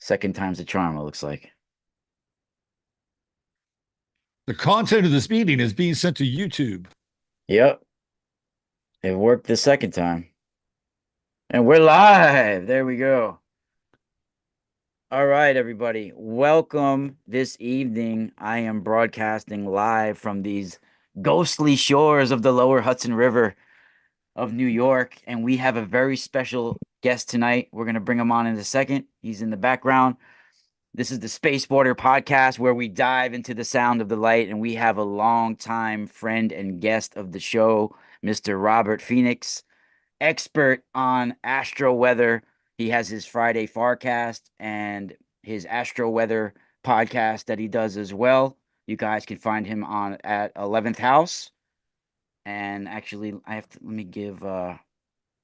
Second time's the charm, it looks like. The content of this meeting is being sent to YouTube. Yep, it worked the second time. And we're live. There we go. All right, everybody. Welcome this evening. I am broadcasting live from these ghostly shores of the lower Hudson River of New York. And we have a very special guest tonight. We're going to bring him on in a second. He's in the background. This is the Space Border podcast where we dive into the sound of the light, and we have a longtime friend and guest of the show, Mr. Robert Phoenix, expert on astro weather. He has his Friday Forecast and his astro weather podcast that he does as well. You guys can find him on at 11th House. And actually, I have to let me give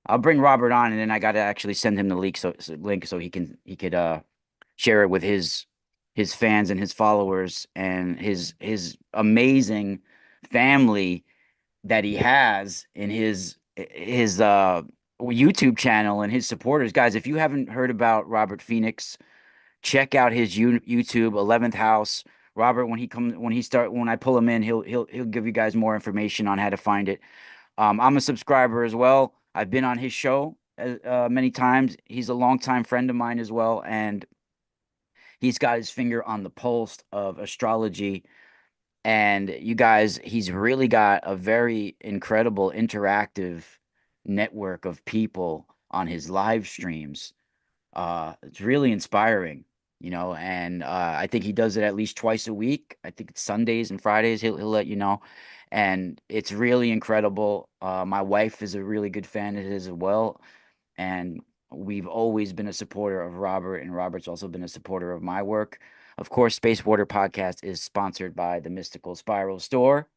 I'll bring Robert on, and then I got to actually send him the link so he could share it with his fans and his followers and his amazing family that he has in his YouTube channel and his supporters. Guys, if you haven't heard about Robert Phoenix, check out his YouTube 11th House. Robert, when I pull him in, he'll give you guys more information on how to find it. I'm a subscriber as well. I've been on his show many times. He's a longtime friend of mine as well, and he's got his finger on the pulse of astrology. And you guys, he's really got a very incredible interactive network of people on his live streams. It's really inspiring, and I think he does it at least twice a week. I think it's Sundays and Fridays. He'll let you know, and it's really incredible. My wife is a really good fan of his as well, and we've always been a supporter of Robert, and Robert's also been a supporter of my work. Of course, Space Water Podcast is sponsored by the Mystical Spiral Store,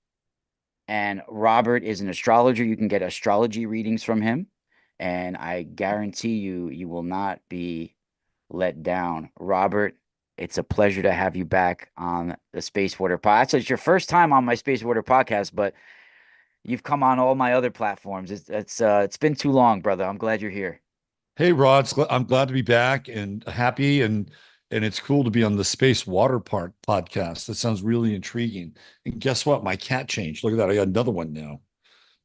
and Robert is an astrologer. You can get astrology readings from him, and I guarantee you will not be let down. Robert, it's a pleasure to have you back on the Space Water Podcast. So it's your first time on my Space Water Podcast, but you've come on all my other platforms. It's been too long, brother. I'm glad you're here. Hey, Rod, I'm glad to be back and happy, and it's cool to be on the Space Water Park podcast. That sounds really intriguing. And guess what? My cat changed. Look at that. I got another one now.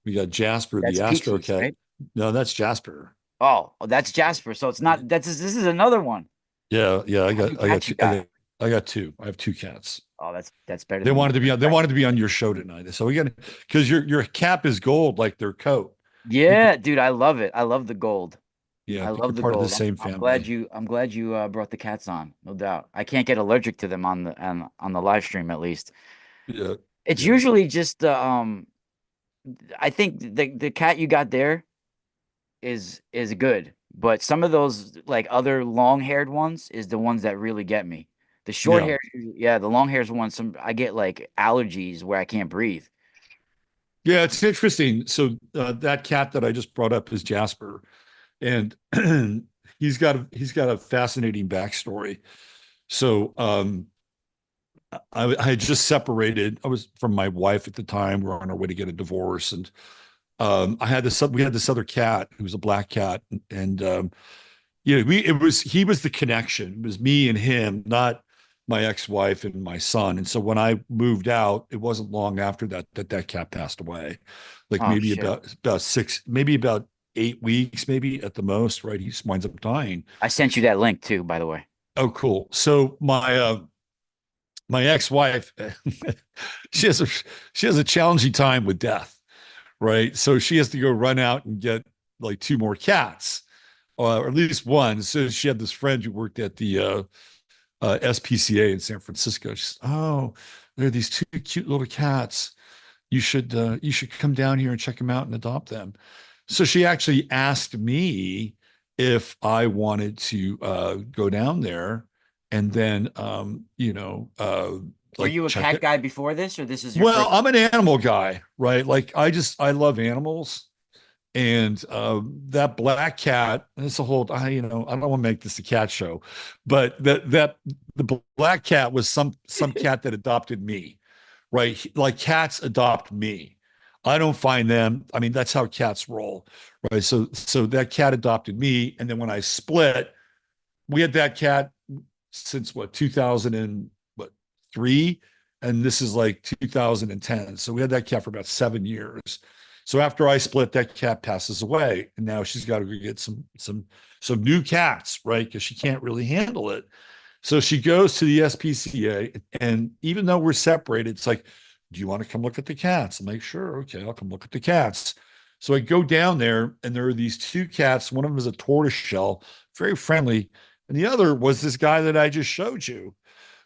We got Jasper, That's the Astro Peaches, cat. right? No, that's Jasper. Oh, that's Jasper. So it's not that's this is another one. Yeah, yeah. How many I got cats you two, got? I got two. I have two cats. Oh, that's better They than me. wanted to be on. They wanted to be on your show tonight. So we got because your cap is gold like their coat. I think you're Yeah, dude, I love it. I love the gold. yeah. I I think love you're the part of the gold. same I'm glad family. you brought the cats on, no doubt. I can't get allergic to them on the live stream at least. Yeah, It's yeah. usually just I think the cat you got there is good, but some of those like other long-haired ones is the ones that really get me. The short Yeah. hair, yeah, the long hairs ones, some I get like allergies where I can't breathe. Yeah, it's interesting. So that cat that I just brought up is Jasper, and he's got a fascinating backstory. So I had just separated. I was from my wife at the time. We were on our way to get a divorce, and I had this. We had this other cat who was a black cat, and we it was he was the connection. It was me and him, not my ex-wife and my son. And so when I moved out, it wasn't long after that cat passed away. Like Oh maybe shit. about six, maybe about 8 weeks, maybe at the most, right? He just winds up dying. I sent you that link too, by the way. Oh, cool. So my ex-wife, she has a she has a challenging time with death, right? So she has to go run out and get like two more cats, or at least one. So she had this friend who worked at the SPCA in San Francisco. She said, "Oh, there are these two cute little cats. You should come down here and check them out and adopt them." So she actually asked me if I wanted to go down there and then Were like you a check cat it. guy before this, or this is your Well, first? I'm an animal guy, right? Like I love animals. And that black cat, and it's a whole, I don't want to make this a cat show, but the black cat was some cat that adopted me, right? Like cats adopt me. I don't find them. I mean, that's how cats roll, right? So that cat adopted me, and then when I split, we had that cat. since what 2000 and what 3, and this is like 2010. So we had that cat for about 7 years. So after I split, that cat passes away, and now she's got to go get some new cats, right? Because she can't really handle it. So she goes to the SPCA, and even though we're separated, it's like, do you want to come look at the cats? I'm like, sure, okay, I'll come look at the cats. So I go down there, and there are these two cats. One of them is a tortoise shell, very friendly, and the other was this guy that I just showed you,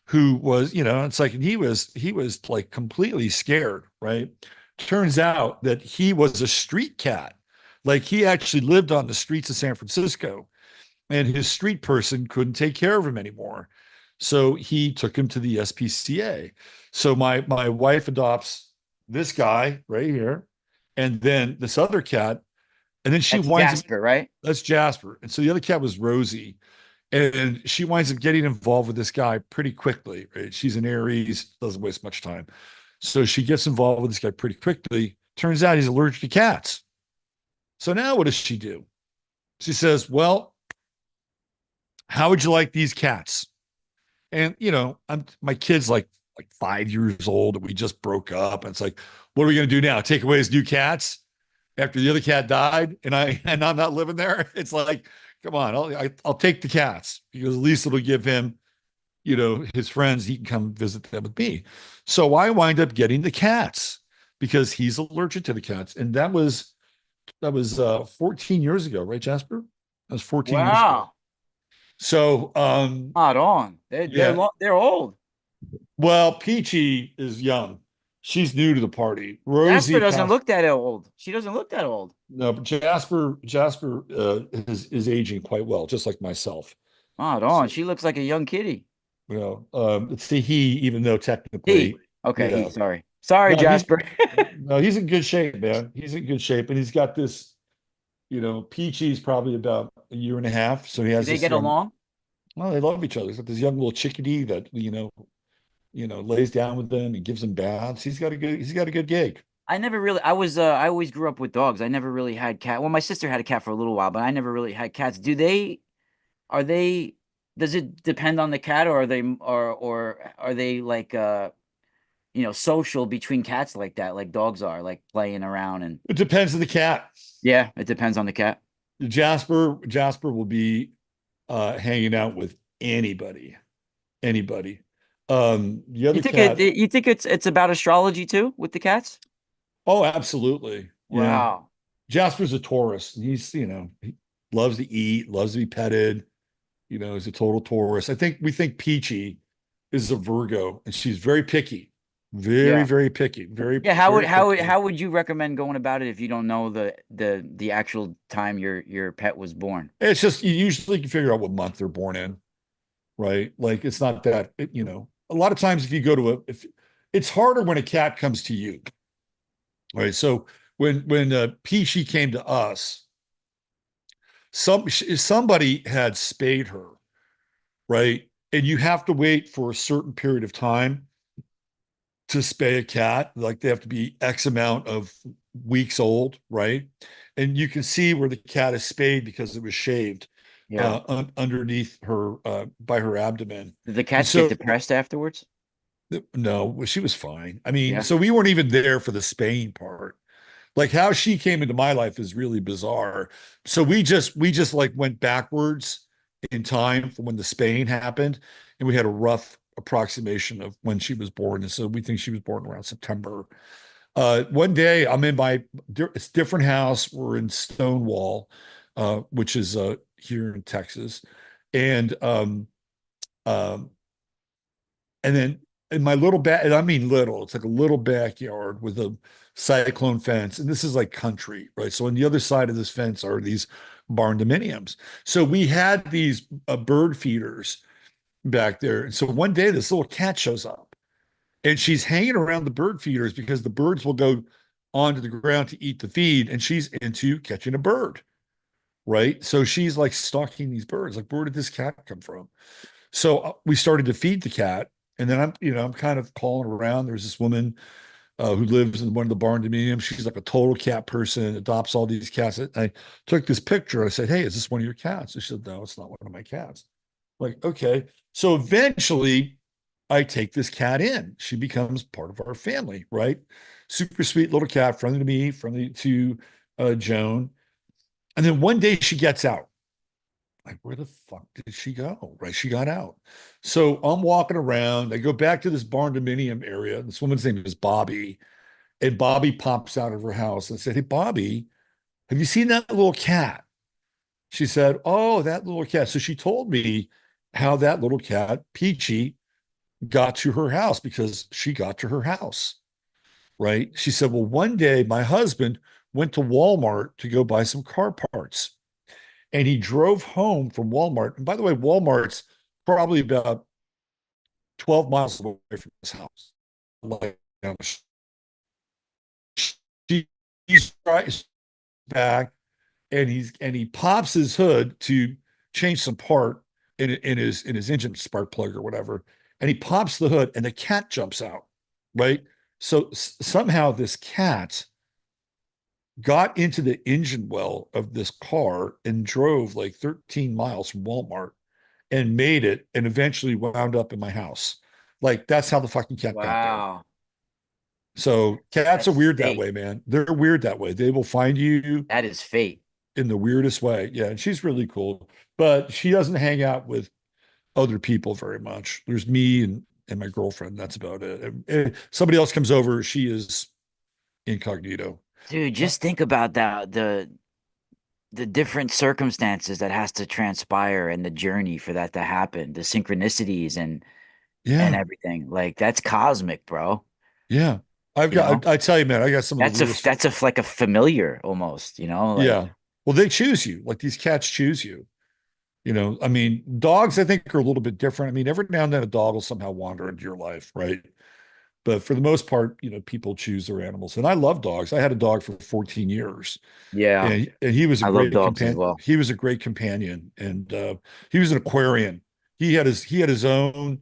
who was, it's like, and he was like completely scared, right? Turns out that he was a street cat. Like he actually lived on the streets of San Francisco, and his street person couldn't take care of him anymore. So he took him to the SPCA. So my wife adopts this guy right here, and then this other cat, and then she That's winds up, Jasper, right? that's Jasper. And so the other cat was Rosie. And she winds up getting involved with this guy pretty quickly, right? She's an Aries, doesn't waste much time. So she gets involved with this guy pretty quickly. Turns out he's allergic to cats. So now what does she do? She says, well, how would you like these cats? And my kid's like 5 years old, and we just broke up. And it's like, what are we gonna do now? Take away his new cats after the other cat died, and I'm not living there. It's like, come on, I'll take the cats because at least it'll give him, his friends. He can come visit them with me. So I wind up getting the cats because he's allergic to the cats, and that was 14 years ago, right, Jasper? That was 14 years ago. Wow. So Not on. They're yeah. they're old. Well, Peachy is young. She's new to the party. Jasper Rosie doesn't passed. look that old. She doesn't look that old. No, but Jasper is aging quite well, just like myself. Not on. So, She looks like a young kitty. it's the he, even though He. technically, Okay, he. yeah. Sorry. Sorry, No, he's Jasper. no, he's in good shape, man. He's in good shape, and he's got this. Peachy's probably about a year and a half, so he Do has they this get young. along? Well, they love each other. He's got this young little chickadee that lays down with them and gives them baths. He's got a good gig. I never really I always grew up with dogs. I never really had cat. Well, my sister had a cat for a little while, but I never really had cats. Are they does it depend on the cat, or or are they like social between cats like that, like dogs are, like playing around and It depends on the cat. yeah, it depends on the cat. Jasper will be hanging out with anybody, anybody. The other cat, You think it's about astrology too with the cats? oh, absolutely, yeah. Wow. Jasper's a Taurus. And he loves to eat, loves to be petted. He's a total Taurus. We think Peachy is a Virgo, and she's very picky, very, Yeah. very picky, very, Yeah, very picky. how would you recommend going about it if you don't know the actual time your pet was born? It's just you usually can figure out what month they're born in, right? Like it's not that, a lot of times if you go to if it's harder when a cat comes to you, right? So when Peachy came to us, somebody had spayed her, right? And you have to wait for a certain period of time to spay a cat. Like they have to be X amount of weeks old, right? And you can see where the cat is spayed because it was shaved Yeah. underneath her by her abdomen. Did the And cats get so depressed afterwards? no, well, she was fine. I mean, Yeah. so we weren't even there for the spaying part. Like how she came into my life is really bizarre. So we just like went backwards in time from when the spaying happened, and we had a rough approximation of when she was born. And so we think she was born around September. One day I'm in it's a different house. We're in Stonewall, which is here in Texas. And um, and then in my little back, and I mean little, it's like a little backyard with a cyclone fence. And this is like country, right? So on the other side of this fence are these barn dominiums. So we had these bird feeders back there. And so one day this little cat shows up, and she's hanging around the bird feeders because the birds will go onto the ground to eat the feed, and she's into catching a bird, right? So she's like stalking these birds. Like, where did this cat come from? So we started to feed the cat, and then I'm kind of calling around. There's this woman who lives in one of the barn dominiums. She's like a total cat person, adopts all these cats. I took this picture. I said, "Hey, is this one of your cats?" She said, "No, it's not one of my cats." Like, okay. So eventually I take this cat in. She becomes part of our family, right? Super sweet little cat, friendly to me, friendly to Joan. And then one day she gets out. Like, where the fuck did she go? Right? She got out. So I'm walking around. I go back to this barn dominium area. This woman's name is Bobby. And Bobby pops out of her house and said, "Hey, Bobby, have you seen that little cat?" She said, "Oh, that little cat." So she told me how that little cat, Peachy, got to her house because she got to her house. Right? She said, "Well, one day my husband went to Walmart to go buy some car parts. And he drove home from Walmart. And by the way, Walmart's probably about 12 miles away from his house. Like, she, he's back and he pops his hood to change some part in his engine spark plug or whatever. And he pops the hood and the cat jumps out. Right. So somehow this cat got into the engine well of this car and drove like 13 miles from Walmart and made it and eventually wound up in my house. Like that's how the fucking cat got there. Wow. So cats are That's weird that fate. way, man. They're weird that way. They will find you That is fate. in the weirdest way. Yeah, and she's really cool, but she doesn't hang out with other people very much. There's me and my girlfriend. That's about it. And somebody else comes over, she is incognito. Dude, Uh, just think about that, the different circumstances that has to transpire and the journey for that to happen, the synchronicities and yeah, everything. Like that's cosmic, bro. yeah. I've You know? got. I tell you, man, I got some of the weirdest. That's a like a familiar almost, like Yeah. Well, they choose you. Like these cats choose you. I mean, dogs, I think, are a little bit different. I mean, every now and then a dog will somehow wander into your life, right? But for the most part, people choose their animals. And I love dogs. I had a dog for 14 years, yeah, and he was a I love great dogs as companion. well. He was a great companion, and he was an Aquarian. He had his own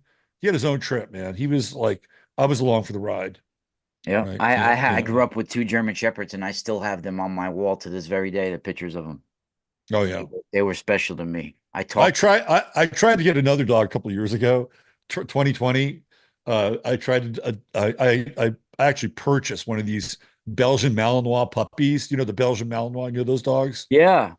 trip, man. He was like I was along for the ride, Yeah. right? Yeah, I yeah. grew up with two German Shepherds and I still have them on my wall to this very day, the pictures of them. Oh yeah. They were special to me. I I talked. try. I tried to get another dog a couple of years ago, 2020. I tried to. I actually purchased one of these Belgian Malinois puppies. You know the Belgian Malinois. You know those dogs. Yeah.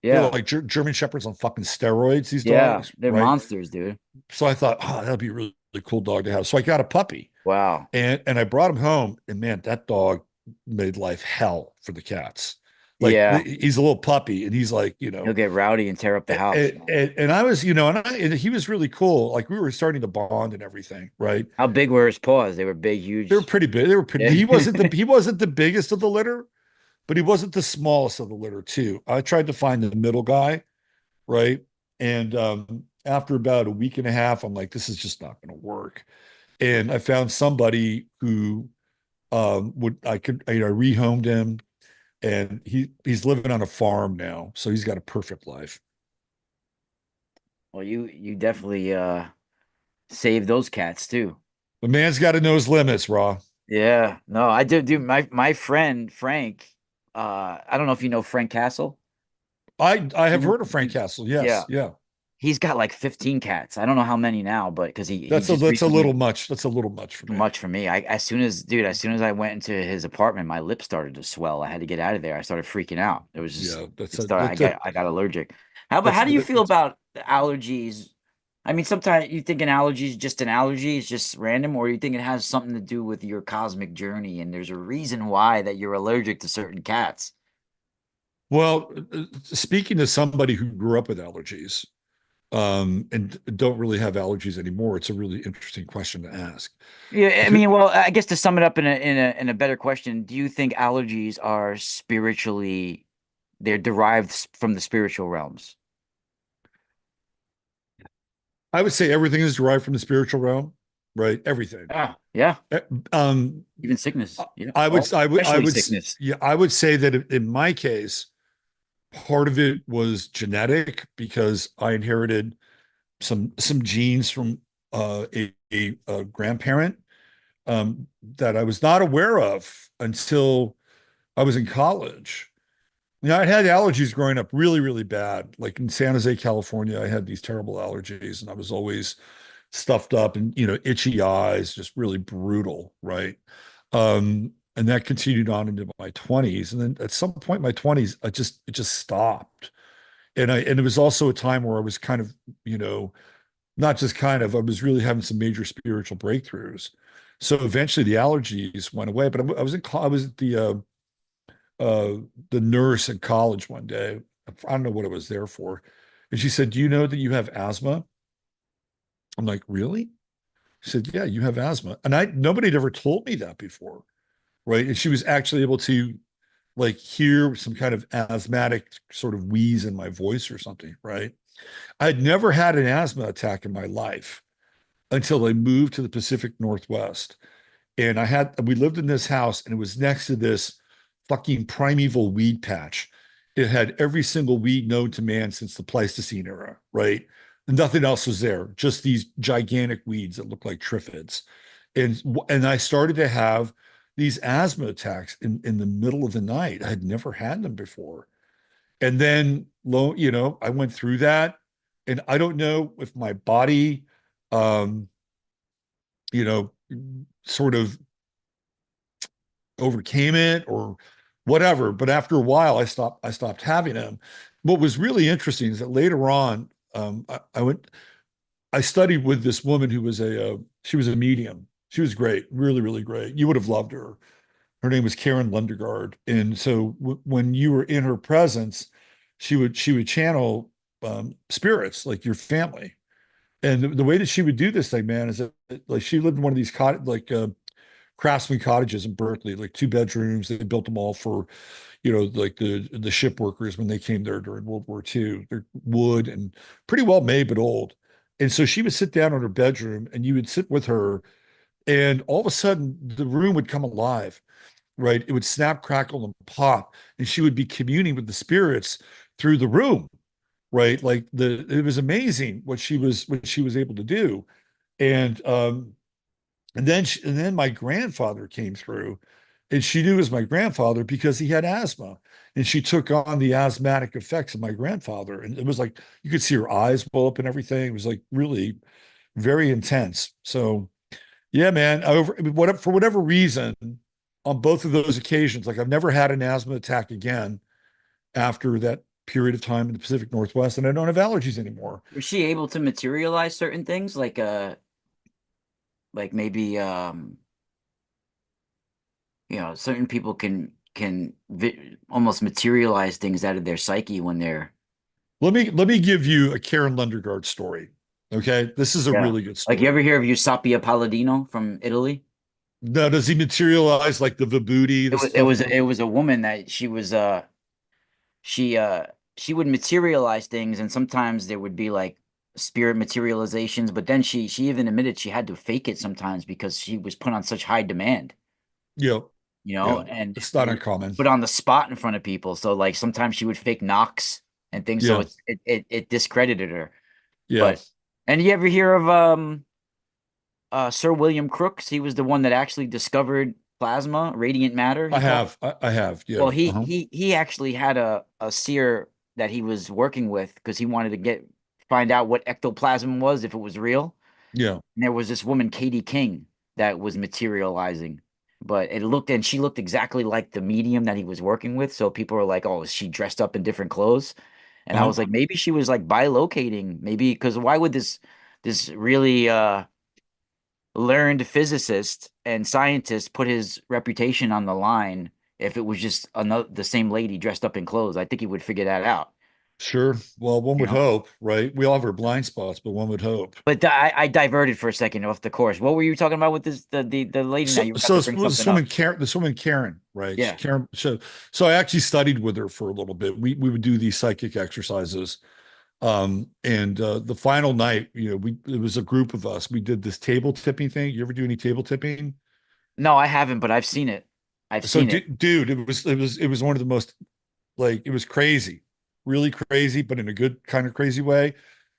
They're Yeah. like German shepherds on fucking steroids. These Yeah. dogs, They're right? monsters, dude. So I thought, oh, that'd be a really, really cool dog to have. So I got a puppy, Wow. and I brought him home, and man, that dog made life hell for the cats. Like Yeah. he's a little puppy, and he's like, He'll get rowdy and tear up the house. and I was, and he was really cool. Like we were starting to bond and everything, right? How big were his paws? They were big, They were huge. pretty big. They were pretty. Yeah. He wasn't the biggest of the litter, but he wasn't the smallest of the litter too. I tried to find the middle guy, right? And after about a week and a half, I'm like, this is just not going to work. And I found somebody who I rehomed him, and he's living on a farm now, so he's got a perfect life. Well, you definitely saved those cats too. The man's got to know his limits, Raw. Yeah. No, I did do my friend Frank, I don't know if you know Frank Castle. I You have know, heard of Frank Castle. yeah. Yes, yeah. He's got like 15 cats. I don't know how many now, but because he That's a just that's a little recently much. That's a little much for too me. much for me. As soon as I went into his apartment, my lips started to swell. I had to get out of there. I started freaking out. It was just Yeah, that's it a started. that's a I got allergic. How about that's how do you that, feel that's about allergies? I mean, sometimes you think an allergy is just an allergy, it's just random, or you think it has something to do with your cosmic journey, and there's a reason why that you're allergic to certain cats. well. Speaking to somebody who grew up with allergies, and don't really have allergies anymore, it's a really interesting question to ask. Yeah, I If it, mean, well, I guess to sum it up in a better question, do you think allergies are spiritually they're derived from the spiritual realms? I would say everything is derived from the spiritual realm, right? Everything. Yeah, yeah. Eh, Um, Even sickness. Yeah. I would, Well, I would, I especially would, sickness. yeah, I would say that in my case, part of it was genetic because I inherited some genes from a grandparent that I was not aware of until I was in college. Yeah, I had allergies growing up really, really bad. Like in San Jose, California, I had these terrible allergies and I was always stuffed up and, itchy eyes, just really brutal, right? And that continued on into my 20s. And then at some point in my 20s, it just stopped. And it was also a time where I was kind of, you know, not just kind of, I was really having some major spiritual breakthroughs. So eventually the allergies went away, but I was I was at uh, the nurse at college one day. I don't know what it was there for. And she said, "Do you know that you have asthma?" I'm like, "Really?" She said, "Yeah, you have asthma." And nobody had ever told me that before, right? And she was actually able to like hear some kind of asthmatic sort of wheeze in my voice or something, right? I'd never had an asthma attack in my life until I moved to the Pacific Northwest. And we lived in this house and it was next to this fucking primeval weed patch. It had every single weed known to man since the Pleistocene era, right? And nothing else was there, just these gigantic weeds that looked like triffids. And I started to have these asthma attacks in the middle of the night. I had never had them before. And then I went through that. And I don't know if my body um, you know, sort of overcame it or whatever. But after a while, I stopped having them. What was really interesting is that later on, I studied with this woman who was she was a medium. She was great, really, really great. You would have loved her. Her name was Karen Lundegaard. And so when you were in her presence, she would channel spirits like your family. And the way that she would do this thing, man, is that like she lived in one of these craftsman cottages in Berkeley, like two bedrooms. They built them all for, like the ship workers when they came there during World War II. They're wood and pretty well made, but old. And so she would sit down in her bedroom and you would sit with her, and all of a sudden the room would come alive, right? It would snap, crackle, and pop, and she would be communing with the spirits through the room, right? Like it was amazing what she was able to do. And and then my grandfather came through, and she knew it was my grandfather because he had asthma, and she took on the asthmatic effects of my grandfather, and it was like you could see her eyes well up and everything. It was like really very intense. So yeah, man. For whatever reason, on both of those occasions, like I've never had an asthma attack again after that period of time in the Pacific Northwest, and I don't have allergies anymore. Was she able to materialize certain things like maybe certain people can vi almost materialize things out of their psyche when they're Let me give you a Karen Lundergaard story. Okay, this is a yeah. really good Like you ever story. hear of Eusapia Palladino from Italy? Now, does he materialize like the vibooty, It the was it stuff was from? it was a woman that she she would materialize things, and sometimes there would be like spirit materializations, but then she even admitted she had to fake it sometimes because she was put on such high demand, Yeah, yeah, and it's not uncommon. put on the spot in front of people. So like sometimes she would fake knocks and things, so Yeah, it discredited her. yeah, But and you ever hear of Sir William Crookes? He was the one that actually discovered plasma, radiant matter, he called it. I have, yeah, Well, uh-huh, he actually had a seer that he was working with because he wanted to find out what ectoplasm was, if it was real. yeah, And there was this woman, Katie King, that was materializing. But she looked exactly like the medium that he was working with. So people were like, "Oh, is she dressed up in different clothes?" And I uh-huh, was like, maybe she was like bilocating, maybe because why would this really learned physicist and scientist put his reputation on the line if it was just another the same lady dressed up in clothes? I think he would figure that out, sure. Well, one you would know. hope, right? We all have our blind spots, but one would hope. But I diverted for a second off the course. What were you talking about with the lady now? So, You were about to bring something up. This woman Karen, right? Yeah. Karen. So I actually studied with her for a little bit. We would do these psychic exercises. And the final night, it was a group of us. We did this table tipping thing. You ever do any table tipping? No, I haven't, but I've seen it. I've So, seen it. dude, it was one of the most like it was crazy, really crazy, but in a good kind of crazy way.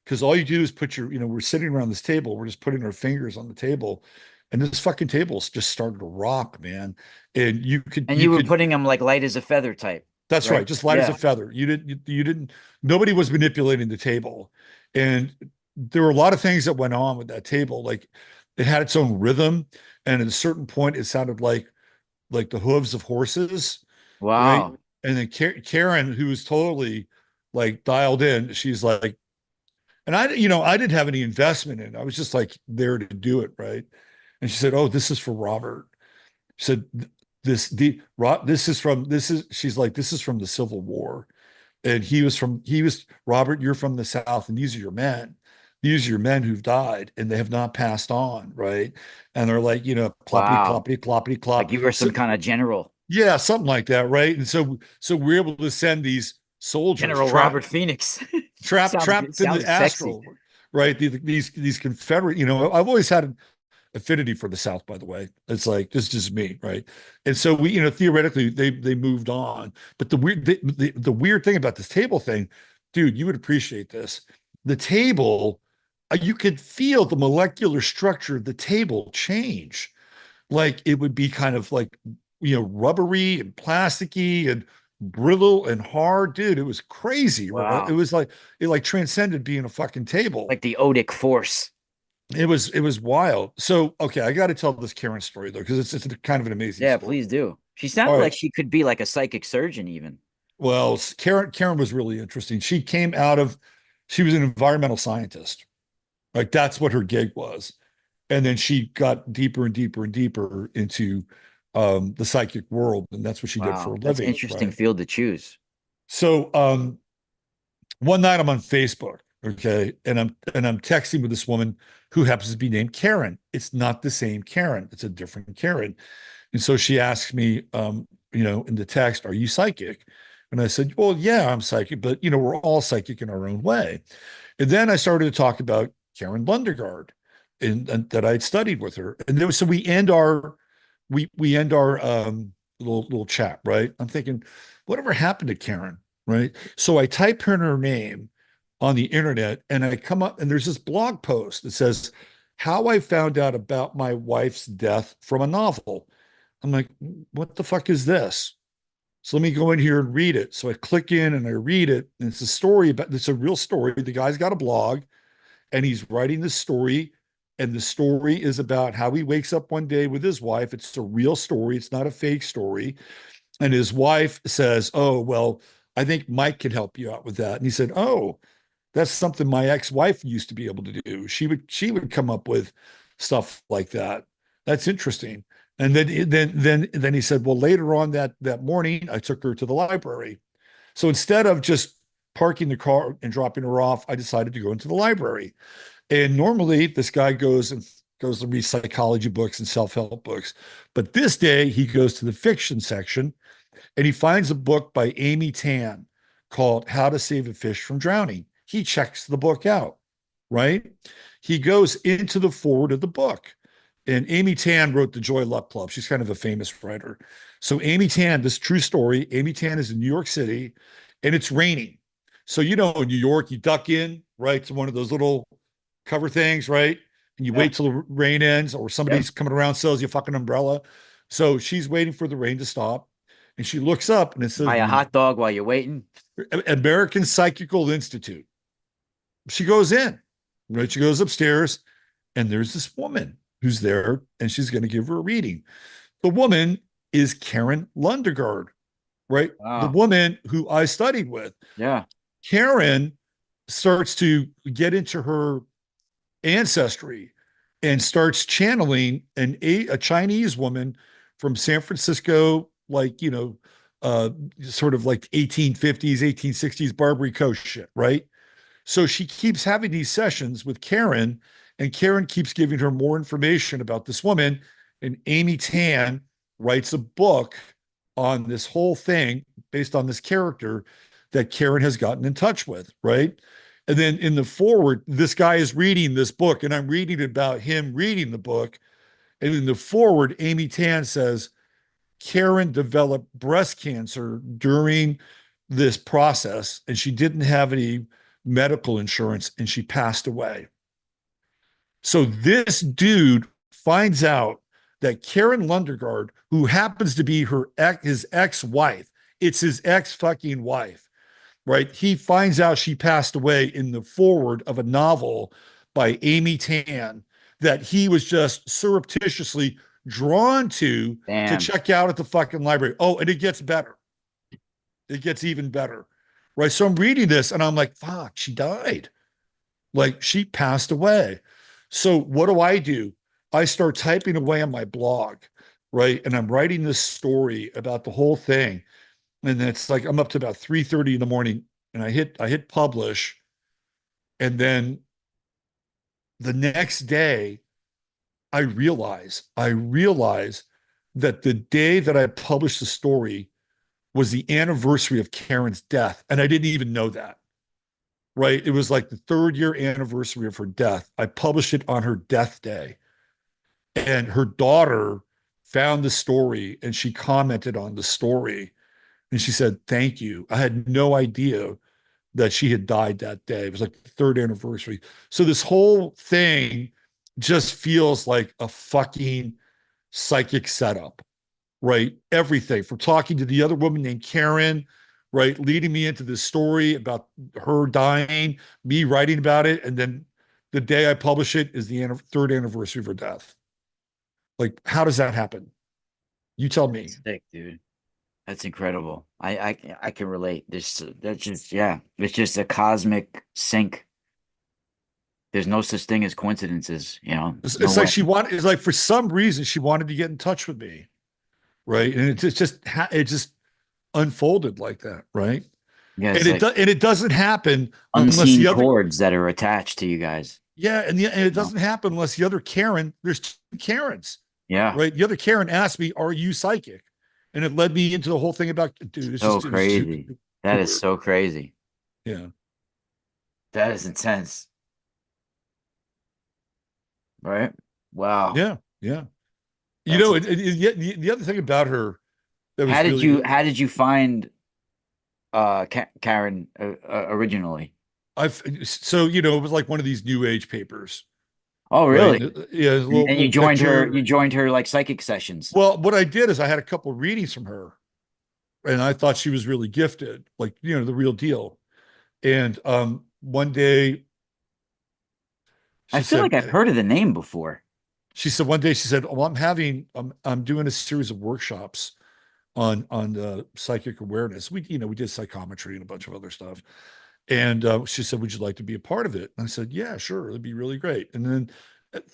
Because all you do is put we're sitting around this table, we're just putting our fingers on the table, and this fucking table just started to rock, man. And And you you were could putting them like light as a feather type. That's right? right. Just light as Yeah. a feather. You didn't, nobody was manipulating the table. And there were a lot of things that went on with that table. Like it had its own rhythm. And at a certain point, it sounded like the hooves of horses, right? Wow. And then Karen, who was totally like dialed in, she's like, and I didn't have any investment in it. I was just like there to do it, right? And she said, "Oh, this is for Robert." She said, this is." She's like, "This is from the Civil War." And he was Robert, you're from the South, and these are your men. These are your men who've died and they have not passed on, right? And they're like, cloppity, Wow. cloppity, cloppity, Like clop. you were So some kind of general, yeah, something like that, right? And so we're able to send these soldiers General Robert Phoenix. trapped in the Sounds sexy. Astro, right? These Confederate, I've always had an affinity for the South, by the way. It's like this is just me, right? And so we, theoretically they moved on. But the weird thing about this table thing, dude, you would appreciate this. The table, you could feel the molecular structure of the table change. Like it would be kind of like rubbery and plasticky and brittle and hard, dude. It was crazy, right? It Wow. was like it like transcended being a fucking table. Like the Odic force. It was wild. So okay, I got to tell this Karen story though because it's kind of an amazing Yeah, story. please do. She All sounded like right. she could be like a psychic surgeon, even. Well, Karen was really interesting. She was an environmental scientist. Like that's what her gig was. And then she got deeper and deeper and deeper into the psychic world, and that's what she did for Wow. a That's living, interesting right? field to choose. So one night I'm on Facebook, okay, and I'm texting with this woman who happens to be named Karen. It's not the same Karen; it's a different Karen. And so she asks me, in the text, "Are you psychic?" And I said, "Well, yeah, I'm psychic, but we're all psychic in our own way." And then I started to talk about Karen Lundegaard, and that I'd studied with her. And then so we end our little chat, right? I'm thinking, whatever happened to Karen, right? So I type in her name on the internet, and I come up, and there's this blog post that says how I found out about my wife's death from a novel. I'm like, what the fuck is this? So let me go in here and read it. So I click in and I read it, and it's a real story. The guy's got a blog and he's writing this story. And the story is about how he wakes up one day with his wife. It's a real story, it's not a fake story. And his wife says, "Oh, well, I think Mike can help you out with that." And he said, "Oh, that's something my ex-wife used to be able to do. She would come up with stuff like that. That's interesting." And then he said, "Well, later on that morning, I took her to the library. So instead of just parking the car and dropping her off, I decided to go into the library. And normally this guy goes to read psychology books and self-help books. But this day he goes to the fiction section and he finds a book by Amy Tan called How to Save a Fish from Drowning. He checks the book out, right? He goes into the forward of the book. And Amy Tan wrote the Joy Luck Club. She's kind of a famous writer. So Amy Tan, this true story, Amy Tan is in New York City and it's raining. So in New York, you duck in, right, to one of those little cover things, right? And you Yeah. wait till the rain ends or Yep. somebody's coming around, sells you a fucking umbrella. So she's waiting for the rain to stop. And she looks up and it says Buy a the hot dog while you're waiting. American Psychical Institute. She goes in, right? She goes upstairs and there's this woman who's there and she's going to give her a reading. The woman is Karen Lundegaard, right? The Wow. woman who I studied with. Yeah. Karen starts to get into her ancestry and starts channeling a Chinese woman from San Francisco, like, sort of like 1850s, 1860s Barbary Coast shit, right? So she keeps having these sessions with Karen, and Karen keeps giving her more information about this woman. And Amy Tan writes a book on this whole thing based on this character that Karen has gotten in touch with, right? And then in the forward, this guy is reading this book, and I'm reading about him reading the book. And in the forward, Amy Tan says, Karen developed breast cancer during this process, and she didn't have any medical insurance, and she passed away. So this dude finds out that Karen Lundegaard, who happens to be his ex-wife, it's his ex fucking wife, right? He finds out she passed away in the forward of a novel by Amy Tan that he was just surreptitiously drawn to Damn. check out at the fucking library. Oh, and it gets better. It gets even better. Right. So I'm reading this and I'm like, fuck, she died. Like she passed away. So what do? I start typing away on my blog, right? And I'm writing this story about the whole thing. And it's like I'm up to about 3:30 in the morning and I hit publish. And then the next day, I realize that the day that I published the story was the anniversary of Karen's death. And I didn't even know that. Right. It was like the 3rd year anniversary of her death. I published it on her death day. And her daughter found the story and she commented on the story. And she said, thank you. I had no idea that she had died that day. It was like the 3rd anniversary. So this whole thing just feels like a fucking psychic setup, right? Everything from talking to the other woman named Karen, right? Leading me into this story about her dying, me writing about it. And then the day I publish it is the 3rd anniversary of her death. Like, how does that happen? You tell me. Sick, dude. That's incredible. I can relate. This that's just yeah. It's just a cosmic sync. There's no such thing as coincidences, you know. No It's like way. it's like for some reason she wanted to get in touch with me, right? And it just unfolded like that, right? Yeah, And it's like it doesn't happen unless unseen the other cords that are attached to you guys. yeah, and it You know? doesn't happen unless the other Karen. There's two Karens, Yeah. right? The other Karen asked me, "Are you psychic?" And it led me into the whole thing about dude. So It was too crazy. too That is weird. so crazy. Yeah, That is intense. Right? Wow. yeah, yeah. You That's know, intense. yet the other thing about her that was really How did you find Karen originally? I've so it was like one of these new age papers, Oh, right? really? Yeah, a And little picture. you joined her like psychic sessions. Well, what I did is I had a couple readings from her, and I thought she was really gifted, like the real deal. And one day I she feel said, like I've heard of the name before. one day she said, "Well, I'm doing a series of workshops on psychic awareness. We did psychometry and a bunch of other stuff." And she said, "Would you like to be a part of it?" And I said, "Yeah, sure, it'd be really great." And then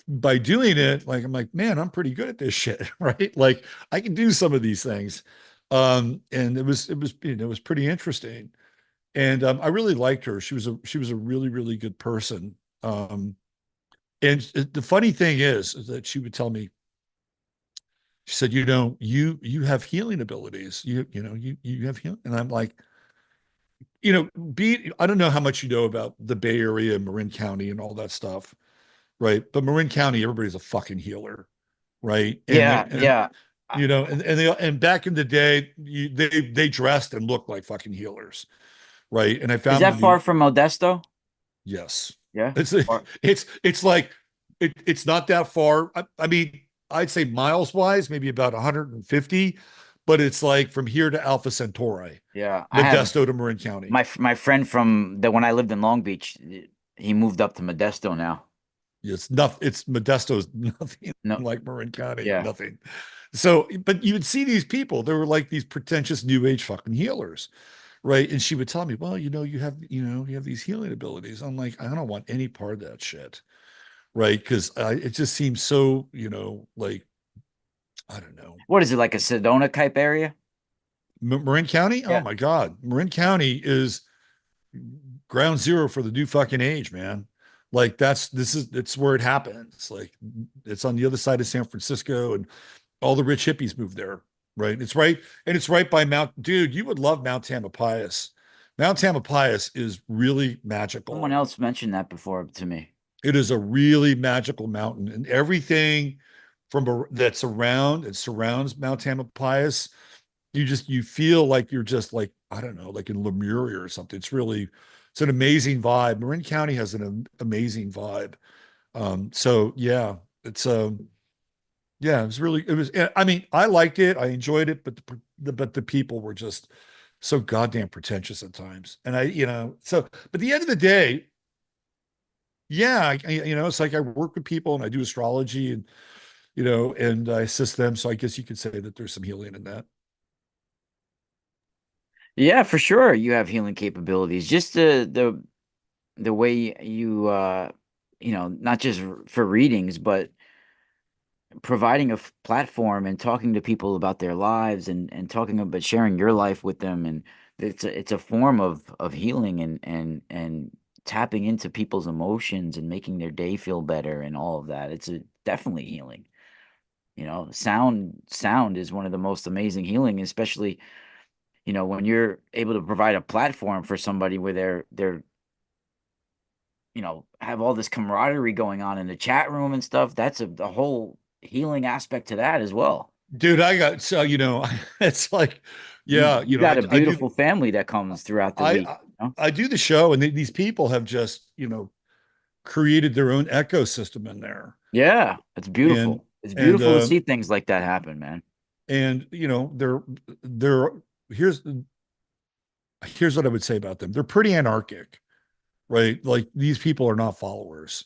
by doing it, like I'm like, man, I'm pretty good at this shit, right? Like I can do some of these things. And it was pretty interesting. And I really liked her. She was a really really good person. And the funny thing is that she would tell me, she said, you have healing abilities. You have healing. And I'm like, I don't know how much you know about the Bay Area, Marin County, and all that stuff, right? But Marin County, everybody's a fucking healer, right? And Yeah, they're and yeah. Uh, and back in the day, they dressed and looked like fucking healers, right? And I Is found that the far new from Modesto? yes, Yeah. it's Or it's like it's not that far. I mean, I'd say miles wise, maybe about 150, but it's like from here to Alpha Centauri, yeah. I have Modesto to Marin County. my friend from the when I lived in Long Beach, he moved up to Modesto now. It's nothing. It's Modesto's nothing No, like Marin County, yeah. nothing. So, but you would see these people. They were like these pretentious new age fucking healers, right? And she would tell me, well, you have these healing abilities. I'm like, I don't want any part of that shit, right? Because it just seems so, like I don't know. What is it like a Sedona type area? Marin County. Oh Yeah. my God, Marin County is ground zero for the new fucking age, man. Like it's where it happens. Like it's on the other side of San Francisco, and all the rich hippies moved there, right? It's right by Mount. Dude, you would love Mount Tamalpais. Mount Tamalpais is really Someone magical. else mentioned that before to me. It is a really magical mountain, and everything that's around it surrounds Mount Tamalpais. You feel like you're just like I don't know, like in Lemuria or something. It's an amazing vibe. Marin County has an amazing vibe. So yeah, it's yeah, it was. I mean, I liked it. I enjoyed it, but the people were just so goddamn pretentious at times. And so, but at the end of the day, yeah, it's like I work with people and I do astrology and, and I assist them. So I guess you could say that there's some healing in that. Yeah, for sure. You have healing capabilities. Just the way you not just for readings, but providing a platform and talking to people about their lives and talking about sharing your life with them, and it's a form of healing and tapping into people's emotions and making their day feel better and all of that. It's definitely healing. Sound is one of the most amazing healing, especially when you're able to provide a platform for somebody where they're have all this camaraderie going on in the chat room and stuff. That's a whole healing aspect to that as well. Dude, I got so it's like, You yeah, you got a I do beautiful family that comes throughout the I week. I, You know? I do the show, and these people have just created their own ecosystem in there, Yeah, it's and beautiful. It's and beautiful to see things like that happen, man. they're here's here's what I would say about them. They're pretty anarchic, right? Like these people are not followers.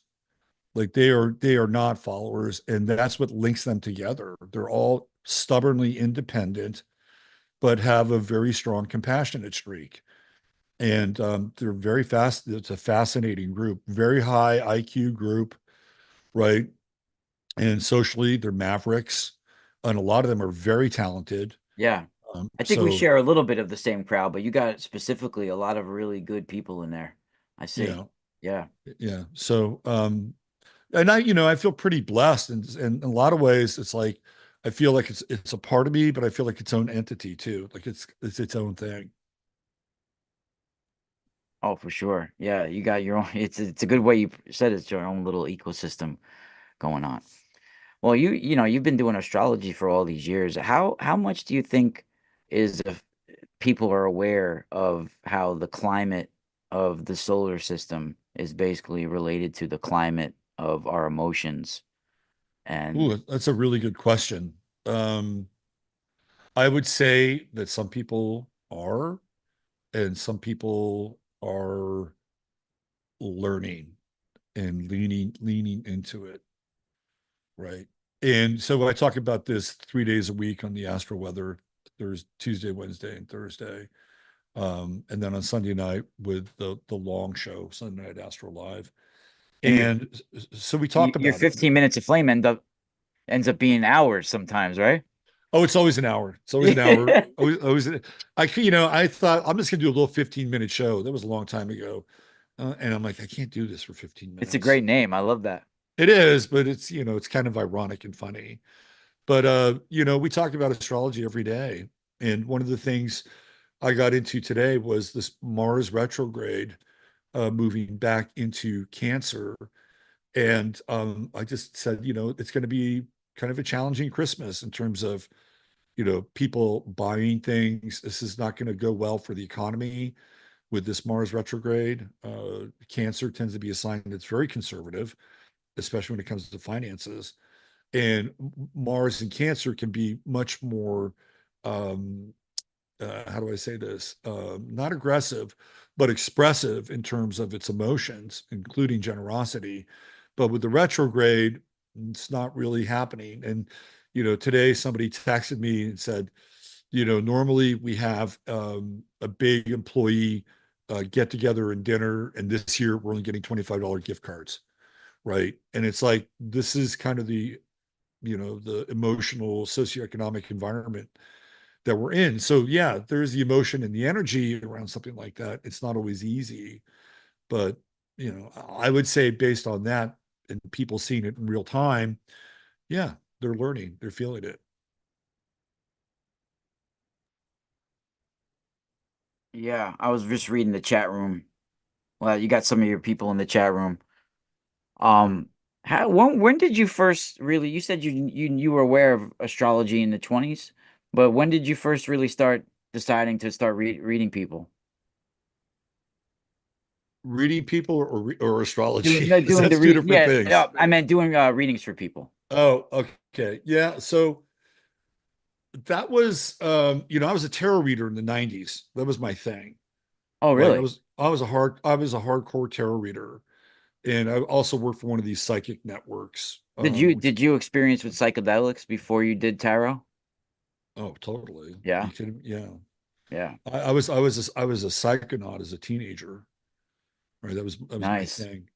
Like they are not followers, and that's what links them together. They're all stubbornly independent, but have a very strong compassionate streak. And they're very fast. It's a fascinating group, very high IQ group, right? And socially, they're mavericks, and a lot of them are very talented. Yeah. I think we So share a little bit of the same crowd, but you got specifically a lot of really good people in there. I see. yeah, Yeah. yeah. So and I feel pretty blessed, and in a lot of ways, it's like I feel like it's a part of me, but I feel like its own entity too. Like it's its own thing. Oh, for sure. Yeah, you got your own. It's a good way you said it's your own little ecosystem going on. Well, you've been doing astrology for all these years. How much do you think is if people are aware of how the climate of the solar system is basically related to the climate of our emotions? And Ooh, that's a really good question. Um, I would say that some people are, and some people are learning and leaning into it, right? And so I talk about this 3 days a week on the Astro weather, Thursday, Tuesday, Wednesday, and Thursday. And then on Sunday night with the long show, Sunday Night Astro Live. and your And so we y- talk your about it. 15 minutes of flame ends up being hours sometimes, right? Oh, it's always an hour. It's always an hour. Yeah. Always, I thought I'm just gonna do a little 15-minute show. That was a long time ago. And I'm like, I can't do this for 15 It's a minutes. great name. I love that. It is, but it's kind of ironic and funny. But we talk about astrology every day. And one of the things I got into today was this Mars retrograde moving back into Cancer. And I just said, it's going to be kind of a challenging Christmas in terms of, people buying things. This is not going to go well for the economy with this Mars retrograde. Cancer tends to be a sign that's very conservative, especially when it comes to finances. And Mars and Cancer can be much more, um, how do I say this? Not aggressive, but expressive in terms of its emotions, including generosity. But with the retrograde, it's not really happening. And, today somebody texted me and said, normally we have a big employee get together and dinner, and this year we're only getting $25 gift cards, right? And it's like, this is kind of the emotional socioeconomic environment that we're in. So yeah, there's the emotion and the energy around something like that. It's not always easy, but I would say based on that and people seeing it in real time, yeah, they're learning, they're feeling it. Yeah, I was just reading the chat room. Well, you got some of your people in the chat room. Um, how when did you first really? You said you were aware of astrology in the 20s, but when did you first really start deciding to start reading people? Reading people or Doing astrology, no, because doing the that's two read different yeah, things. I meant doing readings for people. Oh, okay. Yeah. So That was, I was a tarot reader in the 90s. That was my thing, Oh, right? really? I was a hardcore tarot reader. And I also worked for one of these psychic networks, which, Did you experience with psychedelics before you did tarot? oh, totally. You Yeah. could, yeah. Yeah. I was a psychonaut as a teenager, right? That was my Nice. thing.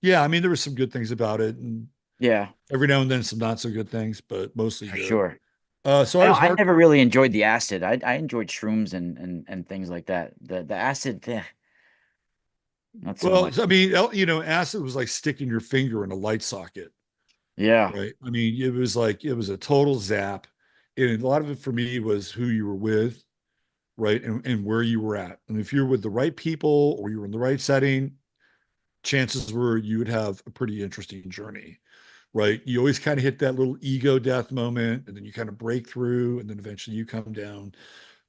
Yeah, I mean, there were some good things about it, and Yeah, every now and then some not so good things, but mostly for good. sure. So I was I hard. never really enjoyed the acid. I enjoyed shrooms and things like that. The acid, not so Well, much. I mean, acid was like sticking your finger in a light socket, Yeah, right? I mean, it was a total zap, and a lot of it for me was who you were with, right, and where you were at. And if you're with the right people or you were in the right setting, chances were you would have a pretty interesting journey, right? You always kind of hit that little ego death moment, and then you kind of break through, and then eventually you come down.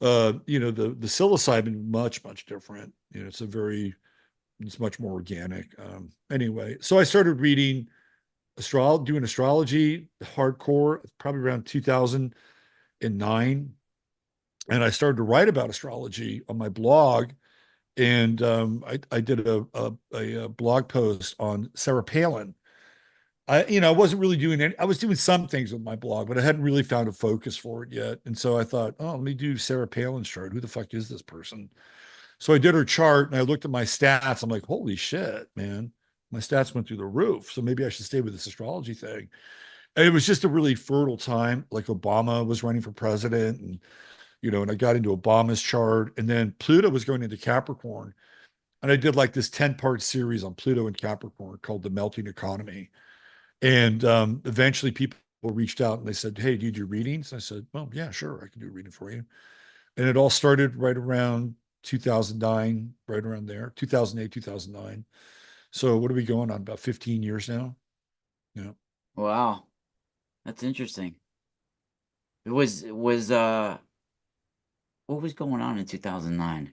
The psilocybin much different. It's much more organic. Anyway, so I started reading doing astrology hardcore probably around 2009, and I started to write about astrology on my blog. And I did a blog post on Sarah Palin. I wasn't really doing any, I was doing some things with my blog, but I hadn't really found a focus for it yet. And so I thought, oh, let me do Sarah Palin's chart. Who the fuck is this person? So I did her chart and I looked at my stats. I'm like, holy shit, man. My stats went through the roof. So maybe I should stay with this astrology thing. And it was just a really fertile time. Like Obama was running for president, and I got into Obama's chart. And then Pluto was going into Capricorn. And I did like this 10-part series on Pluto and Capricorn called The Melting Economy. And eventually people reached out and they said, hey, do you do readings? I said, well, yeah, sure. I can do a reading for you. And it all started right around 2009, right around there, 2008, 2009. So what are we going on? About 15 years now? Yeah. wow, that's interesting. It was what was going on in 2009?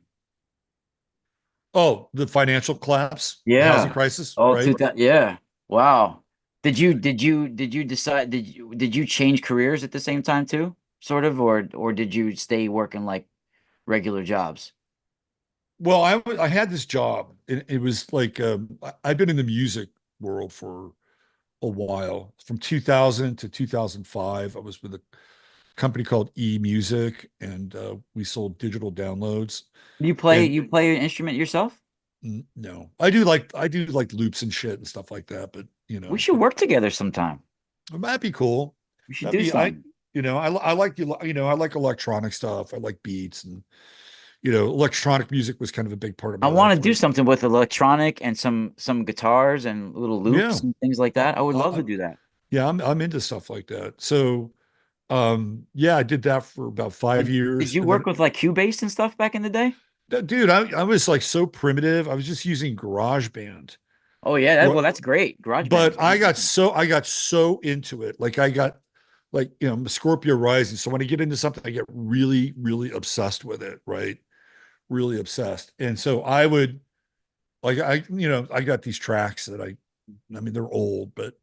Oh, the financial collapse, the housing Yeah. crisis, Oh, right? 2000, yeah. Wow. Did you decide did you change careers at the same time too? Sort of, or did you stay working like regular jobs? Well, I had this job. It was like I've been in the music world for a while. From 2000 to 2005, I was with a company called E-Music, and we sold digital downloads. And You play an instrument yourself? no, I do like loops and shit and stuff like that. But We should work together sometime. that'd be cool. We should That'd do be I something. I like I like electronic stuff. I like beats, and electronic music was kind of a big part of I my want life to for do something with electronic and some guitars and little yeah. loops and things like I, that. I would love I, to do that. yeah, I'm into stuff like that. So yeah, I did that for about five Did years, you and then work with like Cubase and stuff back in the day? dude, I was like so primitive. I was just using GarageBand. Oh yeah, Right. well that's great. GarageBand But is fantastic. I got so into it. Like I got like, I'm a Scorpio rising. So when I get into something, I get really, really obsessed with it, right? Really obsessed. And so I would like I got these tracks that I mean, they're old, but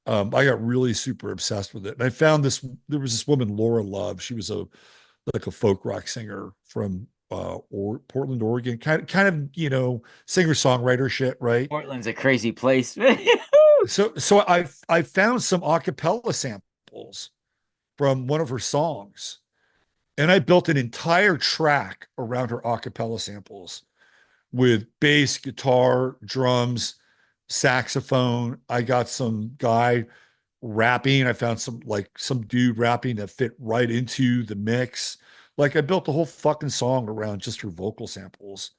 I got really super obsessed with it. And I found there was this woman, Laura Love. She was like a folk rock singer from Portland, Oregon, kind of, singer-songwriter shit, right? Portland's a crazy place. So I found some a cappella samples from one of her songs, and I built an entire track around her a cappella samples with bass, guitar, drums, saxophone. I got some guy rapping. I found some dude rapping that fit right into the mix. Like I built the whole fucking song around just her vocal samples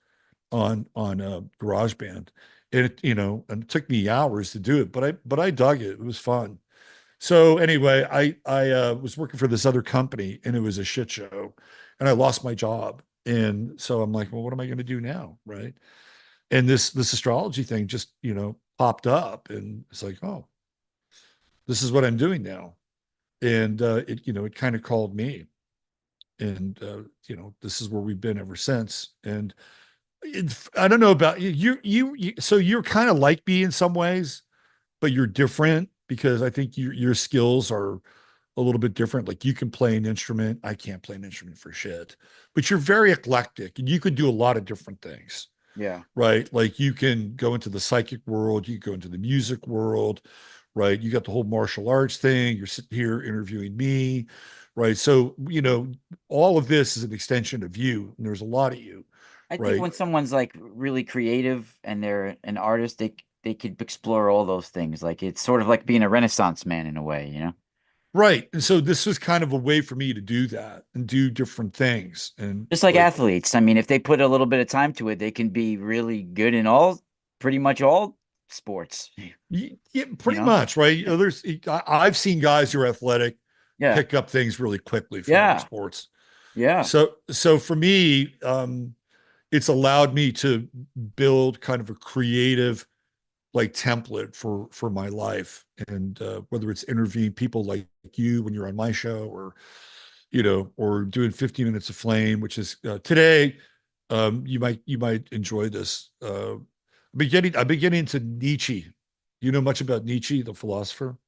on GarageBand. And it took me hours to do it, but I dug it. It was fun. So anyway, I was working for this other company and it was a shit show, and I lost my job. And so I'm like, well, what am I going to do now, right? And this astrology thing just popped up, and it's like, oh, this is what I'm doing now. And it kind of called me, and this is where we've been ever since. And I don't know about you. So you're kind of like me in some ways, but you're different because I think your skills are a little bit different. Like you can play an instrument. I can't play an instrument for shit, but you're very eclectic and you could do a lot of different things, Yeah. right? Like you can go into the psychic world, you go into the music world, right? You got the whole martial arts thing. You're sitting here interviewing me, right? So, all of this is an extension of you, and there's a lot of you, I think right? when someone's like really creative and they're an artist, they could explore all those things. Like it's sort of like being a Renaissance man in a way, you know? Right. And so this was kind of a way for me to do that and do different things. And Just like like, athletes. I mean, if they put a little bit of time to it, they can be really good in pretty much all sports, yeah, you pretty know? much, right? Yeah. I've seen guys who are athletic Yeah. pick up things really quickly from other Yeah. sports. Yeah. So for me, it's allowed me to build kind of a creative like template for my life, and whether it's interviewing people like you when you're on my show, or or doing 15 minutes of flame, which is today. You might enjoy this. I've been getting into Nietzsche. You know much about Nietzsche, the philosopher?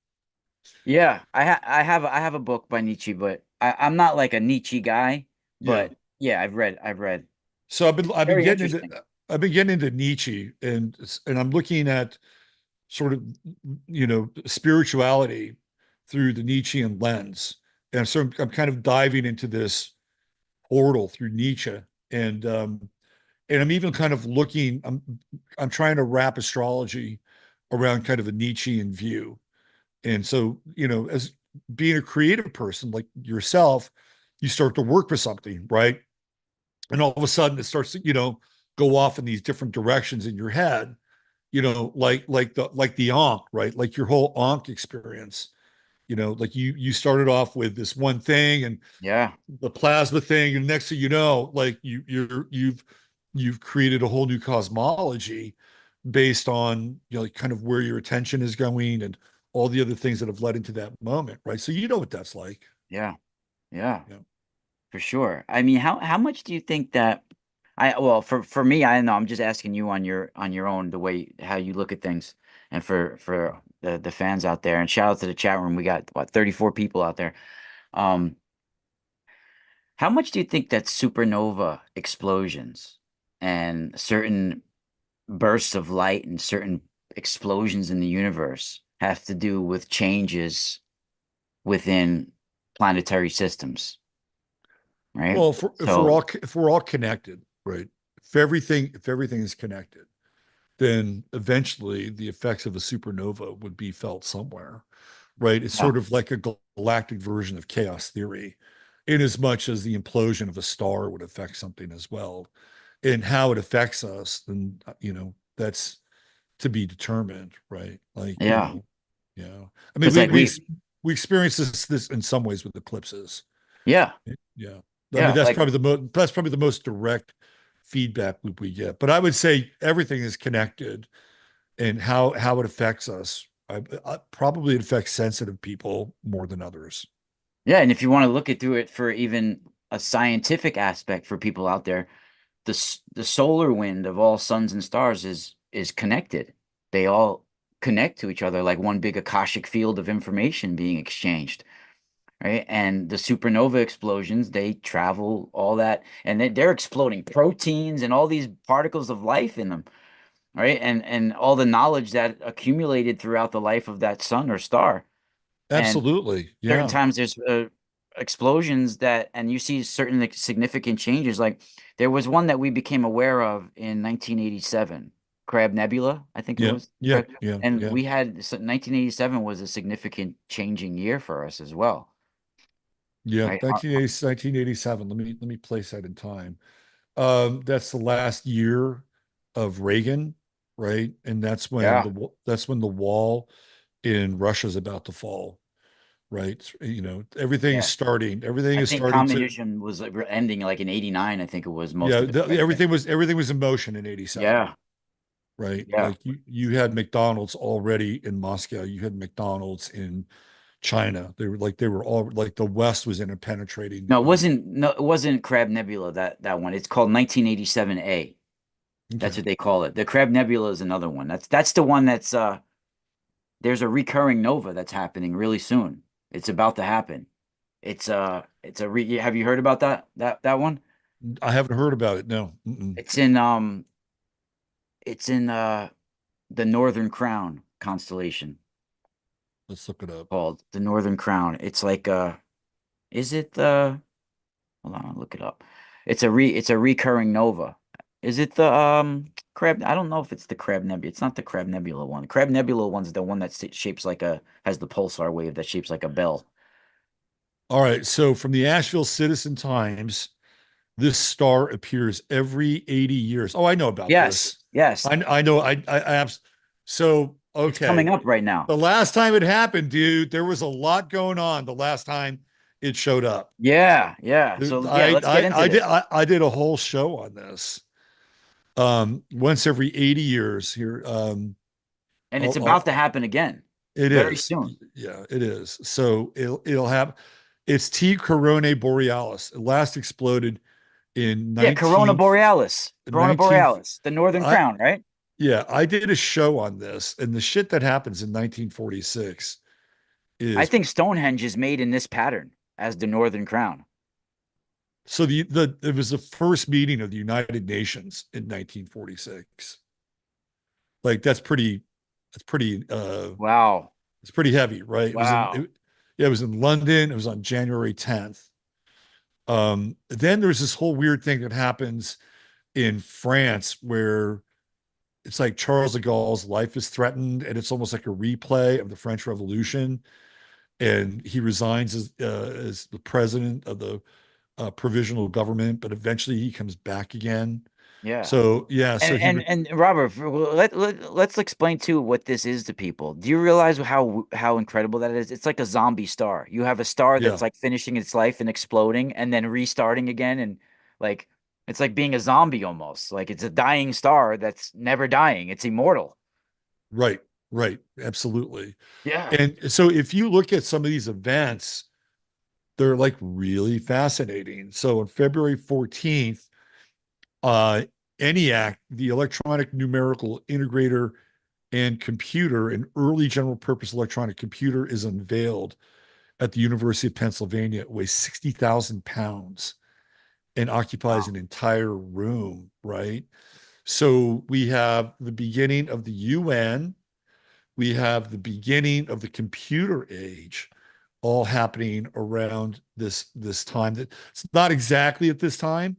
Yeah. I have a book by Nietzsche, but I'm not like a Nietzsche guy, Yeah. but yeah, I've read. So I've been Very getting into interesting. Nietzsche, and I'm looking at sort of spirituality through the Nietzschean lens. And so I'm kind of diving into this portal through Nietzsche, and I'm even kind of looking. I'm trying to wrap astrology around kind of a Nietzschean view. And so, as being a creative person like yourself, you start to work with something, right? And all of a sudden it starts to, go off in these different directions in your head, like the Ankh, right? Like your whole Ankh experience. Like you started off with this one thing and Yeah. the plasma thing, and next thing you know, like you've created a whole new cosmology based on like kind of where your attention is going and all the other things that have led into that moment, right? So you know what that's like. Yeah. Yeah. Yeah. For sure. I mean, how much do you think that well, for me, I don't know, I'm just asking you on your own the way how you look at things, and for the fans out there, and shout out to the chat room. We got what, 34 people out there. Um, how much do you think that supernova explosions and certain bursts of light and certain explosions in the universe have to do with changes within planetary systems, right? Well, So, if we're all connected, right? If everything is connected, then eventually the effects of a supernova would be felt somewhere, right? It's yeah, sort of like a galactic version of chaos theory, in as much as the implosion of a star would affect something as well. And how it affects us, then, that's to be determined, right? Like, yeah. I mean, Because we like we we experience this in some ways with eclipses. yeah, Yeah. I mean, yeah, like that's probably the most direct feedback loop we get. But I would say everything is connected, and how it affects us. Probably it affects sensitive people more than others. yeah. And if you want to look at through it for even a scientific aspect for people out there, the solar wind of all suns and stars is connected. They all connect to each other like one big akashic field of information being exchanged, right? And the supernova explosions, they travel all that, and they're exploding proteins and all these particles of life in them, right? And all the knowledge that accumulated throughout the life of that sun or star. And Absolutely. certain Yeah. times there's explosions that, and you see certain significant changes. Like there was one that we became aware of in 1987, Crab Nebula, I think it Yeah. was. Yeah. Yeah. And Yeah. we had 1987 was a significant changing year for us as well, Yeah. right? 1987. Let me place that in time. That's the last year of Reagan, right? And Yeah, that's when the wall in Russia is about to fall, right? yeah. Everything I is think starting to, communism was like ending like in '89. I think it was most yeah, of it, right? everything was in motion in 87, Yeah, right? yeah. Like you had McDonald's already in Moscow, you had McDonald's in China. They were all like the West was in penetrating. No, it wasn't Crab Nebula that one. It's called 1987A. That's Okay. what they call it. The Crab Nebula is another one. That's the one that's there's a recurring nova that's happening really soon. It's about to happen. It's a re have you heard about that one? I haven't heard about it. No. Mm-mm. It's in it's in the Northern Crown constellation Let's look it up. called the Northern Crown. It's like is it hold on, I'll look it up. It's a recurring nova. Is it the Crab? I don't know if it's the Crab Nebula. It's not the Crab Nebula one. The Crab Nebula one's the one that shapes like a has the pulsar wave that shapes like a bell. All right. So from the Asheville Citizen Times, this star appears every 80 years. Oh, I know about Yes, this. yes. I know. So, It's coming okay. up right now. The last time it happened, dude, there was a lot going on the last time it showed up. Yeah, yeah. So yeah, let's get into this. I did a whole show on this. Once every 80 years here. And it's about I'll, to happen again it very is. soon. Yeah, it is. So it'll have it's T Coronae Borealis. It last exploded in Yeah, 19 Corona 19 Borealis, the Northern I Crown, right? yeah, I did a show on this, and the shit that happens in 1946 I is think Stonehenge is made in this pattern as the Northern Crown. so the it was the first meeting of the United Nations in 1946. Like that's pretty Wow. it's pretty heavy, right? Wow. Yeah, it was in London. It was on January 10th. Then there's this whole weird thing that happens in France where it's like Charles de Gaulle's life is threatened, and it's almost like a replay of the French Revolution. And he resigns as the president of the provisional government, but eventually he comes back again. Yeah. So yeah, so And Robert, let's explain too what this is to people. Do you realize how incredible that is? It's like a zombie star. You have a star that's yeah, like finishing its life and exploding and then restarting again and like it's like being a zombie almost. Like it's a dying star that's never dying. It's immortal. right, right, absolutely. Yeah. And so if you look at some of these events, they're like really fascinating. So on February 14th, uh, ENIAC, the electronic numerical integrator and computer, an early general purpose electronic computer, is unveiled at the University of Pennsylvania. It weighs 60,000 pounds and occupies Wow. an entire room, right? So we have the beginning of the UN, we have the beginning of the computer age, all happening around this time. That it's not exactly at this time,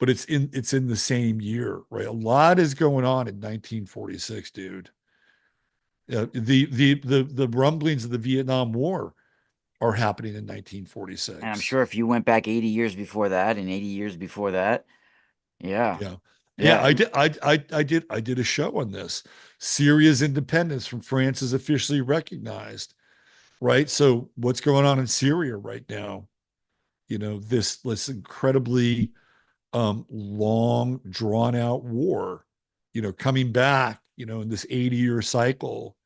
but it's in the same year, right? A lot is going on in 1946, dude. The rumblings of the Vietnam War are happening in And I'm 1946. sure if you went back 80 years before that and 80 years before that, yeah. Yeah. Yeah, Yeah. I did a show on this. Syria's independence from France is officially recognized, right? So what's going on in Syria right now? You know, this incredibly long, drawn out war, coming back, in this 80-year cycle.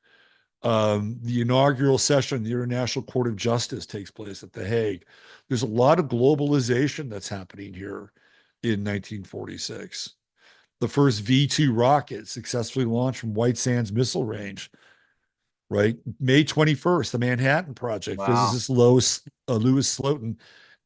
The inaugural session of the International Court of Justice takes place at The Hague. There's a lot of globalization that's happening here in 1946. The first V-2 rocket successfully launched from White Sands Missile Range, right? May 21st, the Manhattan Project. Wow. Physicist Louis Slotin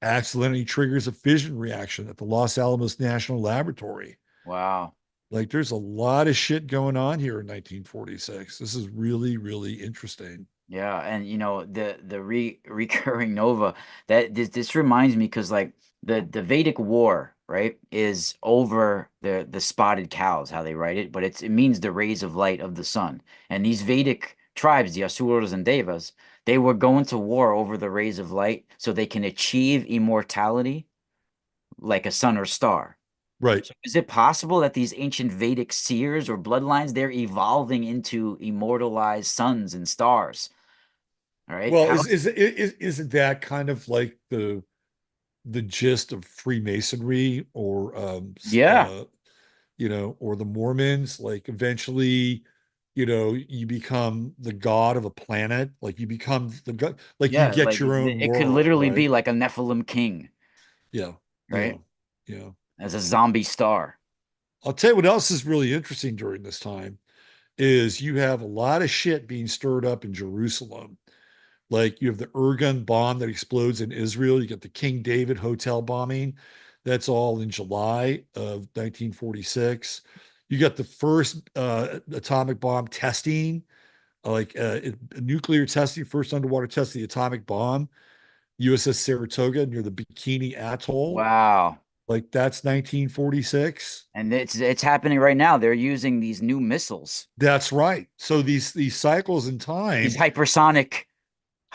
accidentally triggers a fission reaction at the Los Alamos National Laboratory. Wow. Like, there's a lot of shit going on here in 1946. This is really, really interesting. Yeah, and the recurring nova that this reminds me because like the Vedic war, right, is over the spotted cows, how they write it, but it means the rays of light of the sun. And these Vedic tribes, the Asuras and Devas, they were going to war over the rays of light so they can achieve immortality like a sun or star. Right. So is it possible that these ancient Vedic seers or bloodlines, they're evolving into immortalized suns and stars? All right. Well, How? isn't that kind of like the gist of Freemasonry or Yeah. or the Mormons? Like, eventually, you become the god of a planet, like you become the god, like you Yeah. get Like your own it could world, literally right? be like a Nephilim king, Yeah, yeah, right? yeah. As a zombie star. I'll tell you what else is really interesting during this time is you have a lot of shit being stirred up in Jerusalem, Like you have the Irgun bomb that explodes in Israel. You got the King David hotel bombing. That's all in July of 1946. You got the first atomic bomb testing, nuclear testing, first underwater test of the atomic bomb, USS Saratoga near the Bikini Atoll. Wow. Like that's 1946. And it's happening right now. They're using these new missiles, That's right. So these cycles in these time,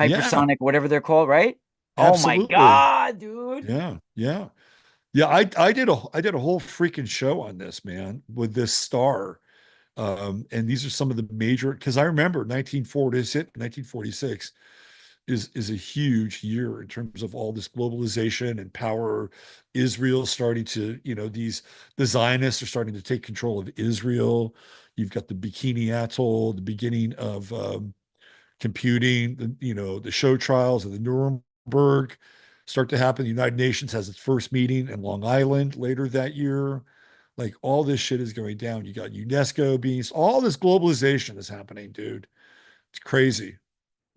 yeah, whatever they're called, right? Oh my absolutely. God, dude. Yeah, yeah. Yeah, I did a whole freaking show on this, man, with this star. And these are some of the major because I remember 1946 is a huge year in terms of all this globalization and power. Israel starting to, the Zionists are starting to take control of Israel. You've got the Bikini Atoll, the beginning of computing, the show trials of the Nuremberg start to happen. The United Nations has its first meeting in Long Island later that year. Like all this shit is going down. You got UNESCO being, all this globalization is happening, dude. It's crazy,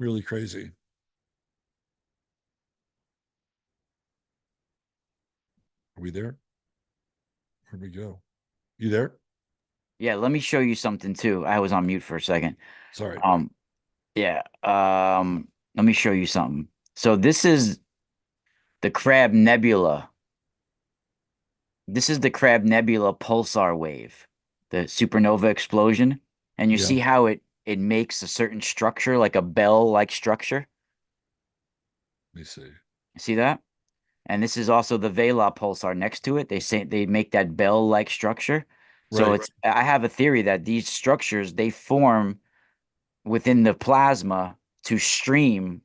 really crazy. Are we there? Where'd we go? You there? Yeah, let me show you something too. I was on mute for a second. Sorry. Um, yeah. Let me show you something. So this is the Crab Nebula. This is the Crab Nebula pulsar wave, the supernova explosion. And you Yeah, see how it makes a certain structure, like a bell-like structure. let me see. You see that? And this is also the Vela pulsar next to it. They say they make that bell-like structure. So Right. it's I have a theory that these structures they form within the plasma to stream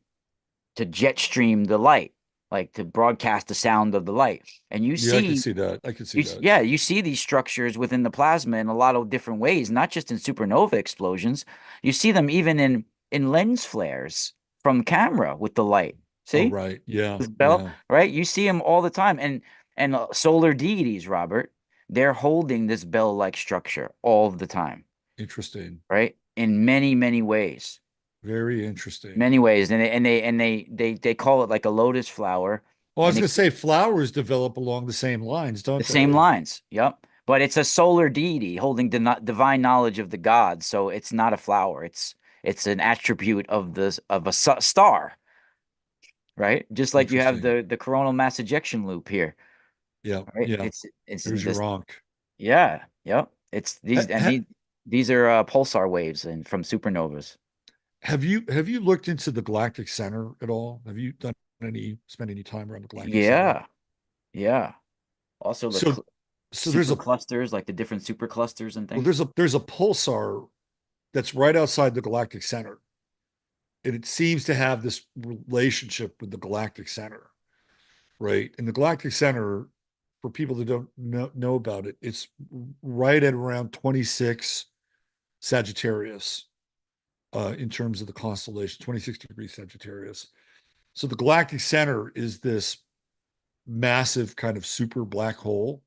to jet stream the light, like to broadcast the sound of the light. And Yeah, I can see that. I can see that. yeah, you see these structures within the plasma in a lot of different ways, not just in supernova explosions. You see them even in lens flares from camera with the light. Oh, See? right. Yeah, This bell, yeah. right? You see them all the time. And solar deities, Robert, they're holding this bell-like structure all the time, Interesting. right? In many, many ways. Very interesting. Many ways. And they call it like a lotus flower. Well, I was And going it to say flowers develop along the same lines, the don't same they? lines. Yep. But it's a solar deity holding divine knowledge of the gods. So it's not a flower. It's an attribute of a star, right? Just like you have Interesting. the coronal mass ejection loop here, Yeah, right? yeah. It's There's your this. Ankh. Yeah. Yep. It's Ha, these and ha, these are pulsar waves and from supernovas. have you looked into the galactic center at all? Have you spent any time around the galactic center? Yeah. Yeah. Also the So so there's super a clusters, like the different super clusters and well, things. there's a pulsar that's right outside the galactic center, and it seems to have this relationship with the galactic center, right? And the galactic center, for people that don't know about it, it's right at around 26 Sagittarius in terms of the constellation, 26 degrees Sagittarius. So the galactic center is this massive kind of super black hole,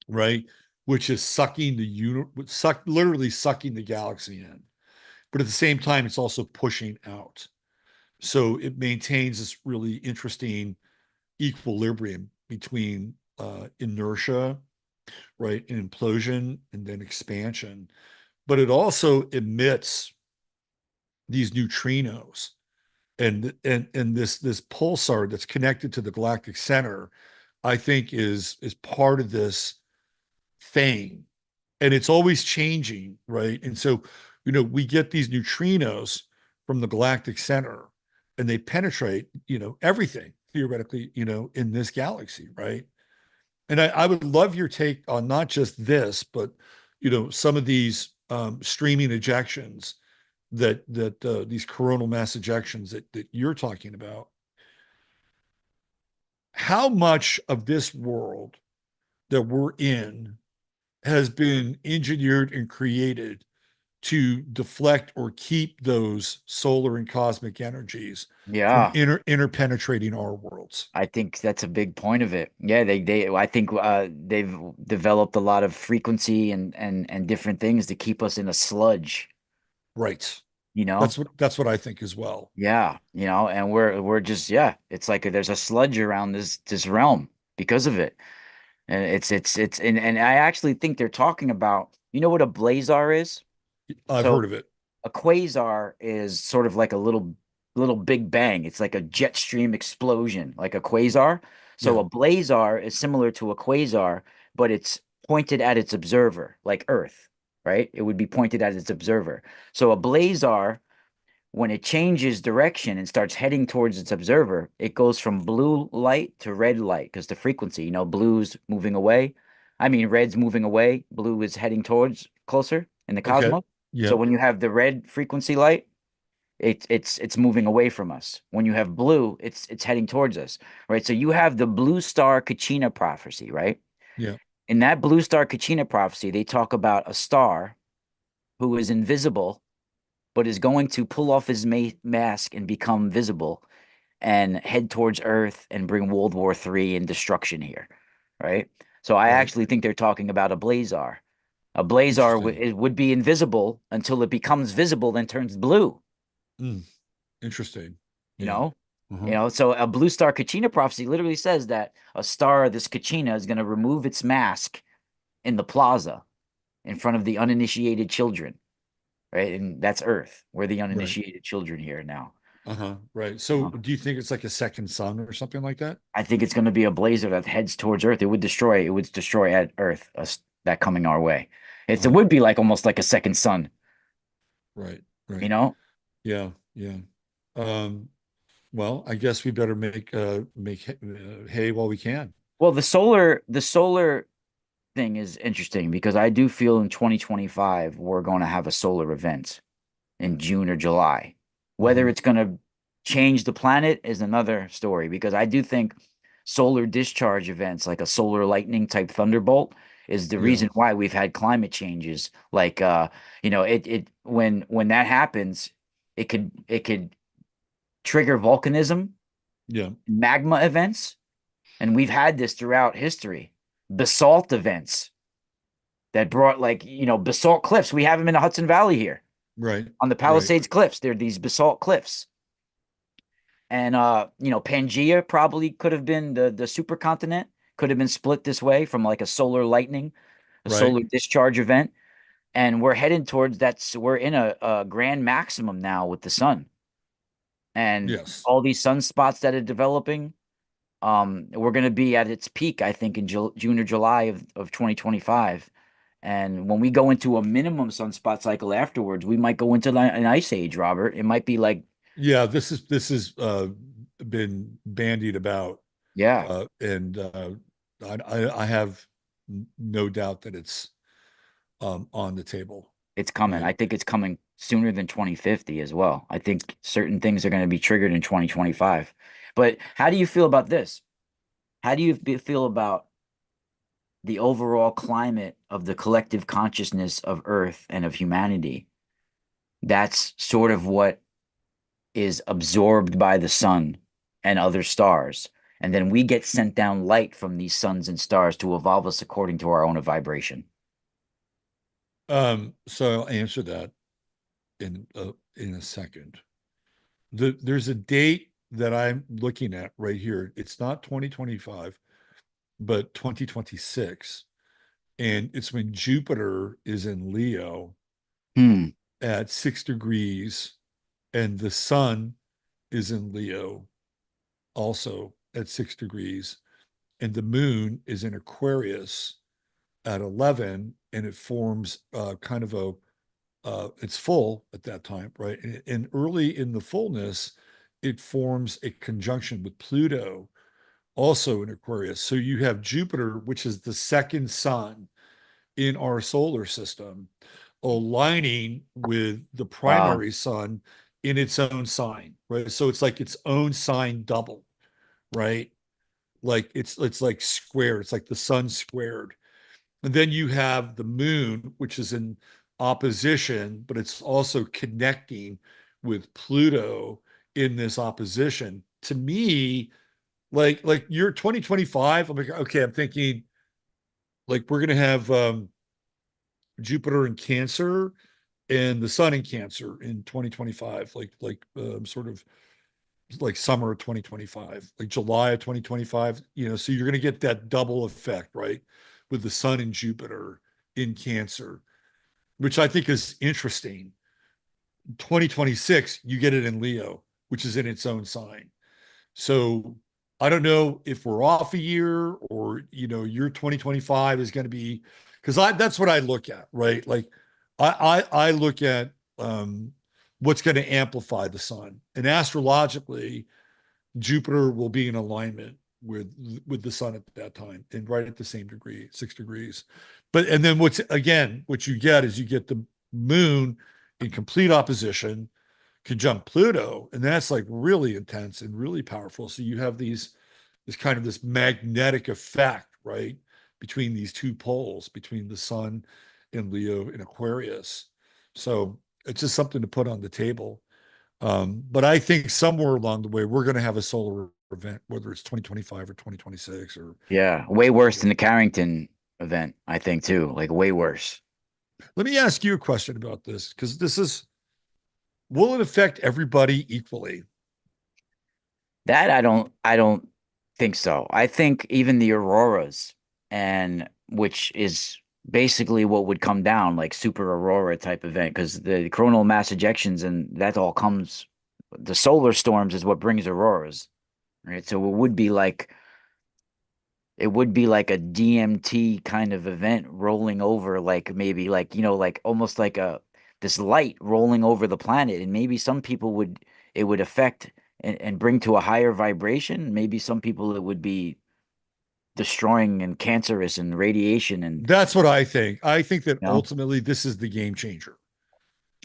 right? Which is sucking the literally sucking the galaxy in. But at the same time, it's also pushing out. So it maintains this really interesting equilibrium between inertia, right, and implosion and then expansion. But it also emits these neutrinos and this pulsar that's connected to the galactic center, I think is part of this thing. And it's always changing, right? And so, we get these neutrinos from the galactic center and they penetrate, everything theoretically, in this galaxy, right? And I would love your take on not just this, but some of these streaming ejections that these coronal mass ejections that you're talking about. How much of this world that we're in has been engineered and created to deflect or keep those solar and cosmic energies from Yeah. interpenetrating our worlds? I think that's a big point of it. Yeah, they I think they've developed a lot of frequency and different things to keep us in a sludge. Right. you know? That's what I think as well. Yeah, and we're just yeah, it's like there's a sludge around this realm because of it. And it's and I actually think they're talking about, you know what a blazar is? I've So heard of it. a quasar is sort of like a little big bang. It's like a jet stream explosion, like a quasar. So Yeah. a blazar is similar to a quasar, but it's pointed at its observer, like Earth, right? It would be pointed at its observer. So a blazar, when it changes direction and starts heading towards its observer, it goes from blue light to red light because the frequency, blue's moving away. I mean, red's moving away, blue is heading towards closer in the Okay. cosmos. So Yep. when you have the red frequency light, it's moving away from us. When you have blue, it's heading towards us, right? So you have the blue star Kachina prophecy, right? Yeah. In that blue star Kachina prophecy, they talk about a star who is invisible but is going to pull off his mask and become visible and head towards Earth and bring World War III and destruction here, right? So I Right. actually think they're talking about a blazar. A blazar Interesting. it would be invisible until it becomes visible, then turns blue. Mm, interesting. You Yeah. know, Uh-huh. So a blue star Kachina prophecy literally says that a star, this Kachina, is going to remove its mask in the plaza in front of the uninitiated children, right? And that's Earth. We're the Right. uninitiated children here now. Uh-huh. Right. You So know? do you think it's like a second sun or something like that? I think it's going to be a blazer that heads towards Earth. It would destroy at Earth, that coming our way. It Uh-huh. would be like almost like a second sun, Right. you Right. know? Yeah. Yeah. Um, well, I guess we better make hay while we can. Well, the solar thing is interesting because I do feel in 2025 we're going to have a solar event in June or July. Whether Hmm. it's going to change the planet is another story because I do think solar discharge events like a solar lightning type thunderbolt is the Yeah. reason why we've had climate changes. Like it when that happens, it could trigger volcanism, Yeah. magma events, and we've had this throughout history. Basalt events that brought like, basalt cliffs. We have them in the Hudson Valley here Right. on the Right. Palisades Cliffs. There are these basalt cliffs. And Pangea probably could have been the supercontinent, could have been split this way from like a solar lightning, a Right. solar discharge event. And we're heading towards that. We're in a grand maximum now with the sun. And Yes. all these sunspots that are developing, we're going to be at its peak, I think, in June or July of 2025. And when we go into a minimum sunspot cycle afterwards, we might go into an ice age, Robert. It might be like, Yeah, this is been bandied about, yeah, and I have no doubt that it's on the table, it's coming. right? I think it's coming sooner than 2050 as well. I think certain things are going to be triggered in 2025. But how do you feel about this? How do you feel about the overall climate of the collective consciousness of Earth and of humanity? That's sort of what is absorbed by the sun and other stars. And then we get sent down light from these suns and stars to evolve us according to our own vibration. So I'll answer that in a second. There's a date that I'm looking at right here. It's not 2025, but 2026, and it's when Jupiter is in Leo Hmm. at 6 degrees, and the sun is in Leo also at 6 degrees, and the moon is in Aquarius at 11, and it forms kind of it's full at that time, right? And early in the fullness, it forms a conjunction with Pluto, also in Aquarius. So you have Jupiter, which is the second sun in our solar system, aligning with the Wow. primary sun in its own sign, right? So it's like its own sign double, right? Like it's like square. It's like the sun squared. And then you have the moon, which is in opposition, but it's also connecting with Pluto in this opposition. To me, like you're 2025, I'm like, okay, I'm thinking like we're gonna have Jupiter in Cancer and the sun in Cancer in 2025, sort of like summer of 2025, like July of 2025, so you're going to get that double effect, right? With the sun and Jupiter in Cancer, which I think is interesting. 2026, you get it in Leo, which is in its own sign. So I don't know if we're off a year or, your 2025 is going to be, because that's what I look at, right? Like I look at what's going to amplify the sun. And astrologically, Jupiter will be in alignment with the sun at that time and right at the same degree, 6 degrees. But and then what you get is you get the moon in complete opposition conjunct Pluto, and that's like really intense and really powerful. So you have this magnetic effect, right, between these two poles, between the sun and Leo and Aquarius. So it's just something to put on the table. But I think somewhere along the way, we're going to have a solar event, whether it's 2025 or 2026 or Yeah, way worse than the Carrington event, I think too. Like way worse. let me ask you a question about this because will it affect everybody equally? That I don't think so. I think even the auroras, and which is basically what would come down like super aurora type event, because the coronal mass ejections and that all comes, the solar storms is what brings auroras, right? So it would be like a DMT kind of event rolling over, like maybe like, like almost like a this light rolling over the planet. And maybe some people would it would affect and bring to a higher vibration. Maybe some people it would be destroying and cancerous and radiation and That's what I think. I think that you know ultimately this is the game changer.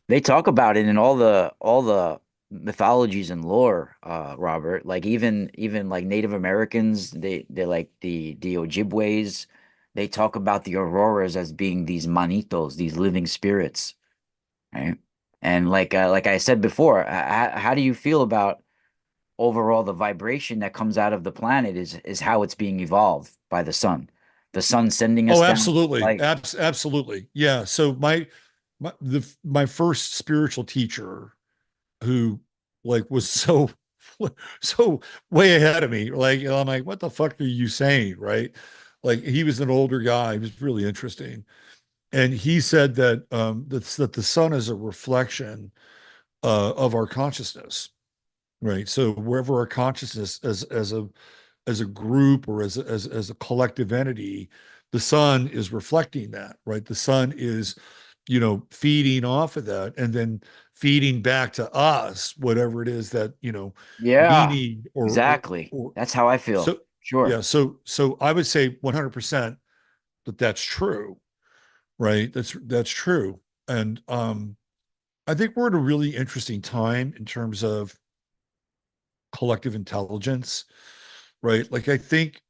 they talk about it in all the mythologies and lore, Robert. Like even like Native Americans, they like the Ojibways, they talk about the auroras as being these manitos, these living spirits, right? And like I said before, how do you feel about overall the vibration that comes out of the planet is how it's being evolved by the sun sending Oh, us down absolutely. light. Absolutely. Yeah. So my first spiritual teacher who like was so way ahead of me. Like, I'm like, what the fuck are you saying? Right. Like he was an older guy. He was really interesting. And he said that the sun is a reflection of our consciousness. Right. So wherever our consciousness as a group or as a collective entity, the sun is reflecting that, right? The sun is, feeding off of that and then feeding back to us whatever it is that, we Yeah, need exactly. or That's how I feel. so Sure. yeah, so I would say 100% that that's true, right? That's true. And I think we're at a really interesting time in terms of collective intelligence, right? Like I think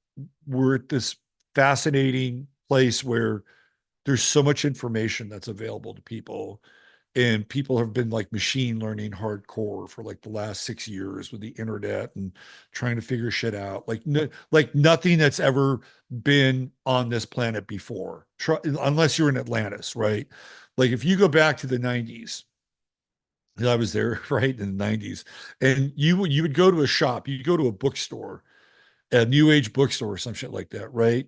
we're at this fascinating place where there's so much information that's available to people. And people have been like machine learning hardcore for like the last 6 years with the internet and trying to figure shit out. Like like nothing that's ever been on this planet before, unless you're in Atlantis, right? Like if you go back to the 90s, I was there right in the 90s, and you would go to a shop, you'd go to a bookstore, a new age bookstore or some shit like that, right?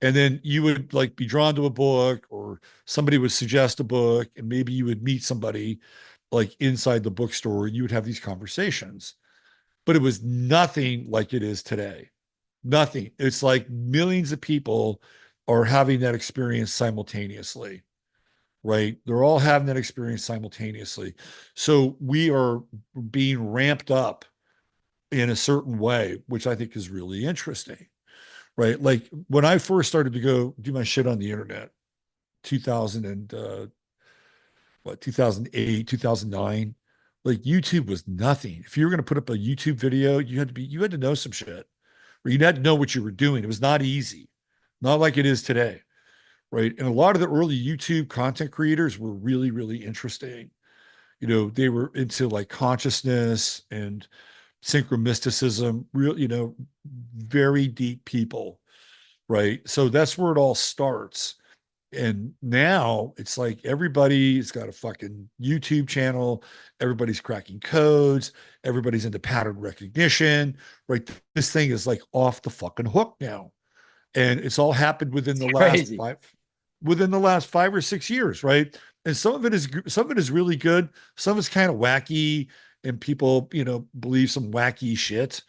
And then you would like be drawn to a book or somebody would suggest a book and maybe you would meet somebody like inside the bookstore. You would have these conversations, but it was nothing like it is today. Nothing. It's like millions of people are having that experience simultaneously, right? They're all having that experience simultaneously. So we are being ramped up in a certain way, which I think is really interesting, right? Like when I first started to go do my shit on the internet, 2000 and 2008, 2009, like YouTube was nothing. If you were going to put up a YouTube video, you had to know some shit, or you had to know what you were doing. It was not easy, not like it is today, right? And a lot of the early YouTube content creators were really, really interesting. They were into like consciousness and synchromysticism, real, very deep people, right? So that's where it all starts. And now it's like everybody's got a fucking YouTube channel, everybody's cracking codes, everybody's into pattern recognition, right? This thing is like off the fucking hook now. And it's all happened It's crazy. within the last 5 or 6 years, right? And some of it is really good, some of it's kind of wacky, and people, believe some wacky shit,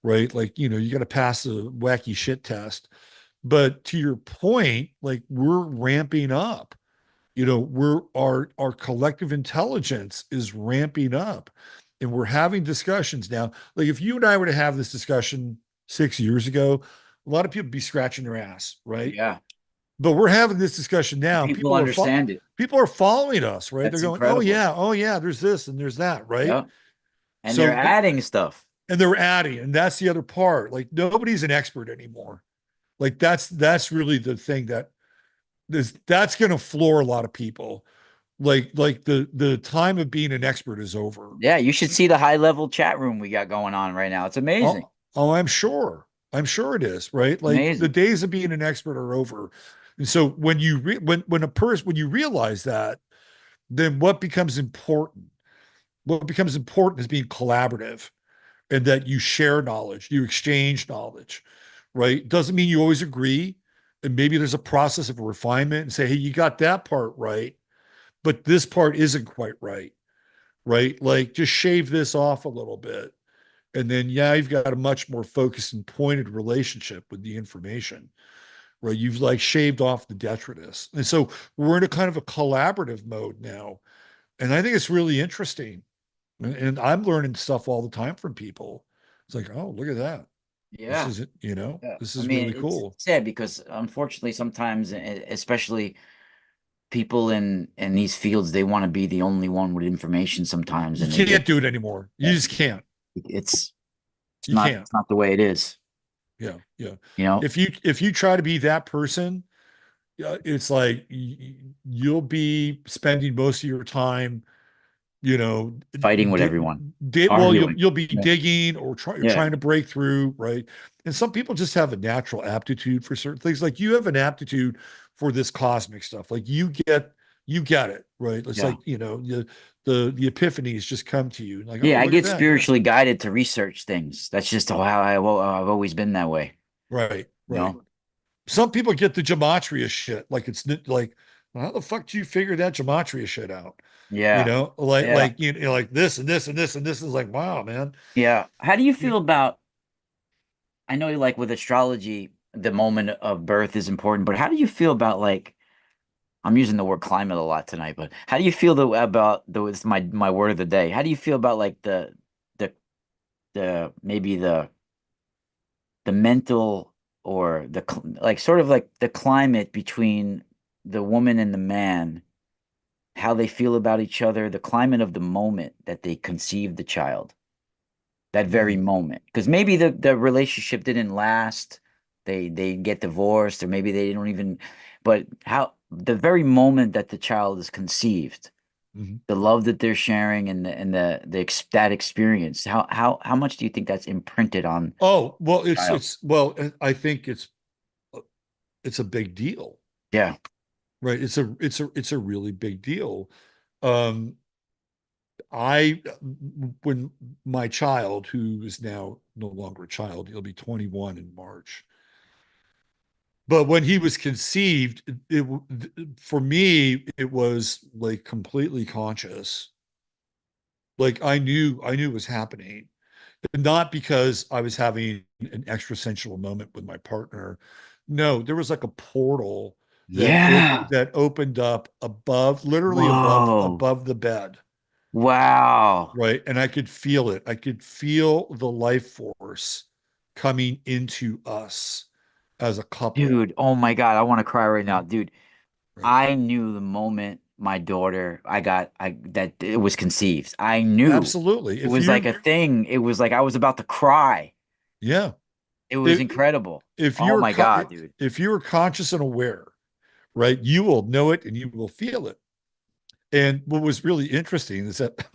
right? Like, you got to pass the wacky shit test. But to your point, like we're ramping up. We're our collective intelligence is ramping up, and we're having discussions now. Like if you and I were to have this discussion 6 years ago, a lot of people would be scratching their ass, right? Yeah. But we're having this discussion And now. people understand it. People are following us, right? They're That's going, incredible. oh yeah, there's this and there's that, right? Yeah. And they're So adding stuff. and they're adding, and that's the other part. Like nobody's an expert anymore. Like that's really the thing that's going to floor a lot of people. Like the time of being an expert is over. Yeah, you should see the high level chat room we got going on right now. It's amazing. Oh, I'm sure. I'm sure it is, right? Like the Amazing. days of being an expert are over. And so when you realize that, then what becomes important is being collaborative, and that you share knowledge, you exchange knowledge, right? Doesn't mean you always agree. And maybe there's a process of refinement and say, hey, you got that part right, but this part isn't quite right, right? Like just shave this off a little bit. And then, yeah, you've got a much more focused and pointed relationship with the information, right? You've like shaved off the detritus. And so we're in a kind of a collaborative mode now. And I think it's really interesting. And I'm learning stuff all the time from people. It's like, oh, look at that. This Yeah. is, Yeah. this I is mean, really it's cool. sad because unfortunately sometimes especially people in these fields they want to be the only one with information sometimes You and they get can't do it anymore. You yeah, just can't. it's You can't. it's not the way it is, Yeah, yeah. you know, If you try to be that person, it's like you'll be spending most of your time, you know, fighting with di everyone, well, you'll arguing. you'll be Yeah. digging or Yeah. trying to break through, right? And some people just have a natural aptitude for certain things. Like you have an aptitude for this cosmic stuff. Like you get it, right? It's Yeah. like, the epiphanies just come to you. Like, oh, Yeah, I look at get that. Yeah. spiritually guided to research things. That's just how I've always been that way, Right, you right. know? Some people get the gematria shit. Like like, well, how the fuck do you figure that gematria shit out? Yeah. Yeah. Like this and this and this and this is like, wow, man. Yeah. How do you You- feel about, I know like with astrology, the moment of birth is important, but how do you feel about like, I'm using the word climate a lot tonight, but how do you feel about it's my word of the day? How do you feel about like the maybe the mental or like sort of like the climate between the woman and the man, how they feel about each other, the climate of the moment that they conceived the child, that very Mm, moment. Because maybe the relationship didn't last, they get divorced, or maybe they don't even, but how the very moment that the child is conceived, mhm. the love that they're sharing and that experience, how much do you think that's imprinted on Oh, well, the child? I think it's a big deal, Yeah. right? It's a really big deal. Um, I when my child, who is now no longer a child, he'll be 21 in March. But when he was conceived, for me, it was like completely conscious. Like I knew it was happening, not because I was having an extra moment with my partner. No, there was like a portal Yeah. that opened up literally Whoa. above the bed, Wow. right? And I could feel it. I could feel the life force coming into us as a couple, Dude, oh my God, I want to cry right now. right? Dude, Right. I knew the moment my daughter, I that it was conceived. I knew. Absolutely. It was like a thing. It was like I was about to cry. Yeah, It was if incredible. if Oh you're my God, dude. if you're conscious and aware, right, you will know it and you will feel it. And what was really interesting is that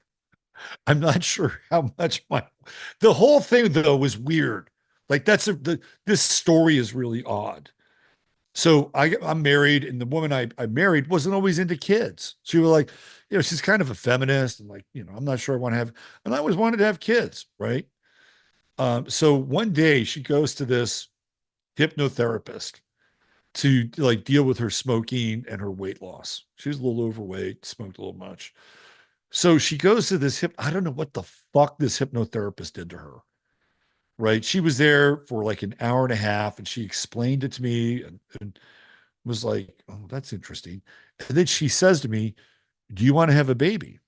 I'm not sure how much the whole thing though was weird. Like this story is really odd. So I'm married, and the woman I married wasn't always into kids. She was like, she's kind of a feminist, and like, I'm not sure I want to have, and I always wanted to have kids, right? So one day she goes to this hypnotherapist to like deal with her smoking and her weight loss. She was a little overweight, smoked a little much. So she goes to this I don't know what the fuck this hypnotherapist did to her. Right. She was there for like an hour and a half and she explained it to me and was like, oh, that's interesting. And then she says to me, do you want to have a baby?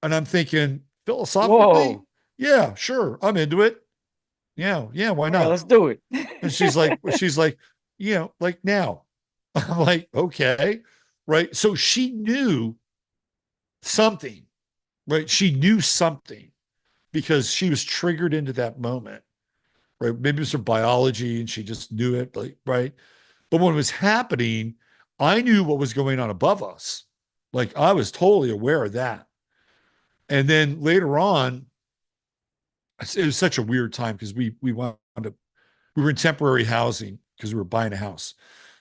And I'm thinking, philosophically, Whoa. yeah, sure. I'm into it. Yeah, yeah, why All right, not? let's do it. And she's like, like now. I'm like, okay. Right. So she knew something, right? She knew something because she was triggered into that moment, right? Maybe it was her biology and she just knew it, like, right? But when it was happening, I knew what was going on above us. Like I was totally aware of that. And then later on, it was such a weird time because we wound up we were in temporary housing because we were buying a house.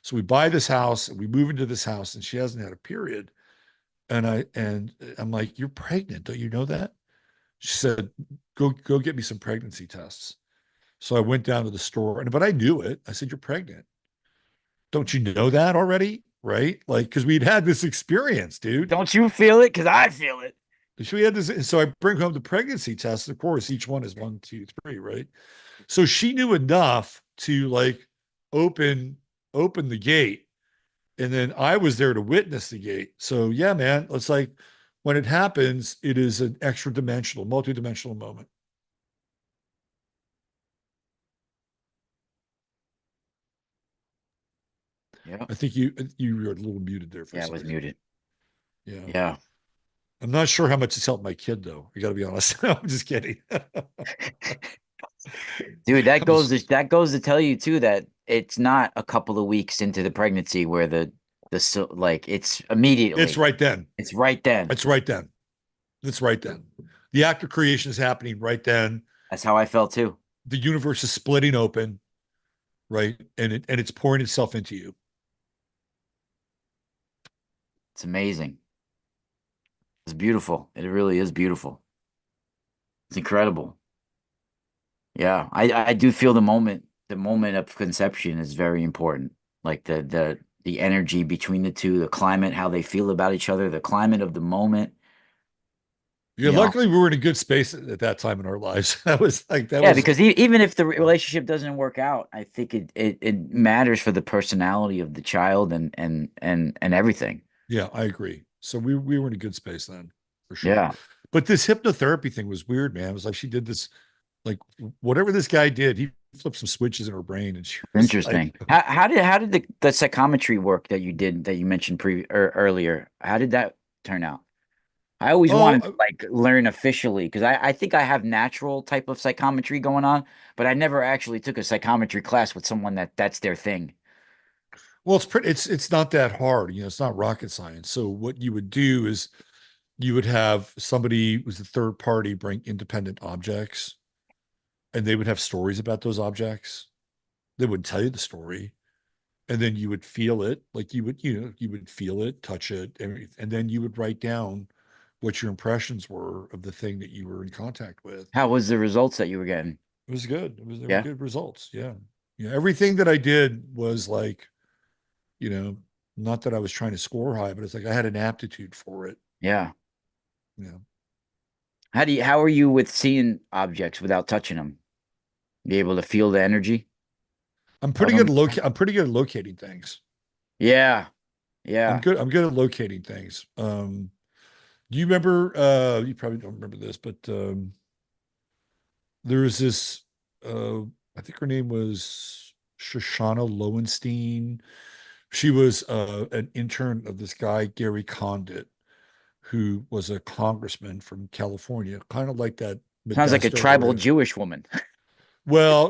So we buy this house and we move into this house and she hasn't had a period. And I'm like, you're pregnant, don't you know that? She said, go get me some pregnancy tests. So I went down to the store, but I knew it. I said, you're pregnant. Don't you know that already? Right? Like, because we'd had this experience, dude. Don't you feel it? Because I feel it. So we had this. So I bring home the pregnancy tests. Of course, each one is 1, 2, 3, right? So she knew enough to like open open the gate. And then I was there to witness the gate. So yeah, man, it's like when it happens, it is an extra dimensional, multi-dimensional moment. Yeah. I think you were a little muted there for a Yeah, I was second. muted. Yeah. Yeah. I'm not sure how much it's helped my kid though. I gotta be honest. I'm just kidding. Dude, I'm just that goes to tell you too that it's not a couple of weeks into the pregnancy where like it's it's immediately. right then. It's right then. It's right then. It's right then. The act of creation is happening right then. That's how I felt too. The universe is splitting open, right? And it's pouring itself into you. It's amazing. It's beautiful. It really is beautiful. It's incredible. Yeah. I do feel the moment of conception is very important. Like the energy between the two, the climate, how they feel about each other, the climate of the moment, Yeah, you know. luckily we were in a good space at that time in our lives. That Yeah, was because even if the relationship doesn't work out, I think it matters for the personality of the child and everything. yeah, I agree. So we were in a good space then, for sure. Yeah, But this hypnotherapy thing was weird, man. It was like she did this, like whatever this guy did, he flipped some switches in her brain, and she was interesting. like, How did the psychometry work that you did that you mentioned earlier? How did that turn out? I always "Oh, wanted to like learn officially because I think I have natural type of psychometry going on, but I never actually took a psychometry class with someone that's their thing. well, it's not that hard, it's not rocket science. So what you would do is you would have somebody who's a third party bring independent objects, and they would have stories about those objects. They would tell you the story, and then you would feel it, like you would feel it, touch it, and then you would write down what your impressions were of the thing that you were in contact with. How was the results that you were getting? It was good. There were Yeah, good results. Yeah. Yeah. Everything that I did was like, you know, not that I was trying to score high, but it's like I had an aptitude for it. yeah. Yeah. How are you with seeing objects without touching them? Be able to feel the energy of them? I'm pretty good at locating things. Yeah, yeah. I'm good at locating things. Do you remember you probably don't remember this, but there was this I think her name was Shoshana Lowenstein. She was an intern of this guy, Gary Condit, who was a congressman from California, kind of like that Sounds like a Modesto tribal area. Jewish woman.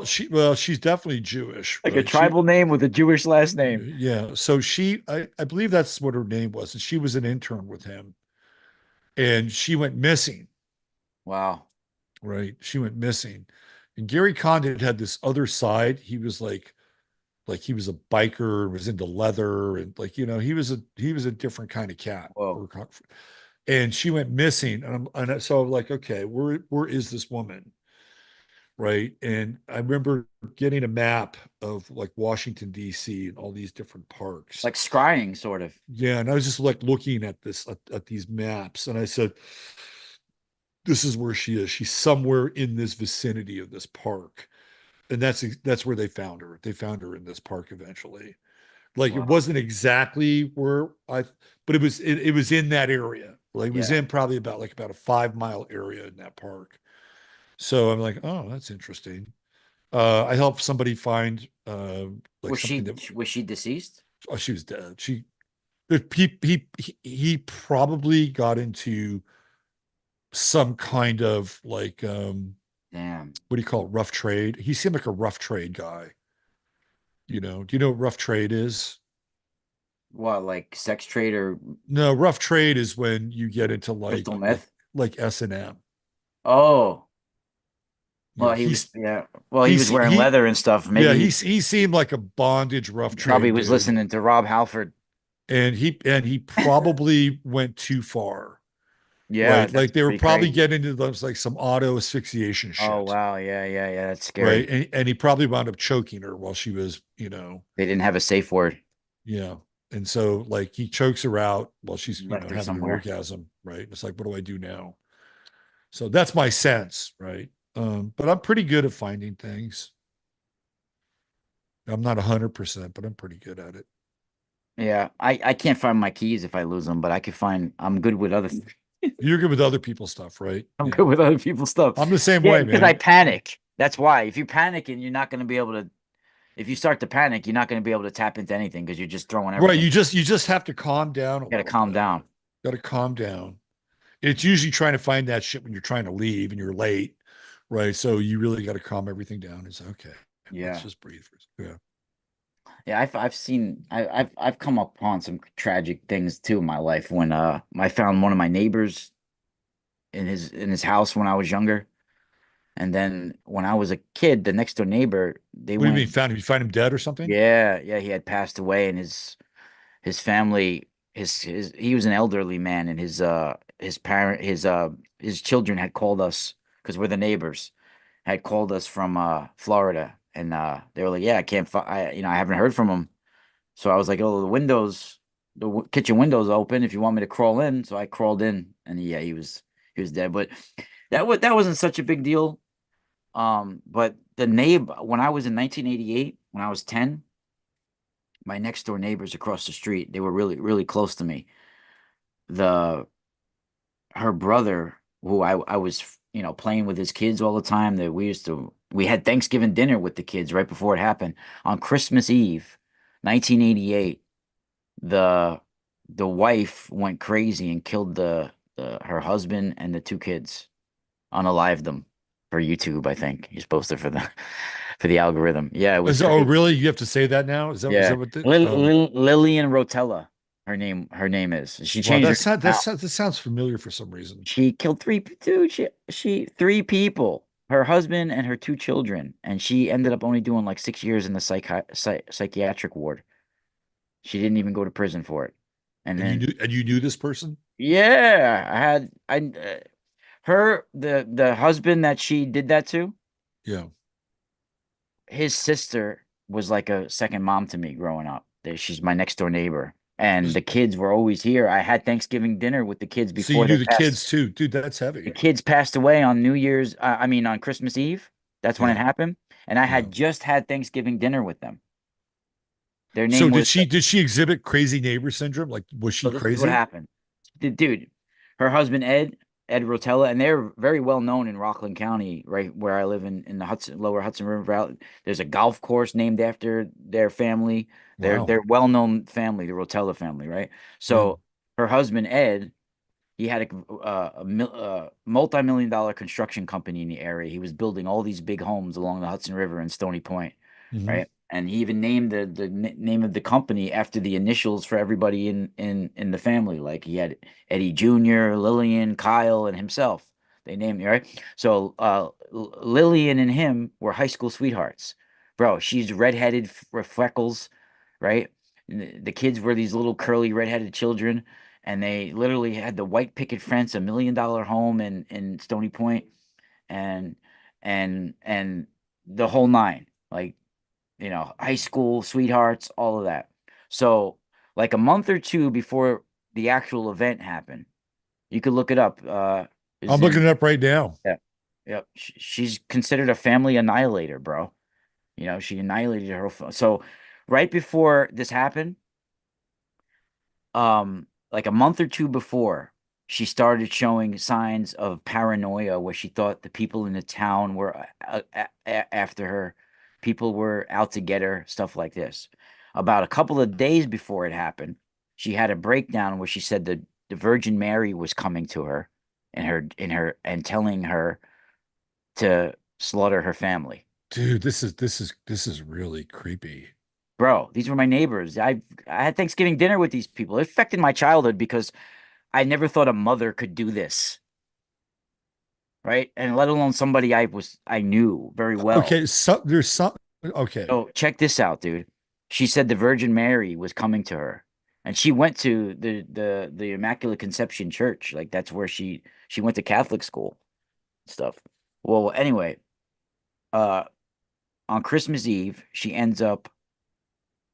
She's definitely Jewish, Like a right? She tribal name with a Jewish last name. yeah. So I believe that's what her name was. And she was an intern with him. And she went missing, Wow. right? She went missing. And Gary Condit had this other side. He was like Like he was a biker, was into leather, and like he was a different kind of cat. Whoa. And she went missing, so I'm like, okay, where is this woman? Right. And I remember getting a map of like Washington, D.C. and all these different parks. Like scrying, sort of. Yeah. And I was just like looking at at these maps. And I said, this is where she is. She's somewhere in this vicinity of this park. And that's where they found her. They found her in this park eventually. Like it Wow. wasn't exactly where but it was in that area. Like it was Yeah. in probably about a 5 mile area in that park. So I'm like, oh, that's interesting. I helped somebody find like Was something she that was she deceased? oh, she was dead. He probably got into some kind of like Damn. what do you call it, rough trade. He seemed like a rough trade guy. Do you know what rough trade is? What, like sex trade or No, rough trade is when you get into crystal like meth? S&M. Oh, You know, well, he was, he's yeah. Well, he was he's wearing he leather and stuff. yeah, Maybe he seemed like a bondage rough he probably trade was dude. listening to Rob Halford. And he probably went too far. Yeah, Right? that's Like they were pretty probably crazy. getting into those like some auto asphyxiation Oh shit. wow, yeah, yeah, yeah. That's Right. scary. And he probably wound up choking her while she was, They didn't have a safe word. yeah. And so like he chokes her out while she's, Left her having an somewhere. orgasm. Right. It's like, what do I do now? So that's my sense. Right. But I'm pretty good at finding things. I'm not 100%, but I'm pretty good at it. Yeah, I can't find my keys if I lose them, but I can find. I'm good with other. You're good with other people's stuff, right? I'm good Yeah. with other people's stuff. I'm the same Yeah, way, because I man. panic. That's why. If you panic and you're not going to be able to, if you start to panic, you're not going to be able to tap into anything because you're just throwing Right. everything. You just have to calm down a You got to little calm bit. down. Got to calm down. It's usually trying to find that shit when you're trying to leave and you're late, right? So you really got to calm everything down. It's okay. Let's Yeah. just breathe for a second. Yeah. Yeah, I've seen I've come upon some tragic things too in my life when I found one of my neighbors in his house when I was younger. And then when I was a kid, the next door neighbor, they What do you mean? went, Found him? You find him dead or something? yeah, yeah, he had passed away and his family, his he was an elderly man and his parent his children had called us because we're the neighbors, had called us from Florida and they were like, yeah, I can't find I haven't heard from him. So I was like, oh, the kitchen windows open if you want me to crawl in. So I crawled in, and yeah, he was dead. But that wasn't such a big deal. But the neighbor when I was in 1988, when I was 10, my next door neighbors across the street, they were really really close to me. The Her brother, who I was playing with his kids all the time, that we had Thanksgiving dinner with the kids right before it happened on Christmas Eve, 1988. the the wife went crazy and killed the her husband and the two kids, unalived them for YouTube, I think. He's posted for the for the algorithm. Yeah, it was Oh, crazy. really? You have to say that now? Is Yeah. that what Lillian Rotella, her name is. She wow, changed her name now. that sounds familiar for some reason. She killed she three people, her husband and her two children, and she ended up only doing like 6 years in the psychiatric ward. She didn't even go to prison for it. And then And you knew this person? yeah, her the husband that she did that to, Yeah. his sister was like a second mom to me growing up. She's my next door neighbor, and the kids were always here. I had Thanksgiving dinner with the kids So you before knew they the passed. kids too. Dude, that's The heavy. kids passed away on New Year's. I mean, on Christmas Eve. That's when it Yeah. happened, and I Yeah. had just had Thanksgiving dinner with them. Their So name was. did she exhibit crazy neighbor syndrome? Like was So she this is what crazy? happened. Dude, her husband Ed Rotella, and they're very well known in Rockland County, right where I live in the Lower Hudson River Valley. There's a golf course named after their family. They're Wow. well known family, the Rotella family, right? Yeah. So her husband Ed, he had a multi-million dollar construction company in the area. He was building all these big homes along the Hudson River in Stony Point, Hmm. right? And he even named the name of the company after the initials for everybody in the family. Like he had Eddie Jr., Lillian, Kyle, and himself. They named me, right? So Lillian and him were high school sweethearts. Bro, she's redheaded with freckles, right? And the kids were these little curly redheaded children, and they literally had the white picket fence, $1 million home in Stony Point, and and the whole nine, like high school sweethearts, all of that. So, like a month or two before the actual event happened, you could look it up. Is I'm in looking it up right now. Yeah, yep. She's considered a family annihilator, bro. She annihilated so right before this happened, like a month or two before, she started showing signs of paranoia where she thought the people in the town were after her, people were out to get her, stuff like this. About a couple of days before it happened, she had a breakdown where she said that the Virgin Mary was coming to her and telling her to slaughter her family. Dude, this is really creepy. Bro, these were my neighbors. I had Thanksgiving dinner with these people. It affected my childhood because I never thought a mother could do this, right? And let alone somebody I knew very well. Okay, so there's some okay. So check this out, dude. She said the Virgin Mary was coming to her, and she went to the Immaculate Conception Church. Like that's where she went to Catholic school stuff. Well, anyway, uh, on Christmas Eve, she ends up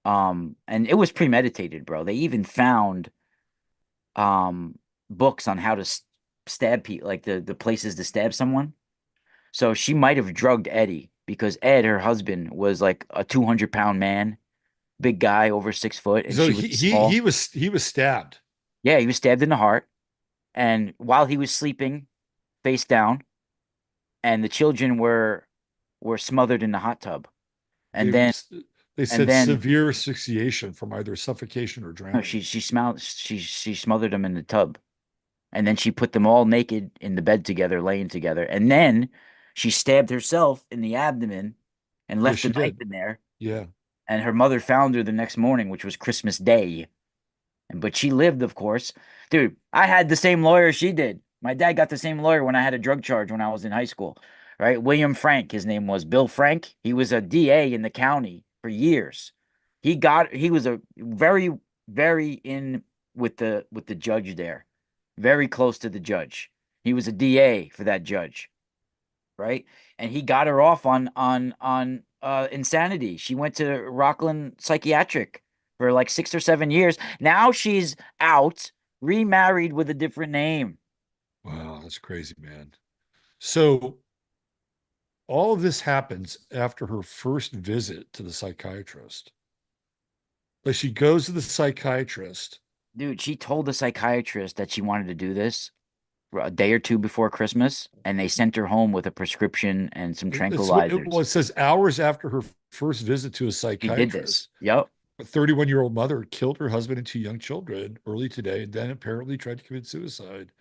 and it was premeditated, bro. They even found um books on how to stab people, like the places to stab someone. So she might have drugged Eddie because Ed, her husband, was like a 200-pound man, big guy, over 6 foot, and So she he was he small. he was he was stabbed. Yeah, he was stabbed in the heart, and while he was sleeping, face down, and the children were smothered in the hot tub, and They then they and said then severe asphyxiation from either suffocation or no, drowning. she smothered them in the tub. And then she put them all naked in the bed together, laying together. And then she stabbed herself in the abdomen and Yeah, left the she knife did. in there. Yeah. And her mother found her the next morning, which was Christmas Day. But she lived, of course. Dude, I had the same lawyer she did. My dad got the same lawyer when I had a drug charge when I was in high school, right? William Frank, his name was Bill Frank. He was a DA in the county for years. He was a very, very in with the judge there, very close to the judge. He was a DA for that judge, right? And he got her off on insanity. She went to Rockland Psychiatric for like 6 or 7 years. Now she's out, remarried with a different name. Wow, that's crazy, man. So all of this happens after her first visit to the psychiatrist. Like she goes to the psychiatrist. Dude, she told the psychiatrist that she wanted to do this a day or two before Christmas, and they sent her home with a prescription and some It's what well, tranquilizers. it says hours after her first visit to a She did this. psychiatrist. Yep. A 31-year-old mother killed her husband and two young children early today and then apparently tried to commit suicide.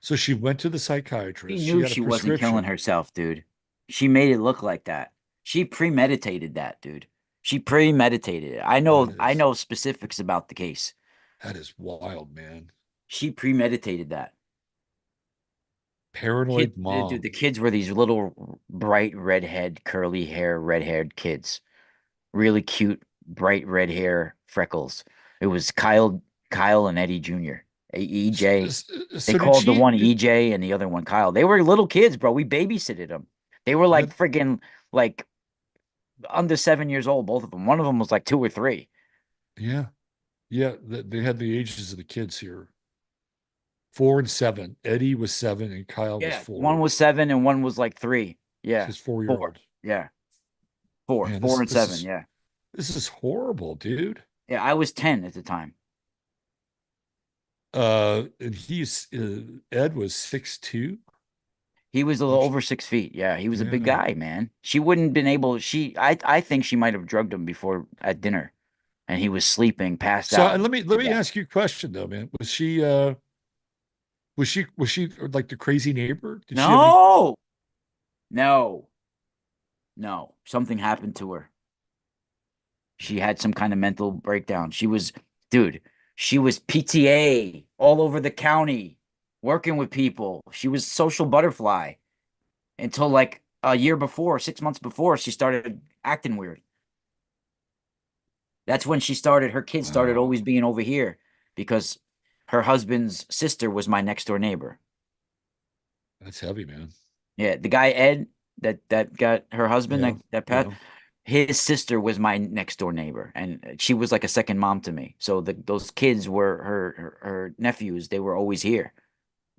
So she went to the She psychiatrist. She knew got a she wasn't killing prescription. herself, dude. She made it look like that. She premeditated that, dude. She premeditated it. I That know I is know specifics about the case. that is wild, man. She premeditated that. Paranoid Dude, the mom. kids were these little bright redhead, curly hair, red-haired kids. Really cute, bright red hair, freckles. It was Kyle and Eddie Jr. EJ. They So did called the she one did EJ and the other one Kyle. They were little kids, bro. We babysitted them. They were like that friggin' like under 7 years old, both of them. One of them was like 2 or 3. yeah. Yeah, they had the ages of the kids here. 4 and 7. Eddie was 7 and Kyle was Yeah, one 4. was 7 and one was like 3. Yeah, His 4 year four. old. Yeah, four, Man, four this and this seven. is Yeah, this is horrible, dude. yeah. I was 10 at the time. And he's Ed was 6'2". He was a little over 6 feet. Yeah, he was a big Yeah. guy, man. She wouldn't been able. I think she might have drugged him before at dinner, and he was sleeping, passed So out. and let Did me that. ask you a question though, man. Was she like the crazy neighbor? Did she have any No, no, no. Something happened to her. She had some kind of mental breakdown. Dude, she was PTA all over the county, working with people. She was social butterfly until like a year before, 6 months before, she started acting weird. That's when she started, her kids started Wow. always being over here because her husband's sister was my next door neighbor. That's heavy, man. Yeah, the guy Ed that got her husband Yeah. that passed, Yeah. his sister was my next door neighbor, and she was like a second mom to me. So those kids were her nephews. They were always here.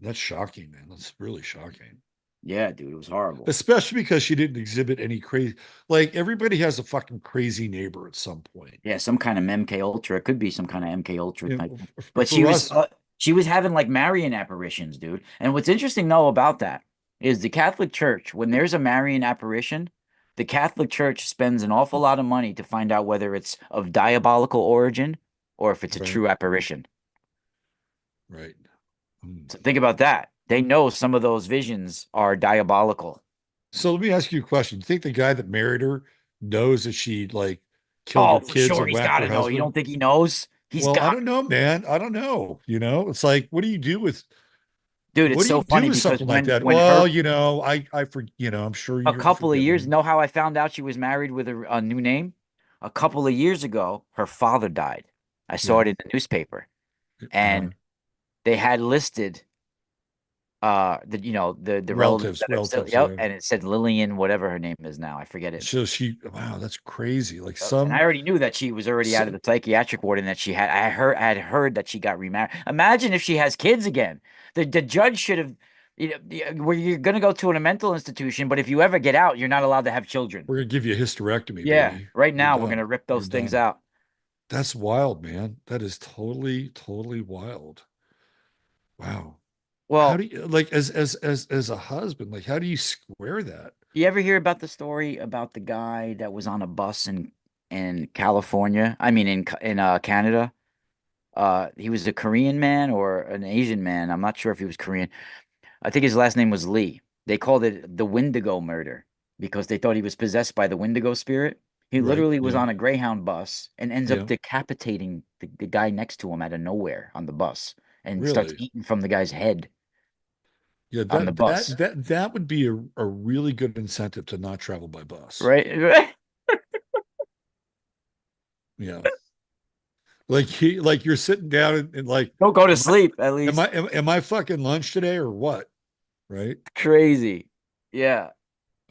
That's shocking, man. That's really shocking. Yeah, dude, it was horrible. Especially because she didn't exhibit any crazy, like everybody has a fucking crazy neighbor at some point. Yeah, some kind of MK Ultra. It could be some kind of MK Ultra You type know, thing. But for us, she was having like Marian apparitions, dude. And what's interesting though about that is the Catholic Church, when there's a Marian apparition, the Catholic Church spends an awful lot of money to find out whether it's of diabolical origin or if it's a right, true apparition. right. Hmm. So think about that. They know some of those visions are diabolical. So let me ask you a question. You think the guy that married her knows that she like killed her Oh, for kids sure. and He's whacked got her to know. You husband? don't think he knows? He's Well, I got, don't know, man. I don't know. It's like, dude, what it's do you so do funny with because something like that? when Well, her I'm sure a you're couple of years. forgiven. Know how I found out she was married with a new name? A couple of years ago, her father died. I saw Yeah. it in the newspaper, Uh, and they had listed the relatives relatives, that are still, relatives. yep, Yeah. and it said Lillian, whatever her name is now. I forget it. So wow, that's crazy. Like Yep. And I already knew that she was already out of the psychiatric ward and that she had I had heard that she got remarried. Imagine if she has kids again. The judge should have, where you're gonna go to a mental institution, but if you ever get out, you're not allowed to have children. we're gonna give you a hysterectomy, Yeah, baby. right You're now we're done. gonna rip You're those things done. out. That's wild, man. That is totally, totally wild. Wow. How Well, do you like as a husband, like how do you square that? you ever hear about the story about the guy that was on a bus in California? I mean in Canada. He was a Korean man or an Asian man. I'm not sure if he was Korean. I think his last name was Lee. They called it the Wendigo murder because they thought he was possessed by the Wendigo spirit. He Right. literally was Yeah. on a Greyhound bus and ends up Yeah. decapitating the guy next to him out of nowhere on the bus and starts Really. eating from the guy's head Yeah, on the bus. that would be a really good incentive to not travel by bus. Right? Yeah. Like you're sitting down and like, Don't go to am I sleep, at least. am I fucking lunch today or what? Right? Crazy. Yeah.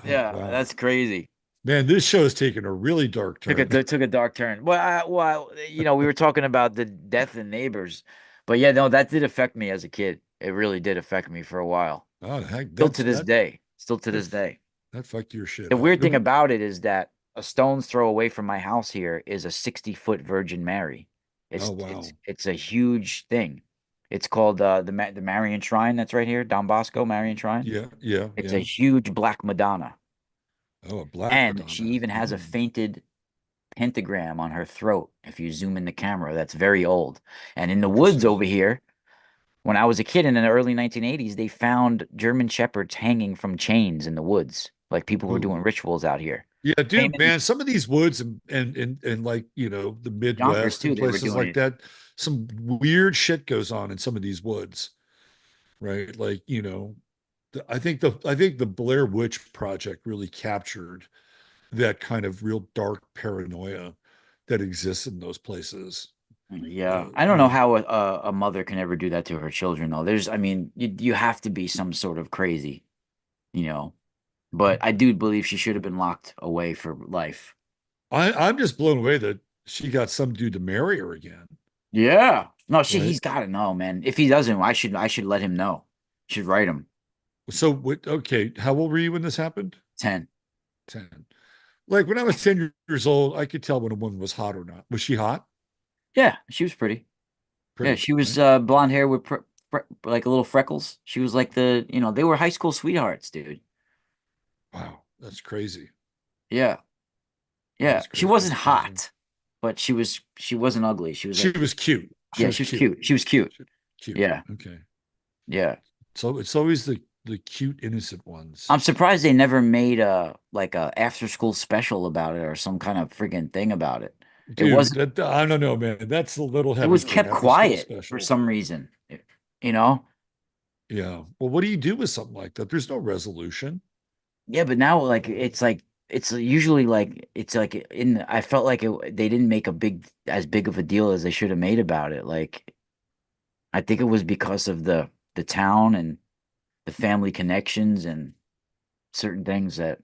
Oh, Yeah. wow. That's crazy. Man, this show is taking a really dark turn. Took a dark turn. We were talking about the death in neighbors, but yeah, no, that did affect me as a kid. It really did affect me for a while. Oh, heck, Still to this day. Still to that this day. that fucked your shit The up. weird thing about it is that a stone's throw away from my house here is a 60-foot Virgin Mary. Oh, It's wow. it's a huge thing. It's called the Marian Shrine that's right here, Don Bosco Marian Shrine. Yeah, yeah, It's a yeah. huge black Madonna, Oh, a black and she Madonna. even has a Mm, fainted pentagram on her throat. If you zoom in the camera, that's very old. And in the woods interesting. over here, when I was a kid in the early 1980s, they found German shepherds hanging from chains in the woods. Like people were Ooh. doing rituals out here. Yeah, Same dude, in man, some of these woods and like, the Yonkers Midwest too. and They were places doing like it. that, some weird shit goes on in some of these woods, right? Like, I think the Blair Witch Project really captured that kind of real dark paranoia that exists in those places. Yeah, Uh, I don't know you how a mother can ever do that to her children, though. I mean, you have to be some sort of crazy, you know. But I do believe she should have been locked away for life. I'm just blown away that she got some dude to marry her again, Yeah. No, right? he's got to know, man. If he doesn't, I should let him know. Should write him So what, okay, how old were you when this happened? 10. 10. Like when I was 10 years old, I could tell when a woman was hot or not. Was she hot? Yeah, she was pretty. Yeah, Pretty, she was right? blonde hair with like a little freckles. She was like they were high school sweethearts, dude. Wow, that's crazy. Yeah. Yeah. That's She great. wasn't That's crazy. hot, but she wasn't ugly. She was She like, was cute. She yeah, was she was cute. cute. She was cute. She- Cute. Yeah. Okay. Yeah. So it's always the cute, innocent ones. I'm surprised they never made a after school special about it or some kind of freaking thing about it. It Dude, wasn't that I don't know, man. That's a little it heavy was for an kept after school quiet for special. some reason. You know? Yeah. Well, what do you do with something like that? There's no resolution. Yeah, but now like it's like it's usually like it's like in I felt like they didn't make a as big of a deal as they should have made about it. Like I think it was because of the town and the family connections and certain things that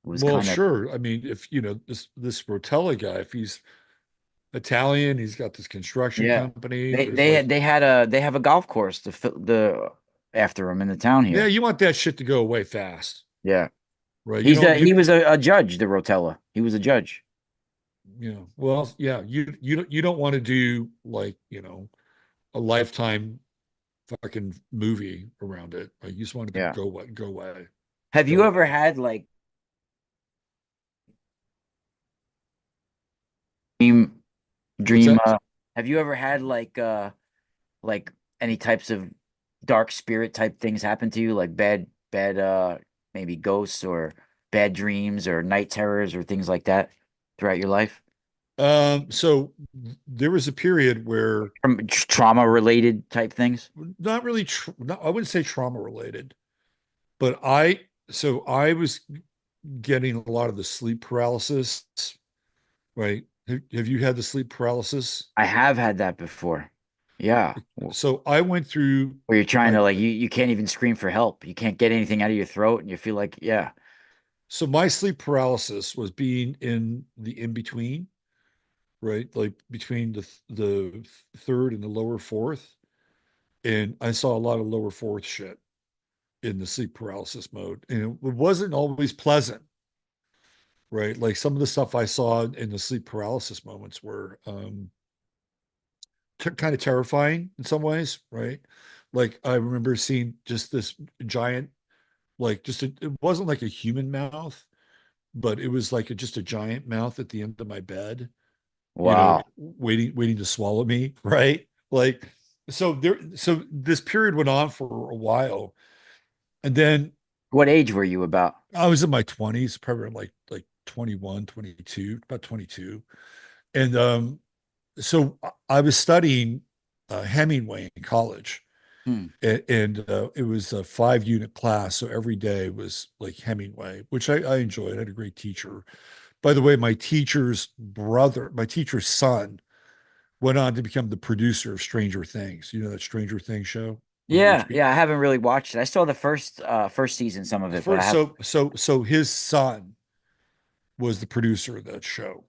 was Well, kind of sure. I mean, if you know this Rotella guy, if he's Italian, he's got this construction yeah. company. They There's they like, had they have a golf course the after him in the town yeah, here. you want that shit to go away fast, Yeah. right? You don't He you was a judge, the Rotella. He was a judge. you know, well, yeah, you don't want to do like, a lifetime fucking movie around it. Like you just want it to Yeah. go away, Have go you ever away. had like dream What's dream that? have you ever had like any types of dark spirit type things happen to you like bad maybe ghosts or bad dreams or night terrors or things like that throughout your life? So there was a period where Trauma related type things? not really, I wouldn't say trauma related, but I was getting a lot of the sleep paralysis, right? Have you had the sleep paralysis? I have had that before. Yeah. So I went through, Where you're trying to I, like you can't even scream for help. You can't get anything out of your throat and you feel like, yeah. so my sleep paralysis was being in the in between, right? Like between the third and the lower fourth. And I saw a lot of lower fourth shit in the sleep paralysis mode. And it wasn't always pleasant, right? Like some of the stuff I saw in the sleep paralysis moments were kind of terrifying in some ways, right? Like I remember seeing just this giant, like it wasn't like a human mouth, but it was like just a giant mouth at the end of my bed, Wow. waiting to swallow me, right? Like, so this period went on for a while. And then What age were you about? I was in my 20s, probably like 21, 22, about 22. And so I was studying Hemingway in college. Hmm. And it was a 5 unit class. So every day was like Hemingway, which I enjoyed. I had a great teacher. By the way, my teacher's son went on to become the producer of Stranger Things. You know that Stranger Things show on Yeah, HBO? yeah, I haven't really watched it. I saw the first season, some of it, but I First, have so his son was the producer of that show.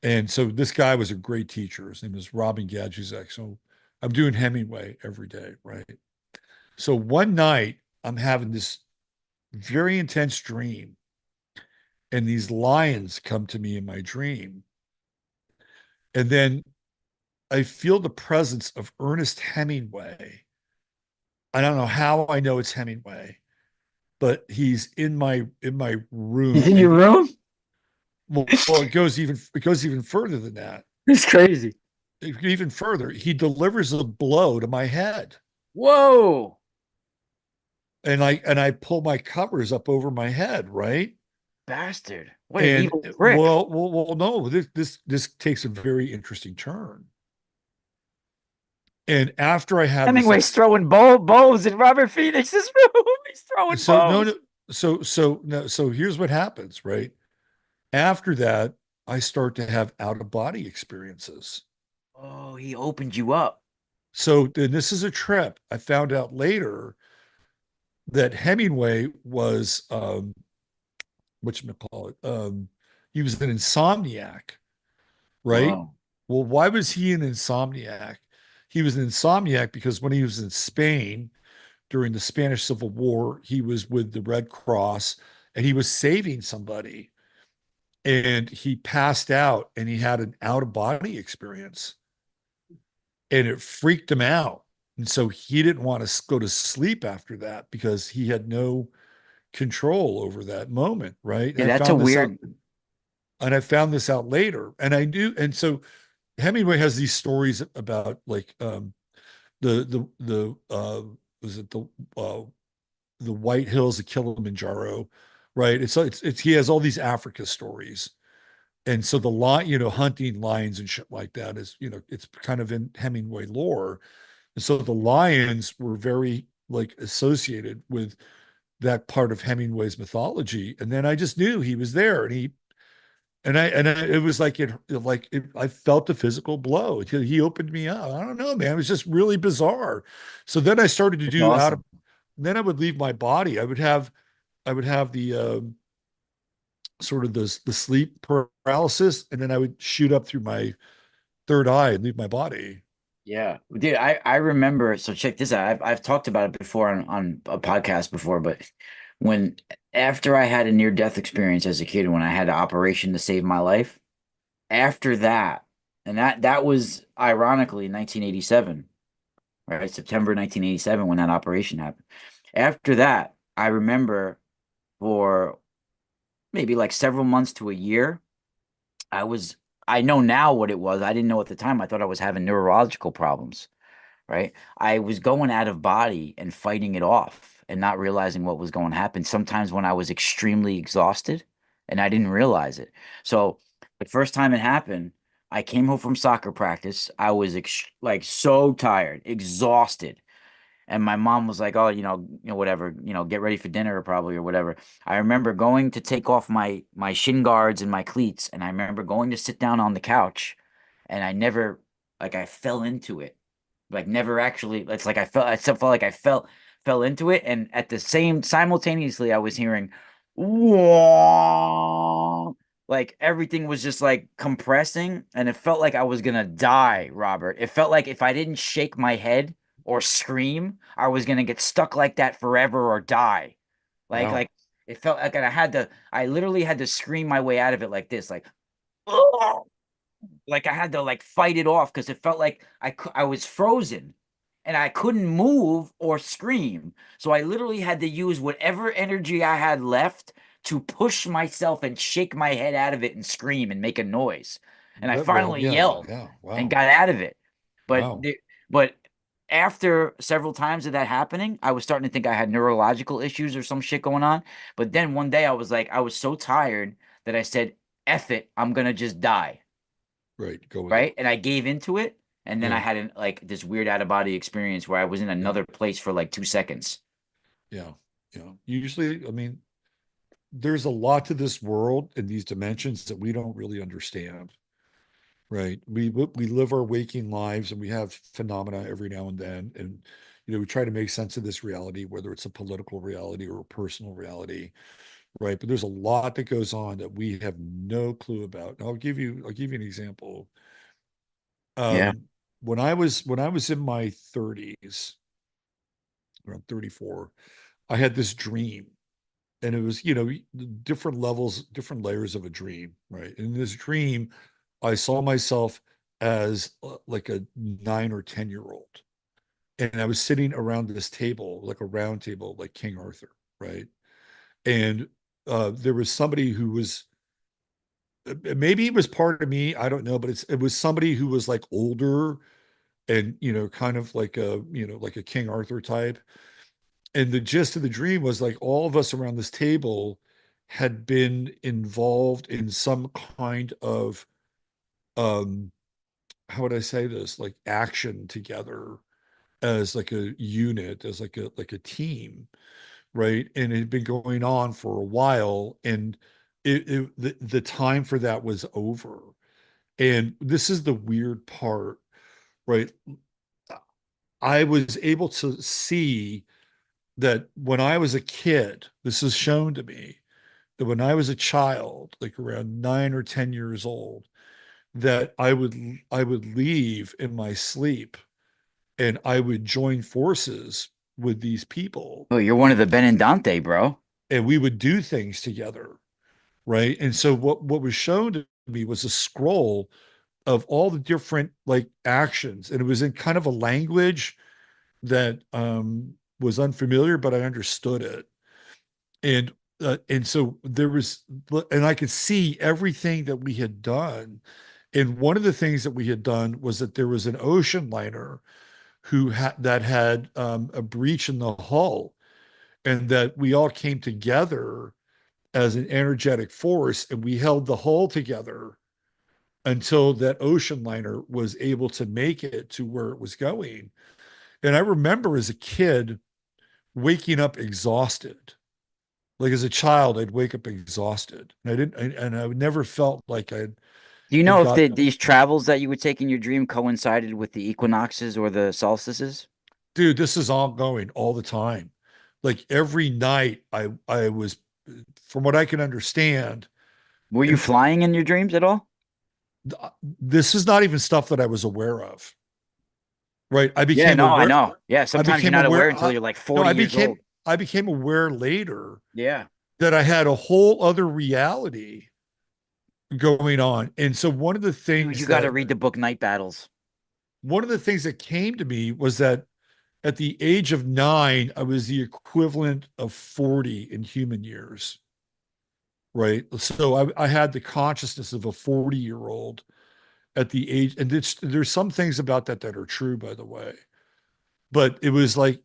And so this guy was a great teacher. His name was Robin Gadzuzek. So I'm doing Hemingway every day, right? So one night I'm having this very intense dream, and these lions come to me in my dream. And then I feel the presence of Ernest Hemingway. I don't know how I know it's Hemingway, but he's in my He's room. in your And room? well, it goes even further than that. It's crazy. Even further, he delivers a blow to my head. Whoa, And I pull my covers up over my head, right? bastard. What an And evil prick. well, no, this takes a very interesting turn. And after I have this, Hemingway's throwing bows in Robert Phoenix's room. He's throwing so no, no, bows. so here's what happens, right? After that, I start to have out of body experiences. Oh, he opened you up. So then this is a trip. I found out later that Hemingway was whatchamacallit, he was an insomniac, right? Wow. Well, why was he an insomniac? He was an insomniac because when he was in Spain during the Spanish Civil War, he was with the Red Cross and he was saving somebody. And he passed out and he had an out of body experience and it freaked him out. And so he didn't want to go to sleep after that because he had no control over that moment, right? Yeah, that's a weird. And I found this out later. And I knew, and so Hemingway has these stories about like the was it the White Hills of Kilimanjaro, right? It's he has all these Africa stories. And so the lion, hunting lions and shit like that is, it's kind of in Hemingway lore. And so the lions were very like associated with that part of Hemingway's mythology. And then I just knew he was there, it was like I felt the physical blow. He opened me up. I don't know, man. It was just really bizarre. So then I started to It's do out of. awesome. Then I would leave my body. I would have the sort of the sleep paralysis, and then I would shoot up through my third eye and leave my body. Yeah, dude, I remember. So check this out. I've talked about it before on a podcast before, but when after I had a near death experience as a kid, when I had an operation to save my life, after that, and that was ironically 1987, right? September 1987 when that operation happened. After that, I remember for maybe like several months to a year, I was I know now what it was. I didn't know at the time. I thought I was having neurological problems, right? I was going out of body and fighting it off and not realizing what was going to happen. Sometimes when I was extremely exhausted and I didn't realize it. So the first time it happened, I came home from soccer practice. I was like so tired, exhausted. And my mom was like, "Oh, whatever, get ready for dinner probably or whatever." I remember going to take off my shin guards and my cleats, and I remember going to sit down on the couch, and I never like I fell into it, like never actually. It's like I still felt like I fell into it, and at the same simultaneously, I was hearing, "Whoa." Like everything was just like compressing, and it felt like I was gonna die, Robert. It felt like if I didn't shake my head or scream, I was gonna get stuck like that forever or die. Wow. Like it felt like I literally had to scream my way out of it like this, "Ugh." Like I had to like fight it off because it felt like I was frozen and I couldn't move or scream. So I literally had to use whatever energy I had left to push myself and shake my head out of it and scream and make a noise. And I That, well, finally yeah, yelled yeah. and Wow. got out of it. But Wow. but after several times of that happening, I was starting to think I had neurological issues or some shit going on. But then one day I was like, I was so tired that I said, F it, I'm gonna just die. Right. Go with it. Right. And I gave into it. And then I Yeah. had like this weird out of body experience where I was in Yeah. another place for like 2 seconds. Yeah. Yeah. Usually, I mean, there's a lot to this world and these dimensions that we don't really understand. Right. We live our waking lives and we have phenomena every now and then. And, we try to make sense of this reality, whether it's a political reality or a personal reality. Right. But there's a lot that goes on that we have no clue about. And I'll give you an example. Yeah. Um, when I was in my 30s, around 34, I had this dream. And it was, different levels, different layers of a dream, right? In this dream, I saw myself as like a 9 or 10 year old. And I was sitting around this table, like a round table, like King Arthur, right? And there was somebody who was maybe it was part of me, I don't know, but it was somebody who was like older and kind of like a like a King Arthur type. And the gist of the dream was like all of us around this table had been involved in some kind of um how would I say this, like action together as like a unit, as like a team, right? And it had been going on for a while, and the time for that was over. And this is the weird part, right? I was able to see that when I was a kid, this is shown to me that when I was a child, like around 9 or 10 years old, that I would leave in my sleep and I would join forces with these people Oh, you're one of the Benendante, bro. and we would do things together, right? And so what was shown to me was a scroll of all the different like actions, and it was in kind of a language that was unfamiliar, but I understood it. And so there was, and I could see everything that we had done. And one of the things that we had done was that there was an ocean liner that had a breach in the hull, and that we all came together as an energetic force, and we held the hull together until that ocean liner was able to make it to where it was going. And I remember as a kid waking up exhausted, Like as a child, I'd wake up exhausted, and I never felt like Do you I'd know if got, these travels that you would take in your dream coincided with the equinoxes or the solstices? dude, this is ongoing all the time. Like every night, I was, from what I can understand, Were you and flying in your dreams at all? this is not even stuff that I was aware of. Right? Yeah, no, I know. Yeah, I sometimes you're became not aware. aware until you're like No, 40 years old. I became aware later Yeah. that I had a whole other reality going on. And so Dude, you got to read the book Night Battles. one of the things that came to me was that at the age of 9, I was the equivalent of 40 in human years. Right. So I had the consciousness of a 40-year-old at the age, and there's some things about that that are true, by the way. But it was like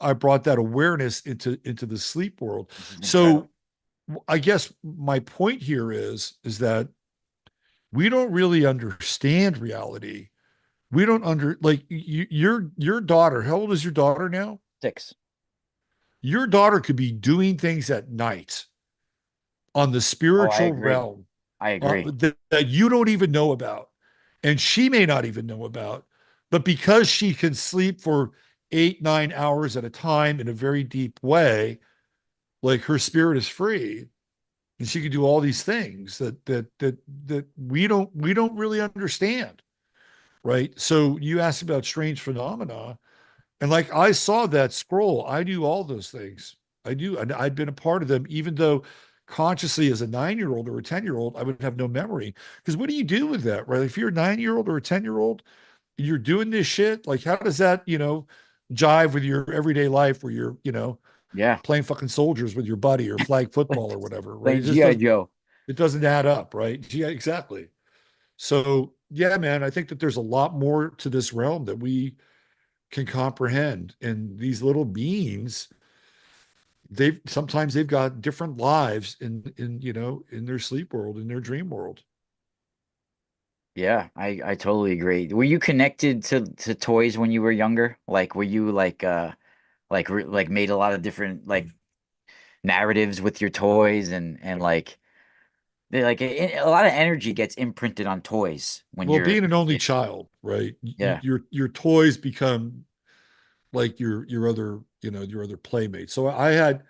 I brought that awareness into the sleep world. This is incredible. So I guess my point here is that we don't really understand reality. We don't like your daughter. How old is your daughter now? 6. Your daughter could be doing things at night on the Oh, I spiritual agree. realm I agree. that you don't even know about, and she may not even know about. But because she can sleep for 8, 9 hours at a time in a very deep way, like her spirit is free, and she can do all these things that we don't really understand, right? So you asked about strange phenomena, and like I saw that scroll, I do all those things. I do, and I'd been a part of them, even though consciously as a 9-year-old or a 10-year-old, I would have no memory. Because what do you do with that, right? If you're a 9-year-old or a 10-year-old, you're doing this shit. Like, how does that, jive with your everyday life where you're, Yeah. playing fucking soldiers with your buddy or flag football or whatever, right? Playing G.I. Joe. It doesn't add up, right? Yeah, exactly. So yeah, man, I think that there's a lot more to this realm that we can comprehend. And these little beings, they've got different lives in their sleep world, in their dream world. Yeah, I totally agree. Were you connected to toys when you were younger? Like, were you like made a lot of different like narratives with your toys and like they like a lot of energy gets imprinted on toys when Well, you're being an a only kid. child, right? Yeah. Your toys become like your other playmates. So I had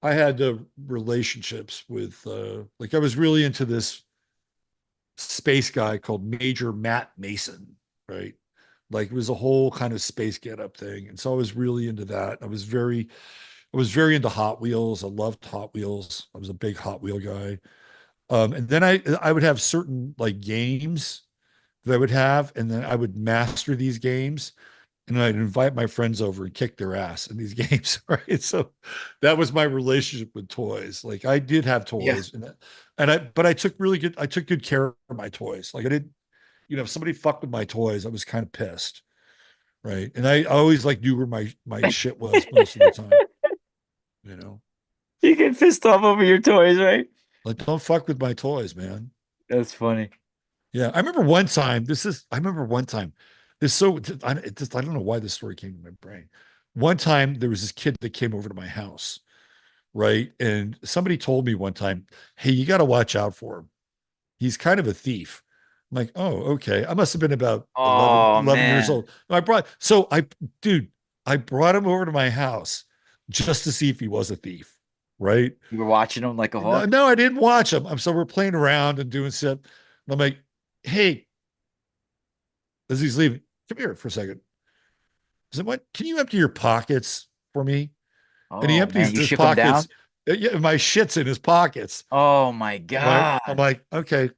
the relationships with like I was really into this space guy called Major Matt Mason, right? Like it was a whole kind of space get up thing. And so I was really into that. I was very into Hot Wheels. I loved Hot Wheels. I was a big Hot Wheel guy. And then I would have certain like games that I would have, and then I would master these games, and I'd invite my friends over and kick their ass in these games, right? So that was my relationship with toys. Like I did have Yeah. toys, but I took good care of my toys. Like I did, if somebody fucked with my toys, I was kind of pissed, right? And I always like knew where my shit was most of the time, you know. You get pissed off over your toys, right? Like don't fuck with my toys, man. That's funny. Yeah, I remember one time. I remember one time. This so I don't know why this story came to my brain. One time there was this kid that came over to my house, right? And somebody told me one time, "Hey, you got to watch out for him. He's kind of a thief." I'm like, "Oh, okay." I must have been about 11, Oh 11 years man. old. Dude, I brought him over to my house just to see if he was a thief, right? You were watching them like a No, hawk? no, I didn't watch him. So we're playing around and doing stuff. And I'm like, "Hey," as he's leaving, "come here for a second." I said, "What? Can you empty your pockets for me?" And he Oh man, empties you his shook them down? pockets. Yeah, my shit's in his pockets. Oh my Right. I'm God. like, okay, You're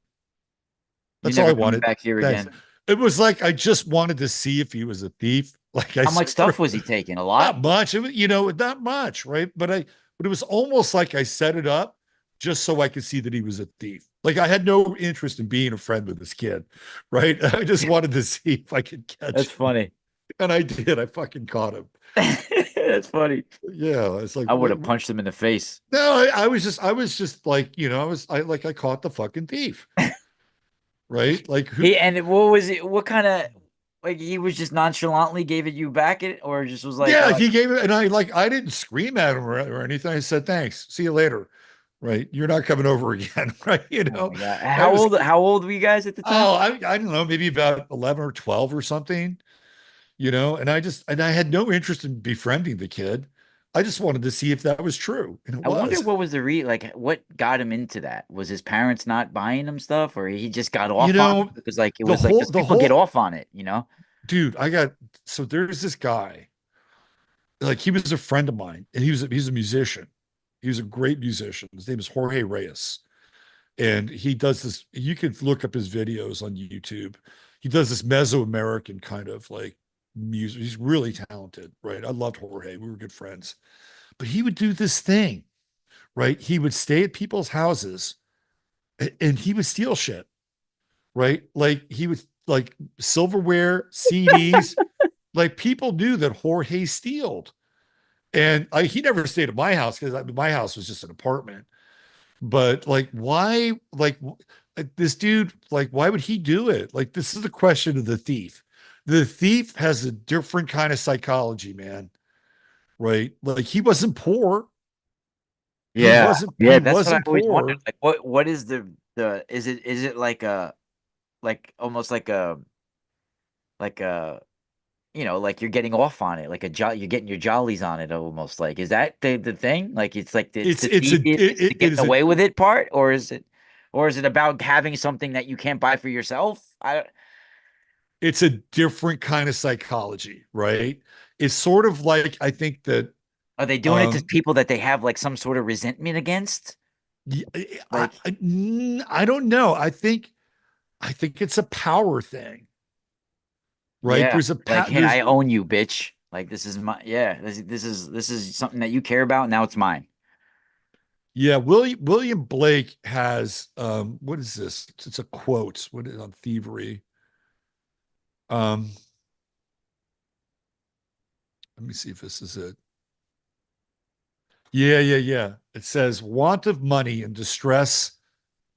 that's all never I coming wanted. back here Thanks. again. It was like I just wanted to see if he was a thief. Like I How much sort stuff of was he taking? A lot? not much. Not much, right? But it was almost like I set it up just so I could see that he was a thief. Like I had no interest in being a friend with this kid, right? I just wanted to see if I could catch That's him. funny. And I did. I fucking caught him. That's funny. Yeah, it's like I would what, have punched him in the face. no, I was just like, I caught the fucking thief, right? Like who He and what was it? What kind of? Like he was just nonchalantly gave it you back it, or just was like, Yeah, oh, he gave it, and I didn't scream at him or anything. I said, "Thanks, see you later." Right? You're not coming over again, right? oh my God. I was, How old were you guys at the time? oh, I don't know, maybe about 11 or 12 or something, and I had no interest in befriending the kid. I just wanted to see if that was true, and it I wonder was. what was the like what got him into that? Was his parents not buying him stuff, or he just got You off on it? know, Because like it the was like whole, because the people get whole, off on it, you know? dude, so there's this guy, like he was a friend of mine, and he's a musician. He was a great musician. His name is Jorge Reyes. And he does this, you could look up his videos on YouTube. He does this Mesoamerican kind of like music. He's really talented, right? I loved Jorge. We were good friends. But he would do this thing, right? He would stay at people's houses and he would steal shit, right? Like he would like silverware, CDs. Like people knew that Jorge stealed. And he never stayed at my house because my house was just an apartment. But like, why, this dude, like, why would he do it? Like, this is the question of the thief. The thief has a different kind of psychology, man. Right? Like, he wasn't poor. Yeah. He Yeah, that's what I wasn't always wondered. poor. Like what is the is it like a like almost like a like you're getting off on it, like you're getting your jollies on it almost like. Is that the thing? Like it's like it's It's, the it's a, it's the it getting is a, away with it part, or is it about having something that you can't buy for yourself? it's a different kind of psychology, right? It's sort of like, I think that, Are they doing it to um, people that they have like some sort of resentment against? I, Like, I don't know. I think it's a power thing, right? yeah, like, hey, There's I own you, bitch. Like this is my yeah, this is something that you care about. Now it's mine. Yeah, William Blake has what is this? It's a quote. What is on thievery? Um, let me see if this is it. Yeah. It says want of money and distress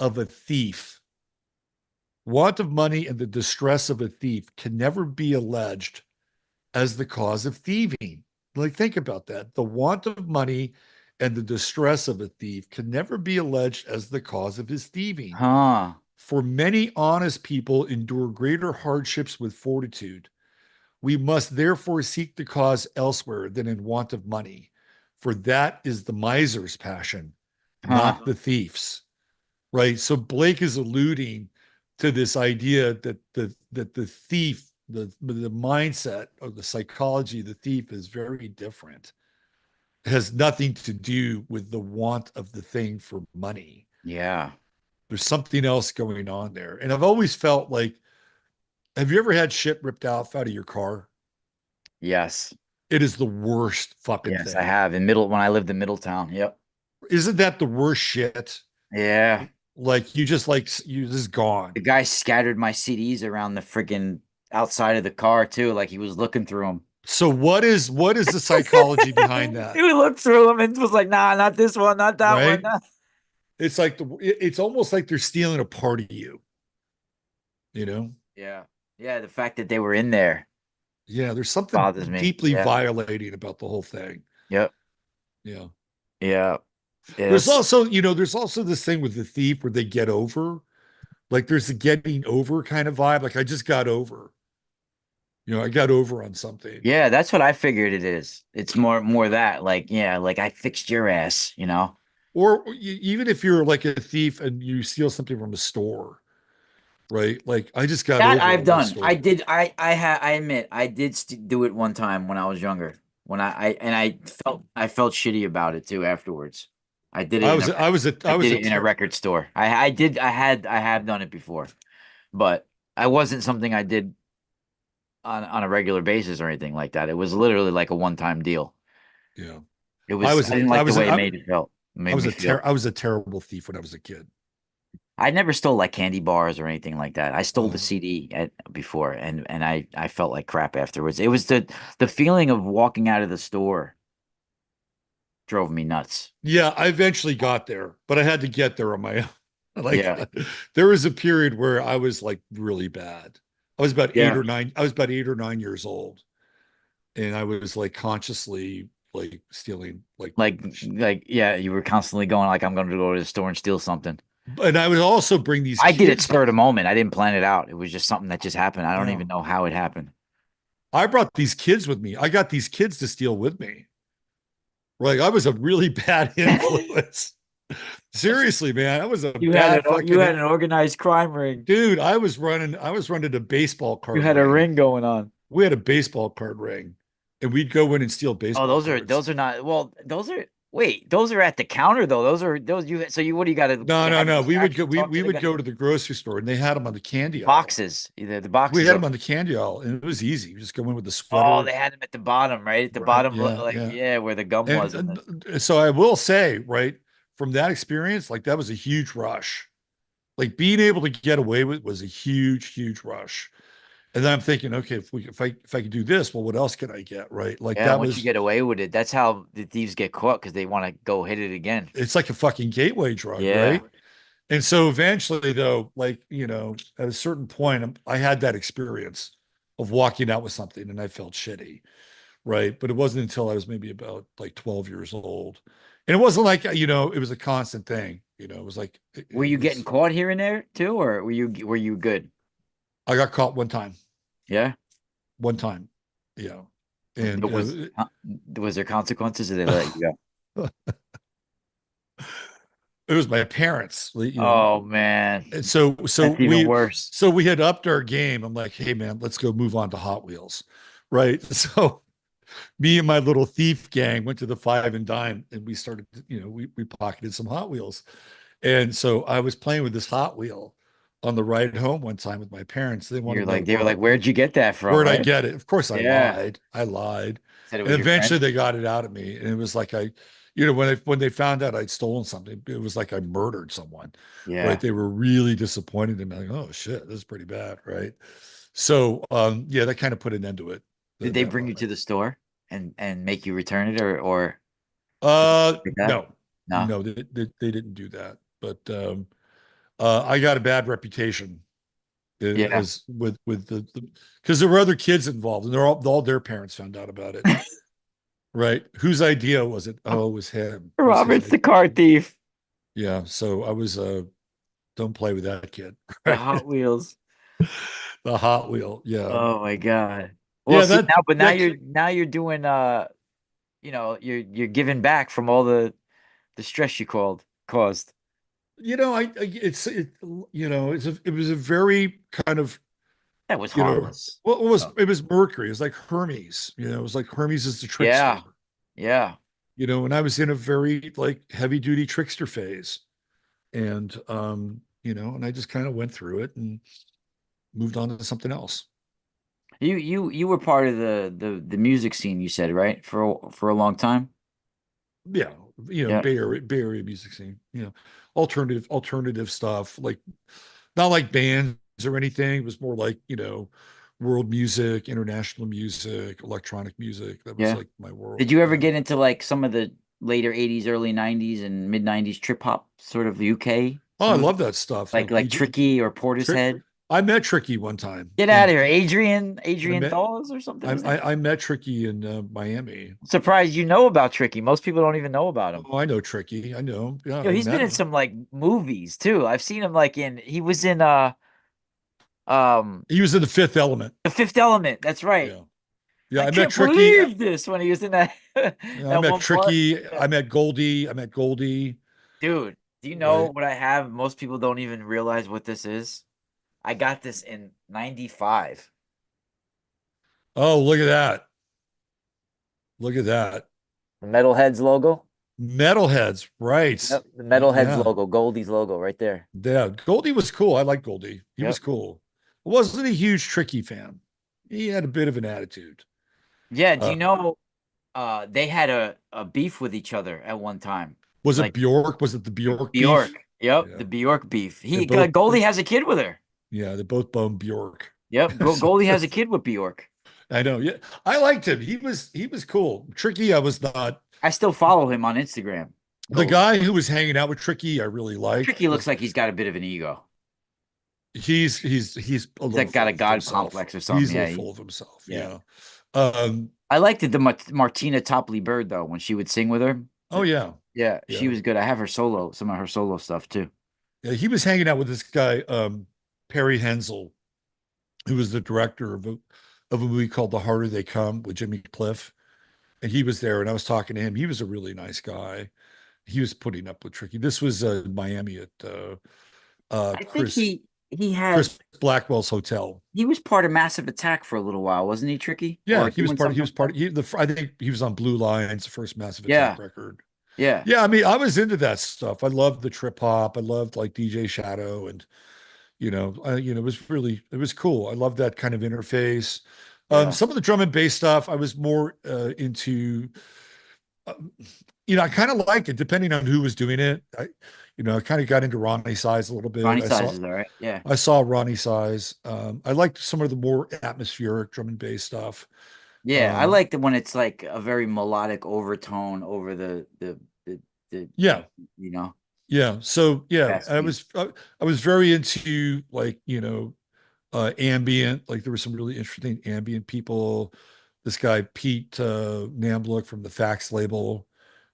of a thief. Want of money and the distress of a thief can never be alleged as the cause of thieving. Like think about that. The want of money and the distress of a thief can never be alleged as the cause of his thieving. Huh. For many honest people endure greater hardships with fortitude. We must therefore seek the cause elsewhere than in want of money, for that is the miser's passion, Huh. not the thief's. Right. So Blake is alluding to this idea that the thief, the mindset or the psychology of the thief is very different. It has nothing to do with the want of the thing for money. Yeah. There's something else going on there. And I've always felt like, have you ever had shit ripped out of your car? Yes. It is the worst fucking Yes, I thing. have in middle when I lived in Middletown. Yep. Isn't that the worst shit? Yeah. Like you just like you just gone. The guy scattered my CDs around the freaking outside of the car too, like he was looking through them. So what is the psychology behind that? He looked through them and was like, "Nah, not this one, not that one." Right? Nah. It's like it's almost like they're stealing a part of you, you know? Yeah. Yeah, the fact that they were in there Yeah, there's something bothers me. deeply Yeah. violating about the whole thing. Yep. Yeah. Yeah. There's Yes. also, there's also this thing with the thief where they get over. Like there's a getting over kind of vibe. Like I just got over. I got over on something. Yeah, that's what I figured it is. It's more that like, yeah, like I fixed your ass. Or even if you're like a thief and you steal something from a store, right? Like I just got That over I've all that done. I store. did. I admit I did do it one time when I was younger. When I felt shitty about it too afterwards. I did it I in was a I was a I I was did a it in a ter- record store. I have done it before, but I wasn't something I did on a regular basis or anything like that. It was literally like a one time deal. yeah. It was I didn't like the way it made me feel. I was a terrible thief when I was a kid. I never stole like candy bars or anything like that. I stole the Uh, CD before, and I felt like crap afterwards. It was the feeling of walking out of the store drove me nuts. yeah, I eventually got there, but I had to get there on my own. Like Yeah, there was a period where I was like really bad. Yeah. I was about 8 or 9 years old, and I was like consciously like stealing like, Yeah, you were constantly going like, I'm going to go to the store and steal something. and I would also bring these I did it kids. spur of the moment. I didn't plan it out. It was just something that just happened. I don't Yeah, even know how it happened. I brought these kids with me. I got these kids to steal with me. Like I was a really bad influence. Seriously, man, I was a bad You fucking had an organized crime ring. dude. I was running a baseball You card had a ring. ring going on. We had a baseball card ring, and we'd go in and steal Oh, baseball cards. those are not well, those are wait, those are at the counter though. Those you so you what do you got to No, no, have a no. We would go. distraction, We talk to we the would guy? go to the grocery store, and they had them on the candy aisle. Boxes. The We boxes had of them on the candy aisle, and it was easy. You just go in with the oh, sweater, they had them at the bottom, right? At the right? bottom, Yeah, like yeah. yeah, where the gum was and the And so I will say, right, from that experience, like that was a huge rush. Like being able to get away with was a huge, huge rush. And then I'm thinking, okay, if I could do this, well, what else can I get? Right. Like yeah, that once you was get away with it, that's how the thieves get caught because they want to go hit it again. it's like a fucking gateway drug, Yeah. right? And so eventually, though, like, at a certain point, I had that experience of walking out with something and I felt shitty, right? But it wasn't until I was maybe about like 12 years old. And it wasn't like, it was a constant thing. It was like, Were it you getting was, caught here and there too, or were you good? I got caught Yeah. one time, and Was there consequences or they let you go? it was my parents, Oh man, and so that's even we worse. so we had upped our game. I'm like, hey man, let's go move on to Hot Wheels, right? So me and my little thief gang went to the Five and Dime, and we started, we pocketed some Hot Wheels. And so I was playing with this Hot Wheel on the ride home one time with my parents. They want to know They were like, where'd you get that from, where'd I right? get it. Of course, I Yeah. lied. I lied, Said it and was your eventually friend. they got it out of me. And it was like when they found out I'd stolen something, it was like I murdered someone. Right? Yeah. They were really disappointed in me. Like, oh shit, this is pretty bad, right? So, yeah, that kind of put an end to it. Did That, they that bring you to moment. the store and make you return it or like that? No, No. no, they didn't do that. But I got a bad reputation Yeah. as with because there were other kids involved, and all their parents found out about it. Right? Whose idea was it? Oh, it was him. It was his Robert's the idea. car thief. Yeah. So I was don't play with that kid. The Right? Hot Wheels. The Hot Wheel. Yeah. Oh my God. Well, Yeah. see That now, but that now you're doing you're giving back from all the stress you caused. it was a very kind of That was you know harmless. well it was Oh. it was Mercury. It was like Hermes. It was like Hermes is the trickster. Yeah. Yeah. And I was in a very like heavy duty trickster phase. And and I just kind of went through it and moved on to something else. You were part of the music scene, you said, right? For a long time. Yeah, Yeah. Bay Area music scene, alternative stuff, like not like bands or anything. It was more like, world music, international music, electronic music. That was Yeah. like my Did world. you ever Yeah. get into like some of the later 80s, early 90s and mid 90s trip hop sort of UK? Oh, I Some of love that stuff. Like like DJ Tricky or Trick. Portishead? I met Tricky one time Get out of in here. I Adrian met Dawes or something his name? I met Tricky in Miami. I'm surprised you know about Tricky. Most people don't even know about him. Oh, I know Tricky. I know him. Yeah, Yo, I he's been met in him. some like movies too. I've seen him like he was in um He was in The Fifth Element. The Fifth Element. That's right. Yeah. Yeah, I I met can't Tricky. believe this when he was in that I that met one part. Tricky. Yeah. I met Goldie. I met Goldie. Dude, do you know Right. what I have? Most people don't even realize what this is. I got this in 95. Oh, look at that. Look at that. The Metalheads logo. Metalheads. Right. Yep, the Metalheads Yeah. logo, Goldie's logo right there. Yeah. Goldie was cool. I like Goldie. He was Yep. cool. I wasn't a huge Tricky fan. He had a bit of an attitude. Yeah, do Uh, you know they had a beef with each other at one time. was it Like Bjork? Was it the Bjork beef? Bjork. Yep, Yeah. the Bjork beef. They He both, Goldie has a kid with her. yeah, they both boned Bjork. Yep, So, Goldie has a kid with Bjork. I know. Yeah. I liked him. He was cool. Tricky, I was not. I still follow him on Instagram. The Goldie. guy who was hanging out with Tricky, I really liked. Tricky looks like he's got a bit of an ego. He's a He's little like got a full of God himself. complex or He's something. a Yeah, little full of himself. yeah. Yeah. Um, I liked the Martina Topley Bird though when she would sing with her. oh yeah. Yeah, she Yeah. was good. I have her solo, some of her solo stuff too. Yeah. He was hanging out with this guy, Perry Hensel, who was the director of a movie called The Harder They Come with Jimmy Cliff. And he was there and I was talking to him. He was a really nice guy. He was putting up with Tricky. This was Miami at uh, I think Chris he had Chris Blackwell's hotel. he was part of Massive Attack for a little while, wasn't he, Tricky? Yeah, Or he was doing part of he something was like part that? of I think he was on Blue Lines, the first Massive Attack Yeah, record. yeah, Yeah, I mean, I was into that stuff. I loved the trip hop. I loved like DJ Shadow, and it was it was cool. I loved that kind of interface. yeah. Some of the drum and bass stuff I was more into. Um, I kind of liked it depending on who was doing it. I kind of got into Ronnie Size a little bit. Ronnie Size is all right. Yeah. I saw Ronnie Size. I liked some of the more atmospheric drum and bass stuff. Yeah, I Um, like it when it's like a very melodic overtone over the yeah, you know, yeah. So yeah, fast beat. I was very into like ambient. Like there were some really interesting ambient people. This guy Pete Namblick from the Fax label.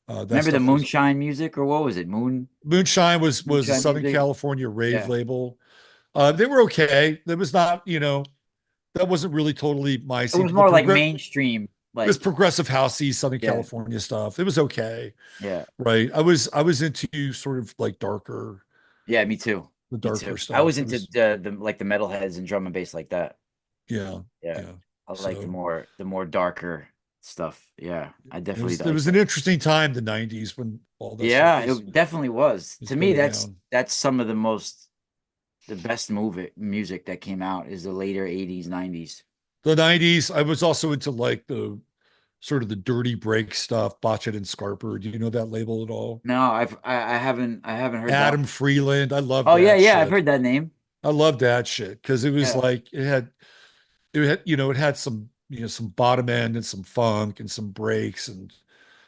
That Remember the stuff was Moonshine music or what was it? Moonshine was a Moonshine Southern music? California rave Yeah. label. They were okay. That was not that wasn't really totally my It scene. was But the more like progress mainstream, it was like progressive housey Southern yeah, California stuff. It was okay, yeah. right? I was into sort of like Yeah, me too. the Me too. darker I was stuff. It into was the like the metalheads and drum and bass like that. yeah, Yeah. yeah. I like So the more darker stuff. Yeah. I definitely it like was an that. interesting time, the '90s, when all that stuff Yeah, it definitely was. was To me, going down. that's some of the best music that came out is the later 80s, 90s. The '90s, I was also into like the sort of the dirty break stuff, Botchet and Scarper. Do you know that label at all? No, I haven't heard that Adam one. Freeland, I love Oh yeah, that yeah, I've shit. heard that name. I love that shit because it was Yeah. like it had some some bottom end and some funk and some breaks, and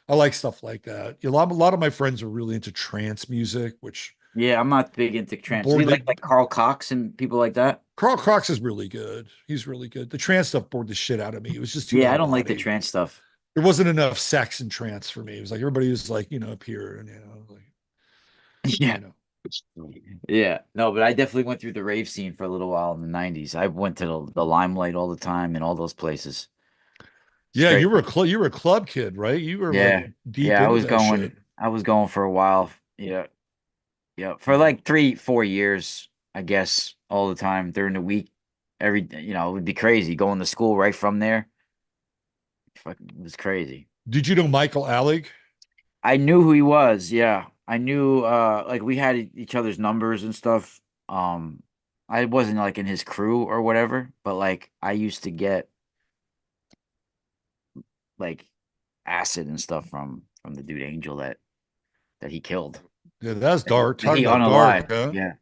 I like stuff like that. A lot of my friends are really into trance music, which Yeah, I'm not big into trance. So you bored like the Carl Cox and people like that? Carl Cox is really good. He's really good. The trance stuff bored the shit out of me. It was just too Yeah, I out don't like the body. trance stuff. There wasn't enough sex in trance for me. It was like everybody was like, up here and like, Yeah. you know. Yeah. No, but I definitely went through the rave scene for a little while in the 90s. I went to the Limelight all the time and all those places. Yeah, Straight. you were a club kid, right? You were like Yeah. deep Yeah, into that shit. I was going for a while. Yeah. Yeah. For Yeah. like 3, 4 years, I guess, all the time during the week. It would be crazy going to school right from there. It was crazy. Did you know Michael Alec? I knew who he was. Yeah. I knew like we had each other's numbers and stuff. Um I wasn't like in his crew or whatever, but like I used to get like acid and stuff from the dude Angel that he killed. Yeah, that's dark. That Talk he about dark, unalived. huh? Yeah.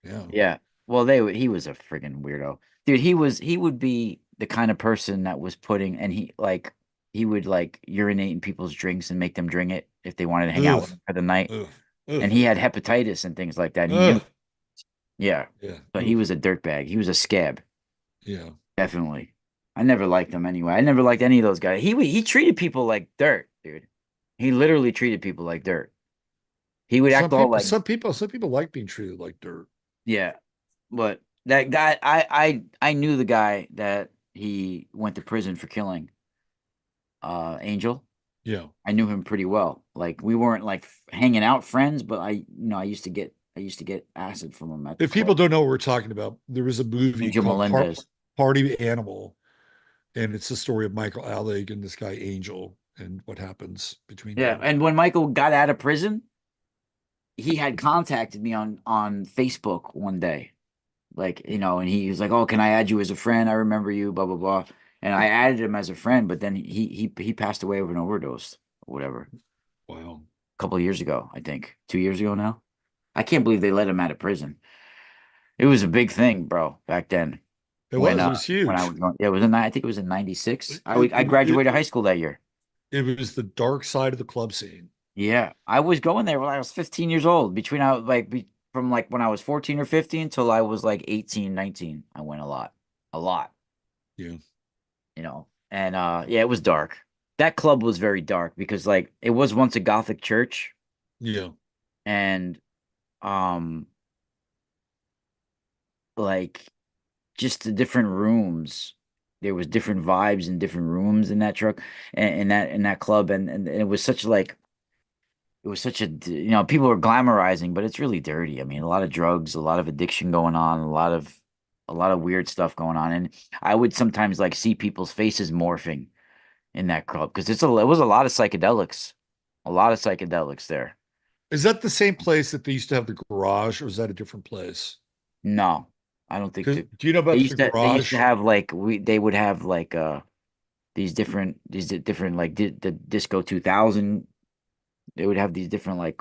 Yeah. Yeah. Well, he was a friggin' weirdo. Dude, he would be the kind of person that was putting and he would like urinate in people's drinks and make them drink it if they wanted to hang out Ugh. with him for the night. Ugh. Ugh. And he had hepatitis and things like that. And he knew. Ugh. Yeah. Yeah. But he Ugh. was a dirtbag. He was a scab. Yeah. Definitely. I never liked him anyway. I never liked any of those guys. He treated people like dirt, dude. He literally treated people like dirt. He would act all like, Some people like being treated like dirt. yeah. But that guy, I knew the guy that he went to prison for killing, Angel. Yeah. I knew him pretty well. Like we weren't like hanging out friends, but I used to get acid from him at the If club. people don't know what we're talking about, there was a movie Angel called Melendez. Party Animal, and it's the story of Michael Alec and this guy Angel and what happens between Yeah. them. And when Michael got out of prison, he had contacted me on Facebook one day, like and he was like, "Oh, can I add you as a friend? I remember you, blah blah blah." And I added him as a friend, but then he passed away of an overdose or whatever Wow. a couple of years ago, I think 2 years ago now. I can't believe they let him out of prison. It was a big thing, bro, back then It was when I huge. was going. Yeah, it was I think it was in '96. I It, graduated high school that year. it was the dark side of the club scene. Yeah, I was going there when I was 15 years old. from like when I was 14 or 15 till I was like 18, 19. I went a lot. A lot, Yeah. you know. And yeah, it was dark. That club was very dark because like it was once a Gothic church Yeah. and um like just the different rooms. There was different vibes in different rooms in that truck and in that club and it was such like it was such a people are glamorizing, but it's really dirty. I mean, a lot of drugs, a lot of addiction going on, a lot of weird stuff going on. And I would sometimes like see people's faces morphing in that club because it was a lot of psychedelics. A lot of psychedelics there. Is that the same place that they used to have the garage, or is that a different place? No, I don't think Because do you know they about the used to they used to garage? have like they would have like these different like the disco 2000. They would have these different like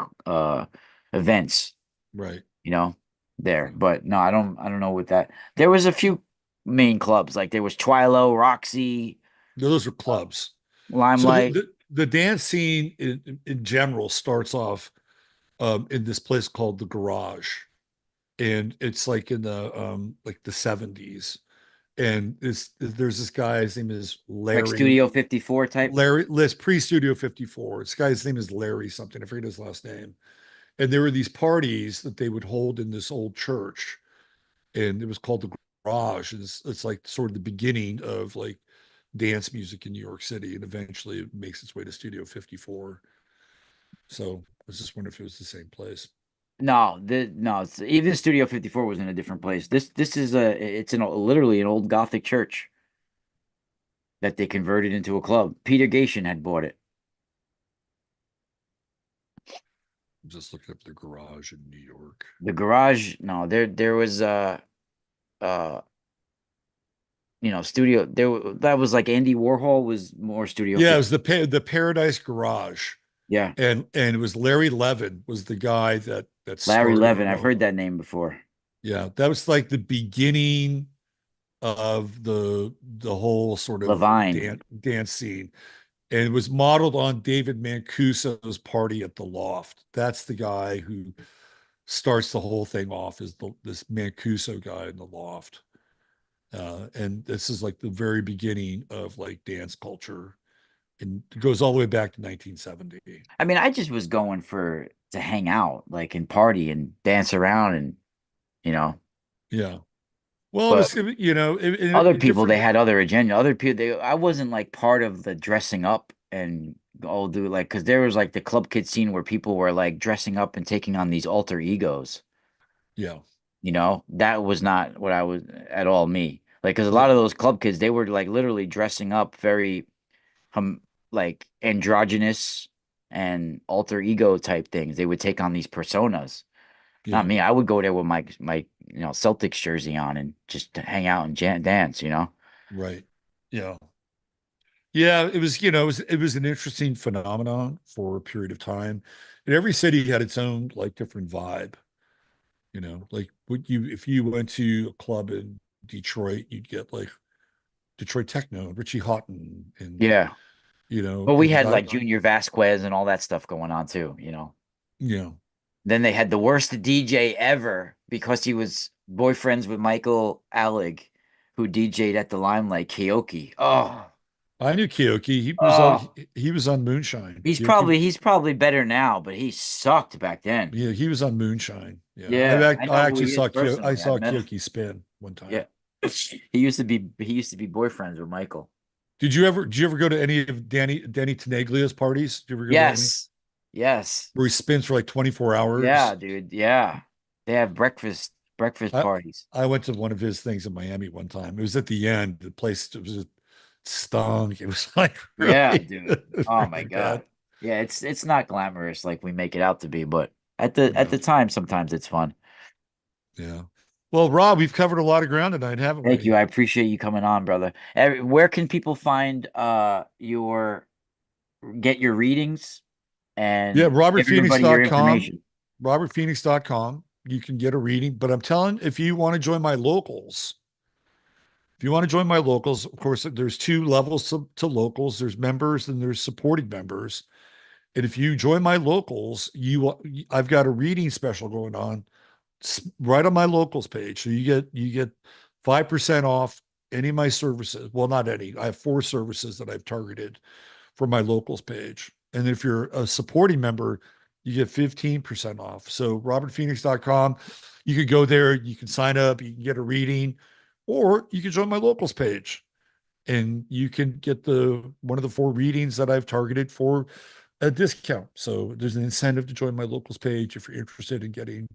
events, Right. you know, there. But no, I don't know what that. There was a few main clubs like there was Twilo, Roxy, No, those are uh, clubs. So Limelight. the dance scene in general starts off in this place called the Garage, and it's like the 70s. And there's this guy, his name is Like Larry. Studio 54 type. Larry, list pre-Studio 54. This guy's name is Larry something. I forget his last name. And there were these parties that they would hold in this old church, and it was called the Garage. And it's like sort of the beginning of like dance music in New York City, and eventually it makes its way to Studio 54. So I was just wondering if it was the same place. No, even Studio 54 was in a different place. This is it's literally an old Gothic church that they converted into a club. Peter Gation had bought it. I'm just looking up the Garage in New York. The garage, no, there was uh studio that was like Andy Warhol was more Studio Yeah, it 50. was the Paradise Garage, Yeah. and it was Larry Levin was the guy that Larry started Levin, it I've all. heard that name before. Yeah, that was like the beginning of the whole sort of Levine. dance scene, and it was modeled on David Mancuso's Party at the Loft. That's the guy who starts the whole thing off as this Mancuso guy in the Loft. And this is like the very beginning of like dance culture, and it goes all the way back to 1970. I mean, I just was going for to hang out, like and party and dance around and you know, Yeah. Well, it but was, other people different. they had other agenda. Other people I wasn't like part of the dressing up and all do like because there was like the club kid scene where people were like dressing up and taking on these alter egos. Yeah. That was not what I was at all me. Like, because a lot Yeah. of those club kids, they were like literally dressing up very, like androgynous and alter ego type things. They would take on these personas. Not Yeah. me. I would go there with my Celtics jersey on and just hang out and dance. Right. Yeah. Yeah. It was an interesting phenomenon for a period of time. And every city had its own like different vibe. Like if you went to a club in Detroit, you'd get like Detroit techno, Richie Houghton, and Yeah. But we and had I, like Junior Vasquez and all that stuff going on too. you know, Then they had the worst DJ ever because he was boyfriends with Michael Alec, who DJ'd at the Limelight, Keoki. I knew Keoki. Oh, He was on Moonshine. he's Keoki, probably he's probably better now, but he sucked back then. yeah, he was on Moonshine. Yeah, Yeah, I I know who actually he is I personally. I saw met him. Keoki spin one time. Yeah, he used to be boyfriends with Michael. Did you ever go to any of Danny Tenaglia's parties? Did you ever go to any Yes, yes, where he spins for like 24 yeah, hours? dude, yeah. They have breakfast I parties. I went to one of his things in Miami one time. It was at the end. The place it was just stunk. It was like Yeah, really, dude. Oh my really bad. God. Yeah, it's not glamorous like we make it out to be, but at the No, time sometimes it's fun. yeah. Well, Rob, we've covered a lot of ground tonight, haven't Thank you. we? I appreciate you coming on, brother. Where can people find your get your readings Yeah, and give everybody your robertphoenix.com. information? Robertphoenix.com. You can get a reading, but I'm telling, if you want to join my locals, if you want to join my locals, of course, there's two levels to locals. There's members and there's supporting members. And if you join my locals, I've got a reading special going on right on my locals page. So you get 5% off any of my services. Well, not any. I have 4 services that I've targeted for my locals page. And if you're a supporting member, you get 15% off. So robertphoenix.com, you could go there, you can sign up, you can get a reading, or you can join my locals page and you can get the one of the 4 readings that I've targeted for a discount. So there's an incentive to join my locals page if you're interested in getting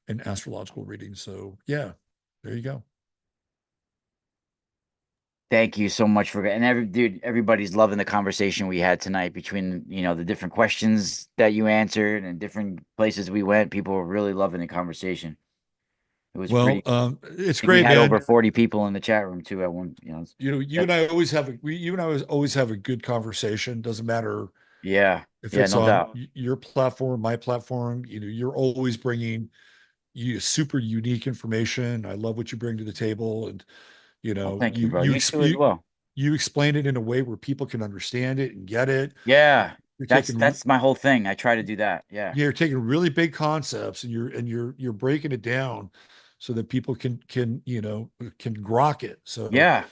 an astrological reading. So yeah, there you go. Thank you so much for and everybody's loving the conversation we had tonight between, the different questions that you answered and different places we went. People were really loving the conversation. It was pretty Well, cool. it's I think we great, had over man. 40 people in the chat room too at one. You That, and I always have you and I always have a good conversation. Doesn't matter yeah. if Yeah, it's no on doubt. your platform, my platform. You're always bringing you super unique information. I love what you bring to the table, and Well, thank you, bro. you You too as well. you explain it in a way where people can understand it and get it. Yeah. You're That's taking that's my whole thing. I try to do that. Yeah. you're taking really big concepts and you're breaking it down so that people can grok it. So Yeah.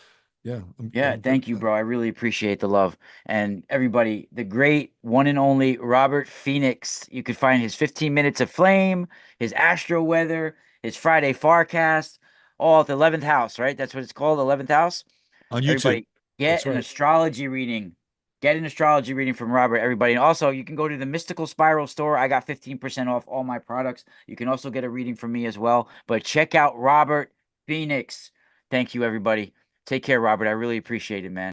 yeah, Yeah, thank you, bro. I really appreciate the love. And everybody, the great one and only Robert Phoenix. You could find his 15 Minutes of Flame, his Astro Weather, his Friday Forecast, all at the 11th house, right? That's what it's called, 11th house. on YouTube. Everybody, get That's an right. astrology reading. Get an astrology reading from Robert, everybody. And also, you can go to the Mystical Spiral store. I got 15% off all my products. You can also get a reading from me as well. But check out Robert Phoenix. Thank you, everybody. Take care, Robert. I really appreciate it, man.